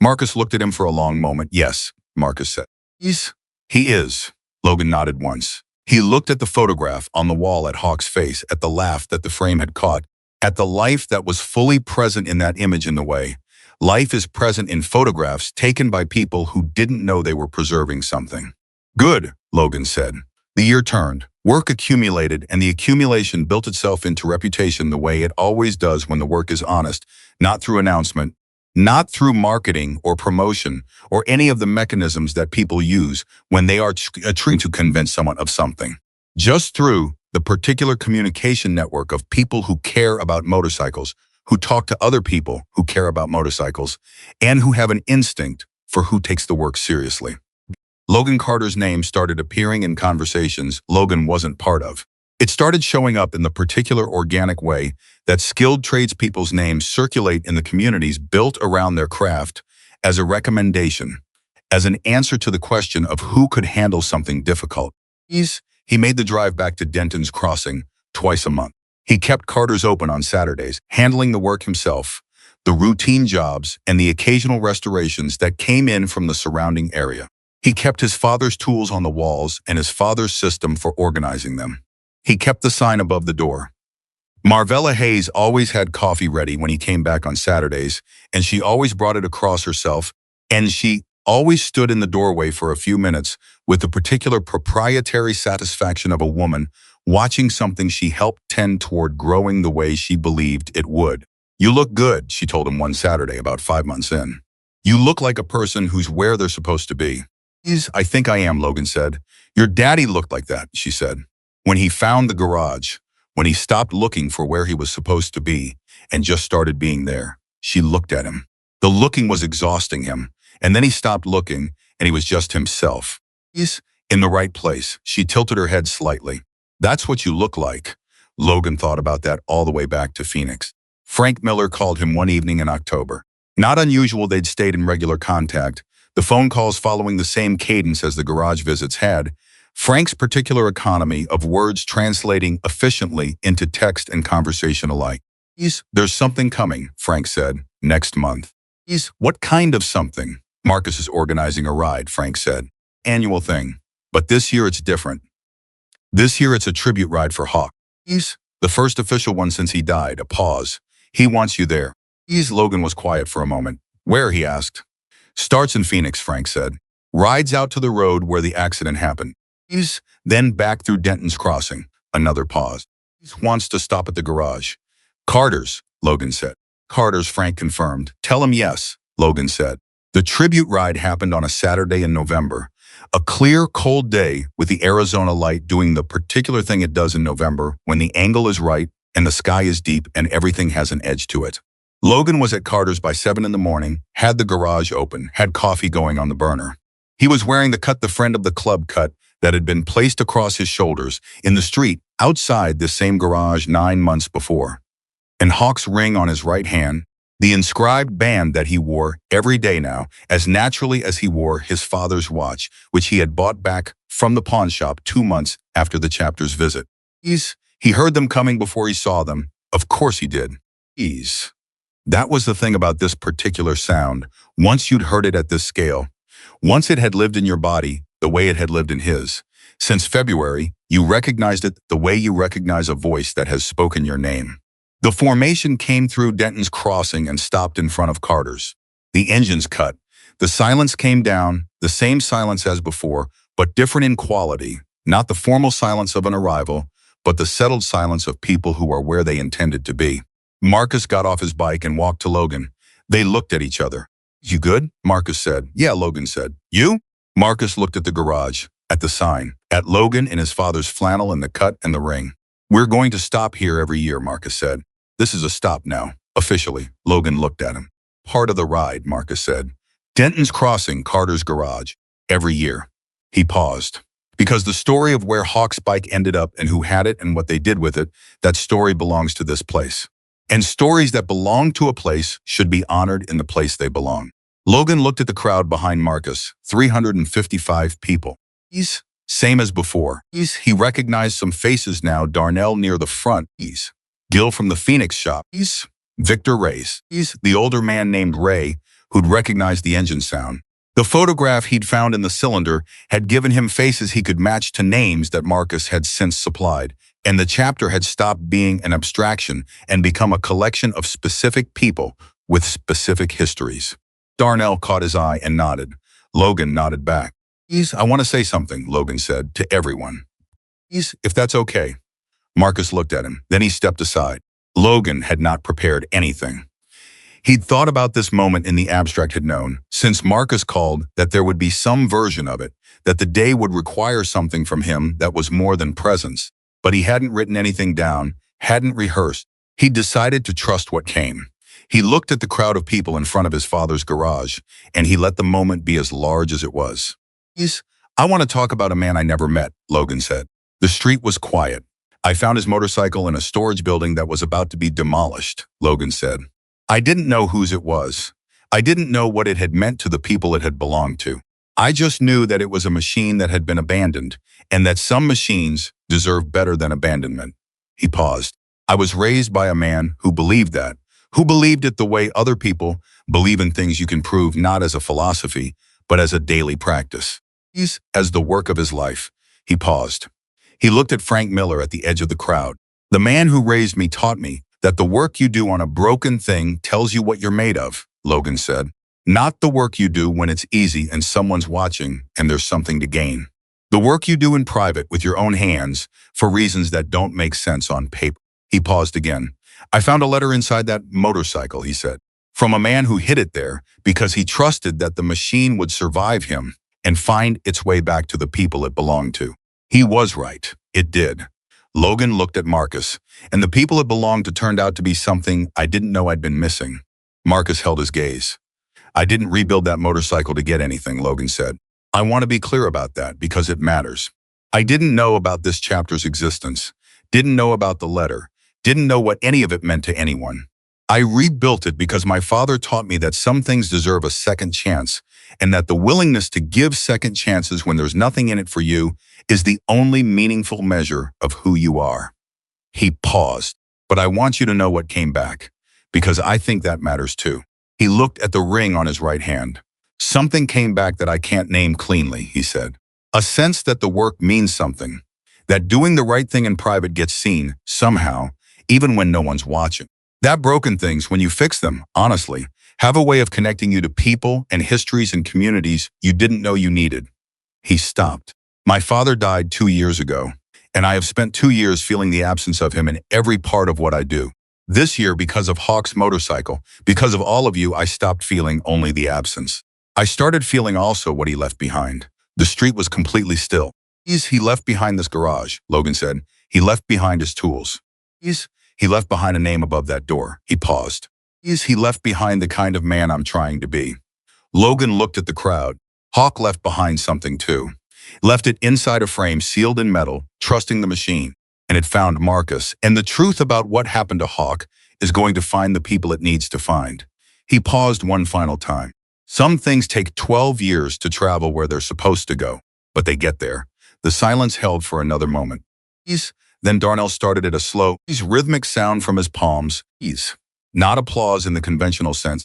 Marcus looked at him for a long moment. Yes, Marcus said. He is. Logan nodded once. He looked at the photograph on the wall, at Hawk's face, at the laugh that the frame had caught, at the life that was fully present in that image. In the way life is present in photographs taken by people who didn't know they were preserving something. Good, Logan said. The year turned. Work accumulated, and the accumulation built itself into reputation the way it always does when the work is honest, not through announcement, not through marketing or promotion or any of the mechanisms that people use when they are trying to convince someone of something. Just through the particular communication network of people who care about motorcycles, who talk to other people who care about motorcycles, and who have an instinct for who takes the work seriously. Logan Carter's name started appearing in conversations Logan wasn't part of. It started showing up in the particular organic way that skilled tradespeople's names circulate in the communities built around their craft as a recommendation, as an answer to the question of who could handle something difficult. He made the drive back to Denton's Crossing twice a month. He kept Carter's open on Saturdays, handling the work himself, the routine jobs, and the occasional restorations that came in from the surrounding area. He kept his father's tools on the walls and his father's system for organizing them. He kept the sign above the door. Marvella Hayes always had coffee ready when he came back on Saturdays, and she always brought it across herself, and she always stood in the doorway for a few minutes with the particular proprietary satisfaction of a woman watching something she helped tend toward growing the way she believed it would. You look good, she told him one Saturday about 5 months in. You look like a person who's where they're supposed to be. I think I am, Logan said. Your daddy looked like that, she said. When he found the garage, when he stopped looking for where he was supposed to be and just started being there, she looked at him. The looking was exhausting him, and then he stopped looking and he was just himself. He's in the right place. She tilted her head slightly. That's what you look like. Logan thought about that all the way back to Phoenix. Frank Miller called him one evening in October. Not unusual, they'd stayed in regular contact, the phone calls following the same cadence as the garage visits had. Frank's particular economy of words translating efficiently into text and conversation alike. There's something coming, Frank said, next month. What kind of something? Marcus is organizing a ride, Frank said. Annual thing. But this year it's different. This year it's a tribute ride for Hawk. The first official one since he died. A pause. He wants you there. Logan was quiet for a moment. Where? He asked. Starts in Phoenix, Frank said. Rides out to the road where the accident happened. Then back through Denton's Crossing. Another pause. Wants to stop at the garage. Carter's, Logan said. Carter's, Frank confirmed. Tell him yes, Logan said. The tribute ride happened on a Saturday in November. A clear, cold day with the Arizona light doing the particular thing it does in November when the angle is right and the sky is deep and everything has an edge to it. Logan was at Carter's by 7 in the morning, had the garage open, had coffee going on the burner. He was wearing the friend of the club cut that had been placed across his shoulders in the street outside this same garage 9 months before. And Hawk's ring on his right hand, the inscribed band that he wore every day now, as naturally as he wore his father's watch, which he had bought back from the pawn shop 2 months after the chapter's visit. He heard them coming before he saw them. Of course he did. That was the thing about this particular sound. Once you'd heard it at this scale, once it had lived in your body the way it had lived in his, since February, you recognized it the way you recognize a voice that has spoken your name. The formation came through Denton's crossing and stopped in front of Carter's. The engines cut. The silence came down, the same silence as before, but different in quality. Not the formal silence of an arrival, but the settled silence of people who are where they intended to be. Marcus got off his bike and walked to Logan. They looked at each other. "You good?" Marcus said. "Yeah," Logan said. "You?" Marcus looked at the garage, at the sign, at Logan in his father's flannel and the cut and the ring. "We're going to stop here every year," Marcus said. "This is a stop now, officially." Logan looked at him. "Part of the ride," Marcus said. "Denton's Crossing, Carter's garage. Every year." He paused. Because the story of where Hawk's bike ended up and who had it and what they did with it, that story belongs to this place. And stories that belong to a place should be honored in the place they belong. Logan looked at the crowd behind Marcus, 355 people. Same as before. He recognized some faces now, Darnell near the front. Gil from the Phoenix shop. Victor Reyes. The older man named Ray, who'd recognized the engine sound. The photograph he'd found in the cylinder had given him faces he could match to names that Marcus had since supplied, and the chapter had stopped being an abstraction and become a collection of specific people with specific histories. Darnell caught his eye and nodded. Logan nodded back. "I want to say something," Logan said, "to everyone. If that's okay." Marcus looked at him. Then he stepped aside. Logan had not prepared anything. He'd thought about this moment in the abstract, had known, since Marcus called, that there would be some version of it, that the day would require something from him that was more than presence. But he hadn't written anything down, hadn't rehearsed. He'd decided to trust what came. He looked at the crowd of people in front of his father's garage, and he let the moment be as large as it was. "I want to talk about a man I never met," Logan said. The street was quiet. "I found his motorcycle in a storage building that was about to be demolished," Logan said. "I didn't know whose it was. I didn't know what it had meant to the people it had belonged to. I just knew that it was a machine that had been abandoned, and that some machines deserve better than abandonment." He paused. "I was raised by a man who believed that, who believed it the way other people believe in things you can prove not as a philosophy, but as a daily practice. As the work of his life." He paused. He looked at Frank Miller at the edge of the crowd. "The man who raised me taught me that the work you do on a broken thing tells you what you're made of," Logan said. "Not the work you do when it's easy and someone's watching and there's something to gain. The work you do in private with your own hands for reasons that don't make sense on paper." He paused again. "I found a letter inside that motorcycle," he said, "from a man who hid it there because he trusted that the machine would survive him and find its way back to the people it belonged to. He was right. It did." Logan looked at Marcus, and the people it belonged to turned out to be something I didn't know I'd been missing. Marcus held his gaze. "I didn't rebuild that motorcycle to get anything," Logan said. "I want to be clear about that because it matters. I didn't know about this chapter's existence, didn't know about the letter, didn't know what any of it meant to anyone. I rebuilt it because my father taught me that some things deserve a second chance, and that the willingness to give second chances when there's nothing in it for you is the only meaningful measure of who you are." He paused. "But I want you to know what came back, because I think that matters too." He looked at the ring on his right hand. "Something came back that I can't name cleanly," he said. "A sense that the work means something, that doing the right thing in private gets seen, somehow, even when no one's watching. That broken things, when you fix them, honestly, have a way of connecting you to people and histories and communities you didn't know you needed." He stopped. "My father died 2 years ago, and I have spent 2 years feeling the absence of him in every part of what I do. This year, because of Hawk's motorcycle, because of all of you, I stopped feeling only the absence. I started feeling also what he left behind." The street was completely still. He left behind this garage," Logan said. "He left behind his tools. He left behind a name above that door." He paused. He left behind the kind of man I'm trying to be." Logan looked at the crowd. Hawk left behind something too. Left it inside a frame sealed in metal, trusting the machine. And it found Marcus. And the truth about what happened to Hawk is going to find the people it needs to find. He paused one final time. Some things take 12 years to travel where they're supposed to go, but they get there. The silence held for another moment. Then Darnell started at a slow, rhythmic sound from his palms. Not applause in the conventional sense.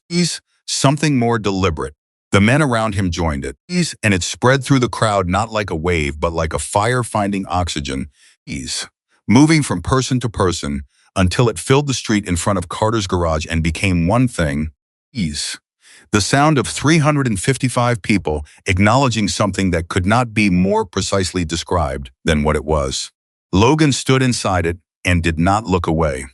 Something more deliberate. The men around him joined it. And it spread through the crowd not like a wave, but like a fire finding oxygen. Moving from person to person until it filled the street in front of Carter's garage and became one thing. The sound of 355 people acknowledging something that could not be more precisely described than what it was. Logan stood inside it and did not look away.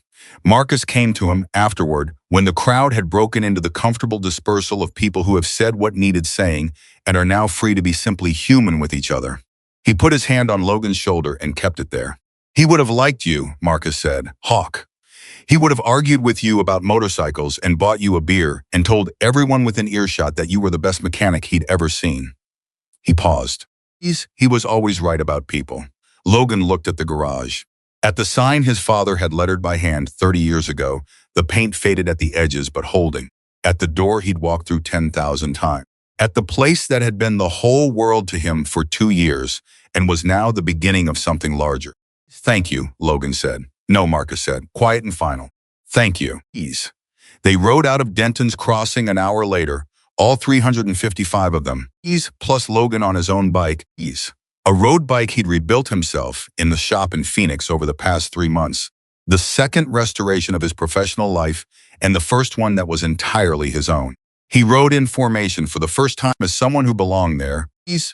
Marcus came to him afterward when the crowd had broken into the comfortable dispersal of people who have said what needed saying and are now free to be simply human with each other. He put his hand on Logan's shoulder and kept it there. He would have liked you, Marcus said. Hawk. He would have argued with you about motorcycles and bought you a beer and told everyone within earshot that you were the best mechanic he'd ever seen. He paused. He was always right about people. Logan looked at the garage. At the sign his father had lettered by hand 30 years ago, the paint faded at the edges but holding. At the door he'd walked through 10,000 times. At the place that had been the whole world to him for 2 years and was now the beginning of something larger. Thank you, Logan said. No, Marcus said, quiet and final. Thank you. They rode out of Denton's Crossing an hour later, all 355 of them, plus Logan on his own bike, a road bike he'd rebuilt himself in the shop in Phoenix over the past 3 months. The second restoration of his professional life and the first one that was entirely his own. He rode in formation for the first time as someone who belonged there,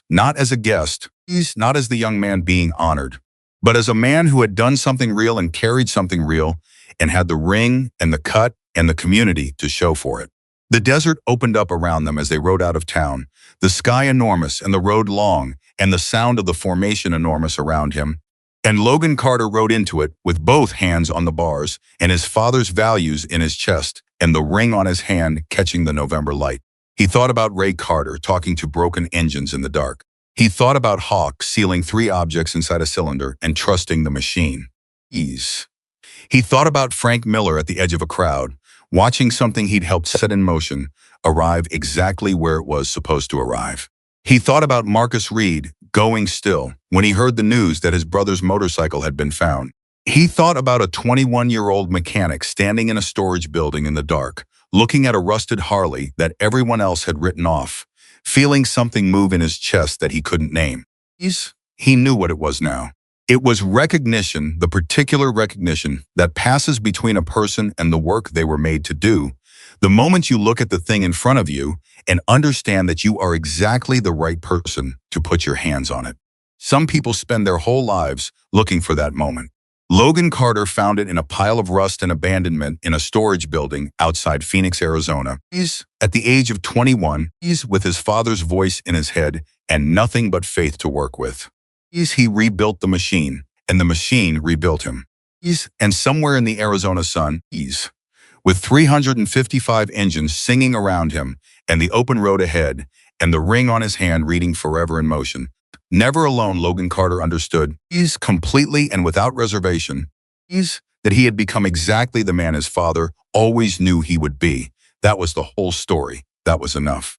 not as a guest, not as the young man being honored, but as a man who had done something real and carried something real and had the ring and the cut and the community to show for it. The desert opened up around them as they rode out of town, the sky enormous and the road long and the sound of the formation enormous around him. And Logan Carter rode into it with both hands on the bars and his father's values in his chest and the ring on his hand catching the November light. He thought about Ray Carter talking to broken engines in the dark. He thought about Hawk sealing 3 objects inside a cylinder and trusting the machine. He thought about Frank Miller at the edge of a crowd, watching something he'd helped set in motion arrive exactly where it was supposed to arrive. He thought about Marcus Reed going still when he heard the news that his brother's motorcycle had been found. He thought about a 21-year-old mechanic standing in a storage building in the dark, looking at a rusted Harley that everyone else had written off, feeling something move in his chest that he couldn't name. He knew what it was now. It was recognition, the particular recognition that passes between a person and the work they were made to do. The moment you look at the thing in front of you and understand that you are exactly the right person to put your hands on it. Some people spend their whole lives looking for that moment. Logan Carter found it in a pile of rust and abandonment in a storage building outside Phoenix, Arizona. At the age of 21, with his father's voice in his head and nothing but faith to work with. He rebuilt the machine, and the machine rebuilt him. And somewhere in the Arizona sun, with 355 engines singing around him, and the open road ahead, and the ring on his hand reading forever in motion. Never alone, Logan Carter understood, completely and without reservation, that he had become exactly the man his father always knew he would be. That was the whole story. That was enough.